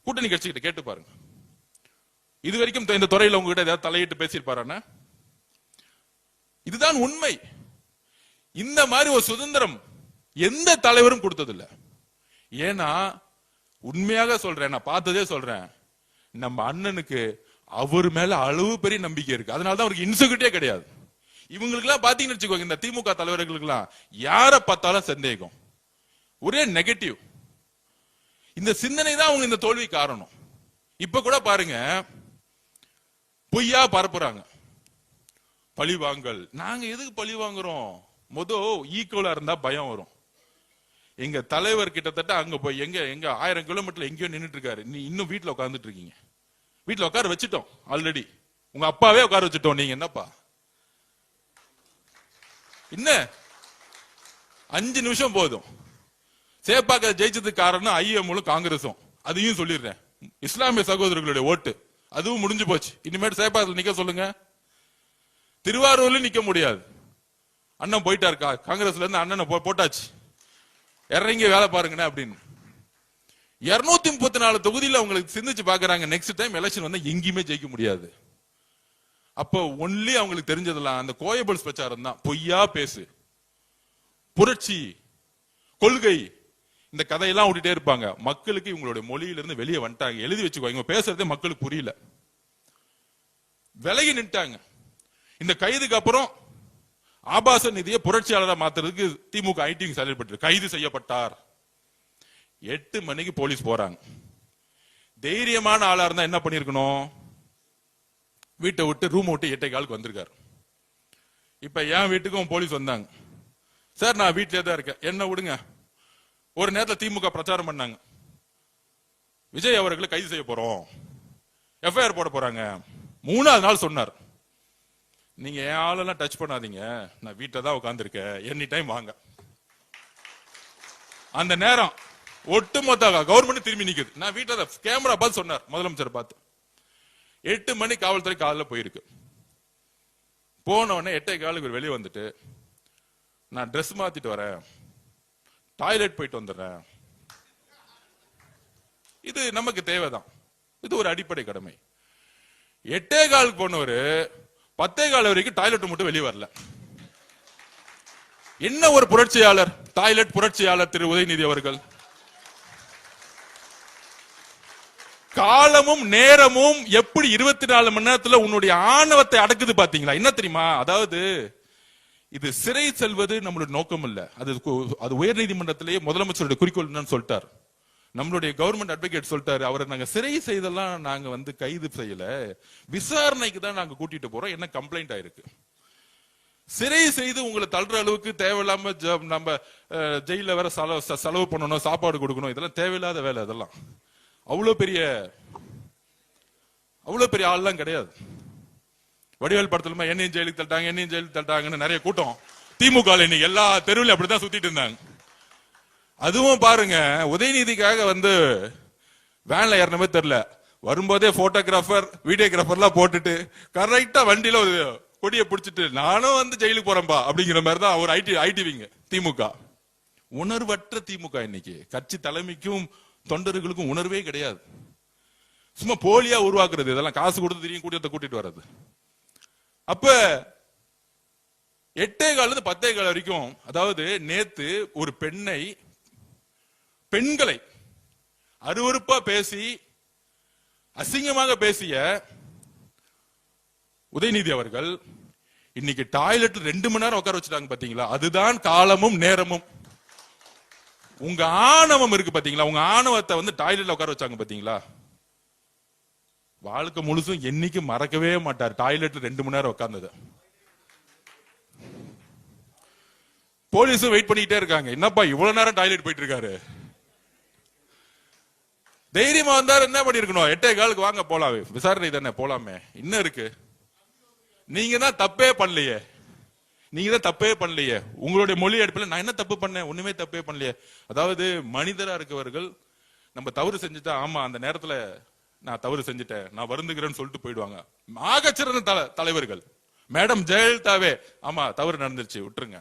கூட்டணி கட்சிகிட்ட கேட்டு பாருங்க, இது வரைக்கும் இந்த துறையில உங்ககிட்ட ஏதாவது தலையிட்டு பேசியிருப்பாரான? இதுதான் உண்மை. இந்த மாதிரி ஒரு சுதந்திரம் எந்த தலைவரும் கொடுத்ததில்ல. ஏன்னா உண்மையாக சொல்றேன், நான் பார்த்ததே சொல்றேன், நம்ம அண்ணனுக்கு அவர் மேல அளவு பெரிய நம்பிக்கை இருக்கு. அதனாலதான் அவருக்கு இன்செக்யூரிட்டியே கிடையாது. இவங்களுக்கு எல்லாம் பாத்தீங்கன்னு வச்சுக்கோங்க, இந்த திமுக தலைவர்களுக்கு எல்லாம் யார பார்த்தாலும் சந்தேகம், ஒரே நெகட்டிவ். இந்த சிந்தனை தான் அவங்க இந்த தோல்வி காரணம். இப்ப கூட பாருங்க, பொய்யா பரப்புறாங்க பழி வாங்கல். நாங்க எதுக்கு பழி வாங்குறோம்? ஈக்குவலா இருந்தா பயம் வரும். எங்க தலைவர் கிட்டத்தட்ட அங்க போய் எங்க 1000 கிலோமீட்டர்ல எங்கேயோ நின்றுட்டு இருக்காரு. நீ இன்னும் வீட்டுல உட்கார்ந்துட்டு இருக்கீங்க. வீட்டுல உட்கார வச்சுட்டோம் ஆல்ரெடி. உங்க அப்பாவே உட்கார வச்சுட்டோம். நீங்க என்னப்பா என்ன 5 நிமிஷம் போதும். சேப்பாக்க ஜெயிச்சதுக்கு காரணம் ஐஎம்மும் காங்கிரஸும். அதையும் சொல்லிடுறேன். இஸ்லாமிய சகோதரர்களுடைய ஓட்டு அதுவும் முடிஞ்சு போச்சு. இனிமேல் சேப்பாக்கத்தில் நிக்க சொல்லுங்க. திருவாரூர்ல நிக்க முடியாது. அண்ணன் போயிட்டாரு காங்கிரஸ்ல இருந்து. அண்ணனை போட்டாச்சு, இறங்கி வேலை பாருங்கண்ணே அப்படின்னு. 234 தொகுதியில அவங்களுக்கு சிந்திச்சு பாக்குறாங்க. நெக்ஸ்ட் டைம் எலெக்ஷன் வந்தா எங்கேயுமே ஜெயிக்க முடியாது. அப்ப ஒன்லி அவங்களுக்கு தெரிஞ்சதெல்லாம் அந்த கோயபிள்ஸ் பிரச்சாரம் தான். பொய்யா பேசு, புரட்சி, கொள்கை, இந்த கதையெல்லாம் விட்டுட்டே இருப்பாங்க. மக்களுக்கு இவங்களுடைய மொழியிலிருந்து வெளியே வந்துட்டாங்க. எழுதி வச்சுக்கோ, இவங்க பேசுறதே மக்களுக்கு புரியல, விலகி நின்ட்டாங்க. இந்த கைதுக்கு அப்புறம் ஆபாச நிதியை புரட்சியாளராக மாத்துறதுக்கு திமுக ஐடி செயல்பட்டு கைது செய்யப்பட்டார். 8 மணிக்கு போலீஸ் போறாங்க. தைரியமான ஆளா இருந்தா என்ன பண்ணிருக்கணும்? வீட்டை விட்டு ரூம் விட்டு 8:15 வந்திருக்காரு. இப்ப என் வீட்டுக்கும் போலீஸ் வந்தாங்க. சார் நான் வீட்டிலே தான் இருக்கேன், என்ன விடுங்க. ஒரு நேரத்தில் திமுக பிரச்சாரம் பண்ணாங்க, விஜய் அவர்களை கைது செய்ய போறோம், எஃப்ஐஆர் போட போறாங்க. 3வது நாள் சொன்னார், நீங்க என் ஆளெல்லாம் டச் பண்ணாதீங்க, நான் வீட்டில தான் உட்கார்ந்துருக்கேன், எனி டைம் வாங்க. அந்த நேரம் ஒட்டுமொத்த கவர்மெண்ட் திரும்பி நிக்குது. நான் வீட்டில தான் கேமரா பார்த்து சொன்னார், முதலமைச்சர் பார்த்து. 8 மணி காவல்துறை காலையில் போயிருக்கு. போன உடனே 8:15 வெளியே வந்துட்டு, நான் ட்ரெஸ் மாத்திட்டு வரேன், டாய்லெட் போயிட்டு வந்துடுறேன். இது நமக்கு தேவைதான், இது ஒரு அடிப்படை கடமை. 8:15 போனவரு 10:15 வரைக்கும் டாய்லெட் மட்டும் வெளியே வரல. என்ன ஒரு புரட்சியாளர், டாய்லெட் புரட்சியாளர் திரு உதயநிதி அவர்கள். காலமும் நேரமும் எப்படி 24 மணி நேரத்துல உன்னுடைய ஆணவத்தை அடக்குது பாத்தீங்களா? என்ன தெரியுமா? அதாவது இது சிறை செல்வது நம்மளுடைய நோக்கம் இல்ல. அது உயர் நீதிமன்றத்திலேயே முதலமைச்சருடைய குறிக்கோள் என்னன்னு சொல்லிட்டார். நம்மளுடைய கவர்மெண்ட் அட்வொகேட் சொல்லிட்டாரு, அவரை நாங்க சிறை செய்தெல்லாம் நாங்க கைது செய்யல, விசாரணைக்கு தான் நாங்க கூட்டிட்டு போறோம். என்ன கம்ப்ளைண்ட் ஆயிருக்கு. சிறை செய்து உங்களை தள்ளுற அளவுக்கு தேவையில்லாம நம்ம ஜெயில வேற செலவு பண்ணணும், சாப்பாடு கொடுக்கணும், இதெல்லாம் தேவையில்லாத வேலை. அதெல்லாம் அவ்வளவு பெரிய ஆள்லாம் கிடையாது. வடிவேல் படத்துல என்னையும் ஜெயிலுக்கு தள்ளிட்டாங்க, என்னையும் ஜெயிலுக்கு தள்ளிட்டாங்கன்னு நிறைய கூட்டம் திமுக இன்னைக்கு எல்லா தெருவிலும் அப்படித்தான் சுத்திட்டு இருந்தாங்க. அதுவும் பாருங்க, உதயநிதிக்காக வேன்ல ஏறணுமே தெரியல, வரும்போதே போட்டோகிராஃபர் வீடியோகிராஃபர்லாம் போட்டுட்டு கரெக்டா வண்டியில ஒரு கொடியை பிடிச்சிட்டு நானும் ஜெயிலுக்கு போறேன்பா அப்படிங்கிற மாதிரி தான் ஒரு ஐடிவிங்க திமுக. உணர்வற்ற திமுக இன்னைக்கு. கட்சி தலைமைக்கும் தொண்டர்களுக்கும் உணர்வே கிடையாது. சும்மா போலியா உருவாக்குறது, இதெல்லாம் காசு கொடுத்து தெரியும் கூட்டத்தை கூட்டிட்டு வர்றது. அப்ப 8:15 10:15 வரைக்கும், அதாவது நேத்து ஒரு பெண்களை அருவருப்பா பேசி அசிங்கமாக பேசிய உதயநிதி அவர்கள் இன்னைக்கு டாய்லெட் 2 மணி நேரம் உட்கார வச்சுட்டாங்க பாத்தீங்களா? அதுதான் காலமும் நேரமும். உங்க ஆணவம் இருக்கு பாத்தீங்களா? உங்க ஆணவத்தை டாய்லெட்ல உட்கார வச்சாங்க பாத்தீங்களா? வாழ்க்கை முழுசும் என்னைக்கு மறக்கவே மாட்டார் டாய்லெட்ல 2 மணி நேரம் உட்கார்ந்தது. போலீஸும் வெயிட் பண்ணிட்டே இருக்காங்க, என்னப்பா இவ்வளவு நேரம் டாய்லெட் போயிட்டு இருக்காரு. தைரியமா வந்தாரு, என்ன பண்ணிருக்கணும்? 8:15 வாங்க போலாம், விசாரணை தானே போலாமே, என்ன இருக்கு? நீங்க தான் தப்பே பண்ணலையே, உங்களுடைய மொழி எடுப்பில் நான் என்ன தப்பு பண்ணேன்? ஒண்ணுமே தப்பே பண்ணலையே. அதாவது மனிதரா இருக்கவர்கள் நம்ம தவறு செஞ்சுட்டா, ஆமா அந்த நேரத்துல நான் தவறு செஞ்சுட்டேன், நான் வருந்துகிறேன்னு சொல்லிட்டு போயிடுவாங்க. ஆகச்சிறந்த தலைவர்கள் மேடம் ஜெயலலிதாவே, ஆமா தவறு நடந்துருச்சு விட்டுருங்க.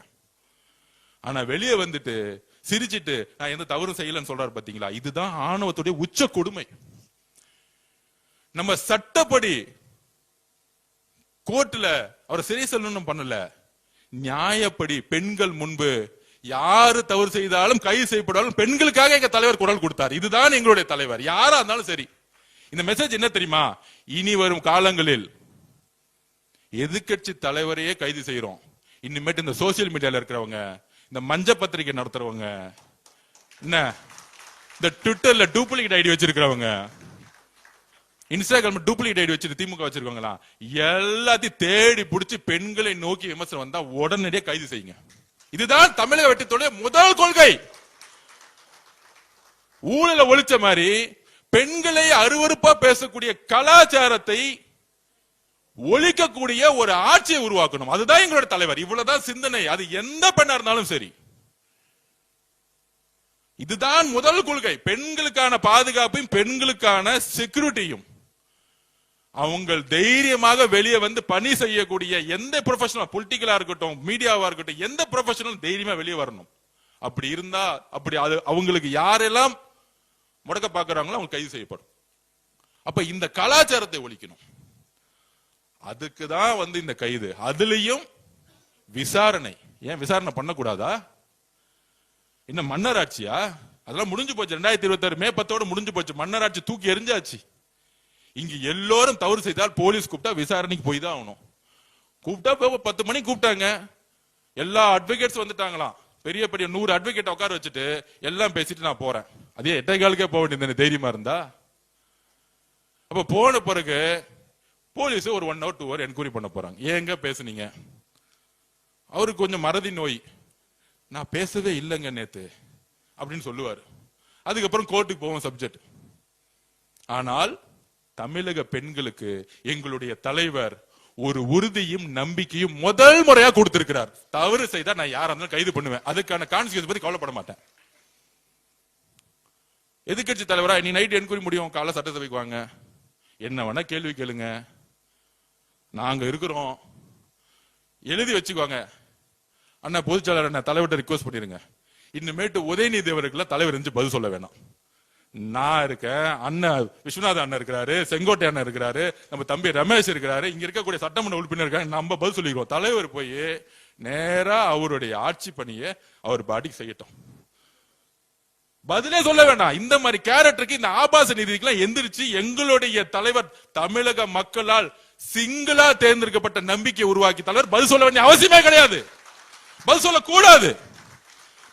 ஆனா வெளியே சிரிச்சிட்டு நான் எந்த தவறும் செய்யலன்னு சொல்றாரு பாத்தீங்களா? இதுதான் ஆணவத்துடைய உச்ச கொடுமை. நம்ம சட்டப்படி கோர்ட்ல அவரை சிறை செல்லணும் பண்ணல, நியாயப்படி பெண்கள் முன்பு யாரு தவறு செய்தாலும் கைது செய்யப்படாலும் பெண்களுக்காக எங்க தலைவர் குரல் கொடுத்தார். இதுதான் எங்களுடைய தலைவர், யாரா இருந்தாலும் சரி. இந்த மெசேஜ் என்ன தெரியுமா? இனி வரும் காலங்களில் எதிர்க்கட்சி தலைவரையே கைது செய்யறோம். இனிமேட்டு இந்த சோசியல் மீடியால இருக்கிறவங்க, இந்த மஞ்ச பத்திரிகை நடத்துறவங்க, என்ன இந்த ட்விட்டர்ல டூப்ளிகேட் ஐடி வச்சிருக்கிறவங்க, இன்ஸ்டாகிராம் டூப்ளிகேட் ஐடி வச்சிட்டு திமுக வச்சிருக்காங்களா, எல்லாத்தையும் தேடி பிடிச்சி பெண்களை நோக்கி விமர்சனம் வந்தா உடனடியாக கைது செய்யுங்க. இதுதான் தமிழக வெற்றித்தோட முதல் கொள்கை. ஊழல ஒழிச்ச மாதிரி பெண்களை அருவருப்பா பேசக்கூடிய கலாச்சாரத்தை ஒழிக்கக்கூடிய ஒரு ஆட்சியை உருவாக்கணும். அதுதான் எங்களோட தலைவர். இவ்வளவுதான் சிந்தனை. அது எந்த பெண்ணா இருந்தாலும் சரி, இதுதான் முதல் கொள்கை. பெண்களுக்கான பாதுகாப்பையும் பெண்களுக்கான செக்யூரிட்டியும், அவங்க தைரியமாக வெளியே வந்து பணி செய்யக்கூடிய எந்த ப்ரொஃபஷனல், பொலிட்டிக்கலா இருக்கட்டும், மீடியாவா இருக்கட்டும், எந்த ப்ரொஃபஷனல் தைரியமா வெளியே வரணும். அப்படி இருந்தா, அப்படி அது அவங்களுக்கு யாரெல்லாம் முடக்க பாக்குறாங்களோ அவங்க கைது செய்யப்படும். அப்ப இந்த கலாச்சாரத்தை ஒழிக்கணும். அதுக்குதான் வந்து இந்த கைது. அதுலயும் விசாரணை. ஏன் விசாரணை பண்ணக்கூடாதா? இன்னும் மன்னராட்சியா? அதெல்லாம் முடிஞ்சு போச்சு. 2026 மே 10 முடிஞ்சு போச்சு. மன்னராட்சி தூக்கி எரிஞ்சாச்சு. இங்க எல்லோரும் தவறு செய்தால் போலீஸ் கூப்பிட்டா விசாரணைக்கு போய் தான் ஆகணும். கூப்பிட்டா 10 மணிக்கு கூப்பிட்டாங்க, எல்லா அட்வொகேட்ஸ் வந்துட்டாங்களாம். பெரிய பெரிய 100 அட்வொகேட் உட்கார வச்சுட்டு எல்லாம் பேசிட்டு நான் போறேன். அதே 8:15 போக வேண்டியது தைரியமா இருந்தா. அப்ப போன பிறகு போலீஸ் ஒரு 1 hour 2 hour என்கொயரி பண்ண போறாங்க. ஏங்க பேசுனீங்க? அவருக்கு கொஞ்சம் மறதி நோய், நான் பேசவே இல்லைங்க நேத்து அப்படின்னு சொல்லுவாரு. அதுக்கப்புறம் கோர்ட்டுக்கு போவோம் சப்ஜெக்ட். ஆனால் தமிழக பெண்களுக்கு எங்களுடைய தலைவர் ஒரு உறுதியும் நம்பிக்கையும் முதல் முறையா கொடுத்திருக்கிறார். தவறு செய்தா நான் யாரா இருந்தாலும் கைது பண்ணுவேன். அதுக்கான கான்சிக்வன்ஸ் பத்தி கவலைப்பட மாட்டேன். எதிர்க்கட்சி தலைவரா நீ நைட் என்கொயரி முடியும், காலை சட்டசபைக்கு வாங்க, என்ன வேணா கேள்வி கேளுங்க, நாங்க இருக்கிறோம், எழுதி வச்சுக்குவாங்க. அண்ணா பொதுச்செயலாளர் அண்ணா தலைவர்கிட்ட ரிக்வஸ்ட் பண்ணிருங்க, இன்னுமேட்டு உதயநிதி அவர்களுக்கு தலைவர் இருந்து பதில் சொல்ல வேணாம். நான் இருக்கேன், அண்ணன் விஸ்வநாத அண்ணன் இருக்கிறாரு, செங்கோட்டை அண்ணன் இருக்கிறாரு, நம்ம தம்பி ரமேஷ் இருக்கிறாரு, இங்க இருக்கக்கூடிய சட்டமன்ற உறுப்பினர் இருக்காங்க, நம்ம பதில் சொல்லிக்கிறோம். தலைவர் போய் நேரா அவருடைய ஆட்சி பணியை அவர் பாட்டிக்கு செய்யட்டும், பதிலே சொல்ல வேண்டாம். இந்த மாதிரி கேரக்டருக்கு, இந்த ஆபாச நீதிக்கெல்லாம் எந்திரிச்சு எங்களுடைய தலைவர் தமிழக மக்களால் சிங்கிளா தேர்ந்தெடுக்கப்பட்ட நம்பிக்கை உருவாக்கி தலைவர் பதில் சொல்ல வேண்டிய அவசியமே கிடையாது. பதில் சொல்ல கூடாது.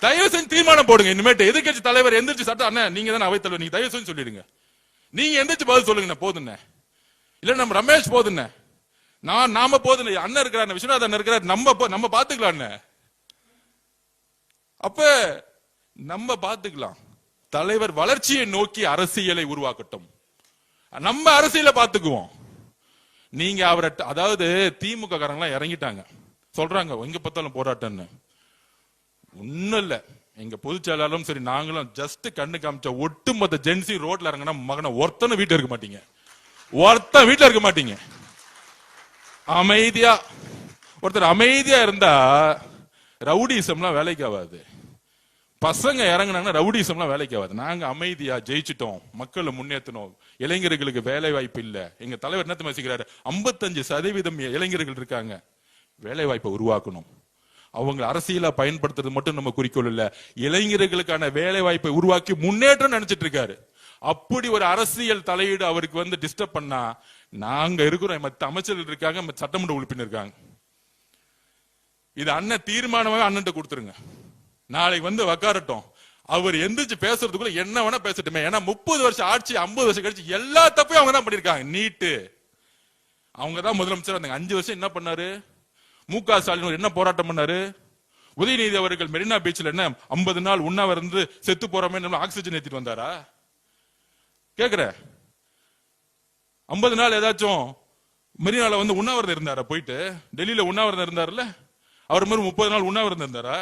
தயவு செஞ்சு தீர்மானம் போடுங்க. இனிமேட்டு எதிர்க்கட்சி தலைவர் எந்திரிச்சு சட்டம், அண்ணன் நீங்க தானே அவைத்தலைவர், நீங்க தயவு செஞ்சு சொல்லிடுங்க, நீங்க எந்திரிச்சு பதில் சொல்லுங்க போதுன்னு. இல்ல நம்ம ரமேஷ் போதுன்னு, நாம போதுன்னு, அண்ணன் இருக்கிறார், விஸ்வநாதன் அண்ணன் இருக்கிறார், நம்ம பாத்துக்கலாம். அப்ப நம்ம பாத்துக்கலாம். தலைவர் வளர்ச்சியை நோக்கி அரசியலை உருவாக்கட்டும், நம்ம அரசியலை பாத்துக்குவோம். நீங்க அவரை, அதாவது திமுக காரங்க இறங்கிட்டாங்க, சொல்றாங்க எங்க பார்த்தாலும் போராட்டம்னு. ஒண்ணும் இல்ல, எங்க பொதுச் செயலாளரும் சரி, நாங்களும் ஜஸ்ட் கண்ணு காமிச்ச ஒட்டுமொத்த ஜென்சி ரோட்ல இறங்கினா மகனை ஒருத்தன வீட்டுல இருக்க மாட்டீங்க, ஒருத்தன் வீட்டுல இருக்க மாட்டீங்க. அமைதியா ஒருத்தர் அமைதியா இருந்தா ரவுடிசம்லாம் வேலைக்கு ஆகாது. பசங்க இறங்கினாங்கன்னா ரவுடிசம்லாம் வேலைக்கு ஆகாது. நாங்க அமைதியா ஜெயிச்சிட்டோம், மக்களை முன்னேற்றணும், இளைஞர்களுக்கு வேலை வாய்ப்பு இல்ல. எங்க தலைவர் என்ன பேசிக்கிறாரு, 55% இளைஞர்கள் இருக்காங்க, வேலை வாய்ப்பை உருவாக்கணும். அவங்க அரசியலா பயன்படுத்துறது மட்டும் நம்ம குறிக்கோள் இல்ல, இளைஞர்களுக்கான வேலை வாய்ப்பை உருவாக்கி முன்னேற்றம் நினைச்சிட்டு இருக்காரு. அப்படி ஒரு அரசியல் தலையீடு அவருக்கு வந்து டிஸ்டர்ப் பண்ணா, நாங்க இருக்கிறோம், மற்ற அமைச்சர்கள் இருக்காங்க, சட்டமன்ற உறுப்பினர் இருக்காங்க, இது அண்ணன் தீர்மானமாக அண்ணன் கொடுத்துருங்க. நாளைக்கு வந்து உக்காரட்டும், அவர் எந்திரிச்சு பேசுறதுக்குள்ள என்ன வேணா பேசட்டுமே. ஏன்னா 30 வருஷம் ஆட்சி, 50 வருஷம் கழிச்சு எல்லா தப்பையும் அவங்க தான் பண்ணிருக்காங்க. நீட்டு அவங்க தான் முதலமைச்சர் இருந்தாங்க. 5 வருஷம் என்ன பண்ணாரு? மு.க. ஸ்டாலின் என்ன போராட்டம் பண்ணாரு? உதயநிதி அவர்கள் மெரினா பீச்ல என்ன 50 நாள் உண்ணாவிரதம் இருந்து செத்து போறோமே ஆக்சிஜன் ஏத்திட்டு வந்தாரா? கேக்குற 50 நாள் ஏதாச்சும் மெரினால வந்து உண்ணாவிரதம் இருந்தாரா? போயிட்டு டெல்லியில உண்ணாவிரதம் இருந்தாருல்ல, அவர் மாதிரி 30 நாள் உண்ணாவிரதம் இருந்தாரா?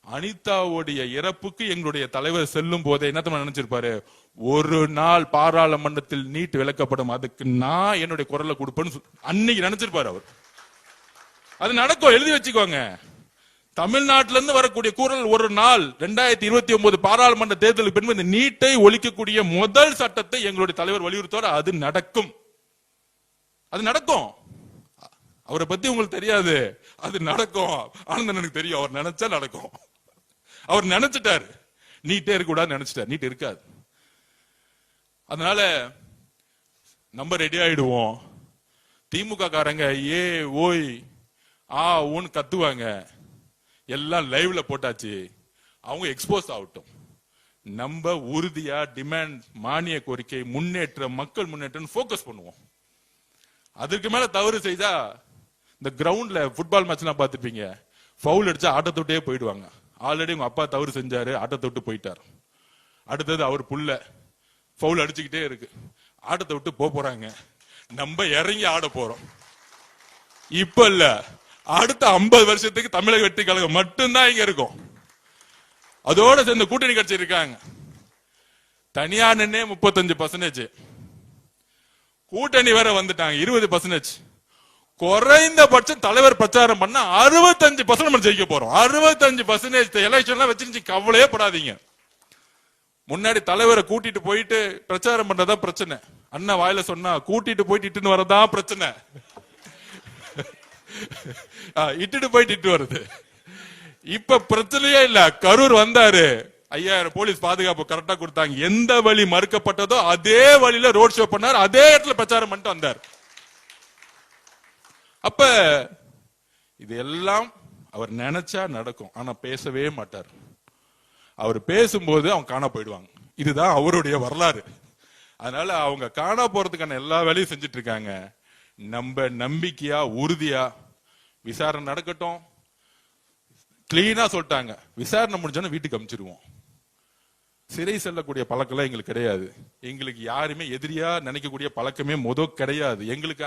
அனிதாவுடைய இறப்புக்கு எங்களுடைய தலைவர் செல்லும் போதே என்ன நினைச்சிருப்பாரு, ஒரு நாள் பாராளுமன்றத்தில் நீட் விளக்கப்படும், அதுக்கு நான் என்னுடைய குரலை கொடுப்பேன்னு அன்னைக்கு நினைச்சிருப்பாரு அவர். அது நடக்கும், எழுதி வச்சுக்கோங்க. தமிழ்நாட்டில இருந்து வரக்கூடிய குரல் ஒரு நாள் 2029 பாராளுமன்ற தேர்தலுக்கு பின்பு இந்த நீட்டை ஒழிக்கக்கூடிய முதல் சட்டத்தை எங்களுடைய தலைவர் வலியுறுத்துவார். அது நடக்கும், அது நடக்கும். அவரை பத்தி உங்களுக்கு தெரியாது, அது நடக்கும். ஆனந்தனுக்கு தெரியும், அவர் நினைச்சா நடக்கும். அவர் நினைச்சிட்டாரு, நீட்டே இருக்க கூடாது நினைச்சிட்டாரு, நீட் இருக்காது. அதனால நம்ம ரெடி ஆயிடுவோம். திமுக காரங்க ஏ ஓய் ஆ ஊன்னு கத்துவாங்க, எல்லாம் லைவ்ல போட்டாச்சு, அவங்க எக்ஸ்போஸ் ஆகட்டும். நம்ம உறுதியா டிமாண்ட், மானிய கோரிக்கை, முன்னேற்றம், மக்கள் முன்னேற்றம் போக்கஸ் பண்ணுவோம். அதுக்கு மேல தவறு செய்தா, இந்த கிரவுண்ட்ல ஃபுட்பால் மேட்ச் எல்லாம் பாத்துப்பீங்க, ஃபவுல் அடிச்சா ஆட்டத்தை விட்டே போயிடுவாங்க. ஆல்ரெடி உங்க அப்பா தவறு செஞ்சாரு, ஆட்டத்தை விட்டு போயிட்டார். அடுத்தது அவர் புள்ள ஃபவுல் அடிச்சுக்கிட்டே இருக்கு, ஆட்டத்தை விட்டு போறாங்க. நம்ம இறங்கி ஆட போறோம். இப்ப இல்ல, அடுத்த 50 வருஷத்துக்கு தமிழக வெற்றி கழகம் மட்டும்தான் இங்க இருக்கும். அதோட சேர்ந்த கூட்டணி கட்சி இருக்காங்க. தனியார் 35%, கூட்டணி வேற வந்துட்டாங்க 20%. குறைந்தபட்சம் தலைவர் பிரச்சாரம் பண்ண 65% ஜெயிக்க போறோம். 65% எலெக்ஷன்லாம் வச்சிருச்சு, கவலையே படாதீங்க. முன்னாடி தலைவரை கூட்டிட்டு போயிட்டு பிரச்சாரம் பண்றதா பிரச்சனை. அண்ணா வாயில சொன்னா கூட்டிட்டு போயிட்டு இட்டுன்னு வரதா பிரச்சனை. இட்டுட்டு போயிட்டு இட்டு வருது. இப்ப பிரச்சனையே இல்ல. கரூர் வந்தாரு, 5000 போலீஸ் பாதுகாப்பு கரெக்டா கொடுத்தாங்க. எந்த வழி மறுக்கப்பட்டதோ அதே வழியில ரோட் ஷோ பண்ணார், அதே இடத்துல பிரச்சாரம் பண்ணிட்டு வந்தார். அப்ப இதெல்லாம் அவர் நினைச்சா நடக்கும். ஆனா பேசவே மாட்டார். அவர் பேசும்போது அவங்க காணா போயிடுவாங்க. இதுதான் அவருடைய வரலாறு. அதனால அவங்க காணா போறதுக்கான எல்லா வேலையும் செஞ்சுட்டு இருக்காங்க. நம்ம நம்பிக்கையா உறுதியா விசாரணை நடக்கட்டும். கிளீனா சொல்லிட்டாங்க, விசாரணை முடிஞ்சோன்னா வீட்டுக்கு அனுப்பிச்சிருவோம். சிறை செல்லக்கூடிய பழக்கம் எங்களுக்கு கிடையாது. எங்களுக்கு யாருமே எதிரியா நினைக்கக்கூடிய பழக்கமே கிடையாது. எங்களுக்கு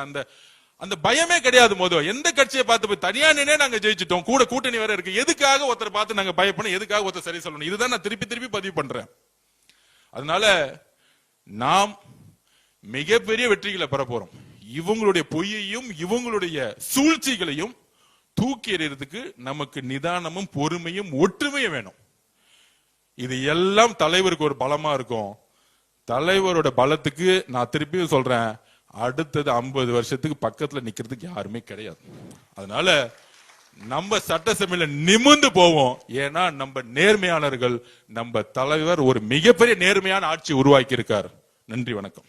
அந்த பயமே கிடையாது. எந்த கட்சியை பார்த்து போய் தனியா நின்னே நாங்க ஜெயிச்சிட்டோம், கூட கூட்டணி வேற இருக்கு, எதுக்காக ஒருத்தர் பார்த்து நாங்க பயப்படணும், எதுக்காக ஒருத்தர் சரி சொல்லணும்? இதுதான் நான் திருப்பி திருப்பி பதிவு பண்றேன். அதனால நாம் மிகப்பெரிய வெற்றிகளை பெற போறோம். இவங்களுடைய பொய்யையும் இவங்களுடைய சூழ்ச்சிகளையும் தூக்கி எறியறதுக்கு நமக்கு நிதானமும் பொறுமையும் ஒற்றுமையும் வேணும். இது எல்லாம் தலைவருக்கு ஒரு பலமா இருக்கும். தலைவரோட பலத்துக்கு நான் திருப்பியும் சொல்றேன், அடுத்தது 50 வருஷத்துக்கு பக்கத்துல நிக்கிறதுக்கு யாருமே கிடையாது. அதனால நம்ம சட்டசபையில நிமிர்ந்து போவோம். ஏன்னா நம்ம நேர்மையாளர்கள். நம்ம தலைவர் ஒரு மிகப்பெரிய நேர்மையான ஆட்சி உருவாக்கி இருக்கார். நன்றி, வணக்கம்.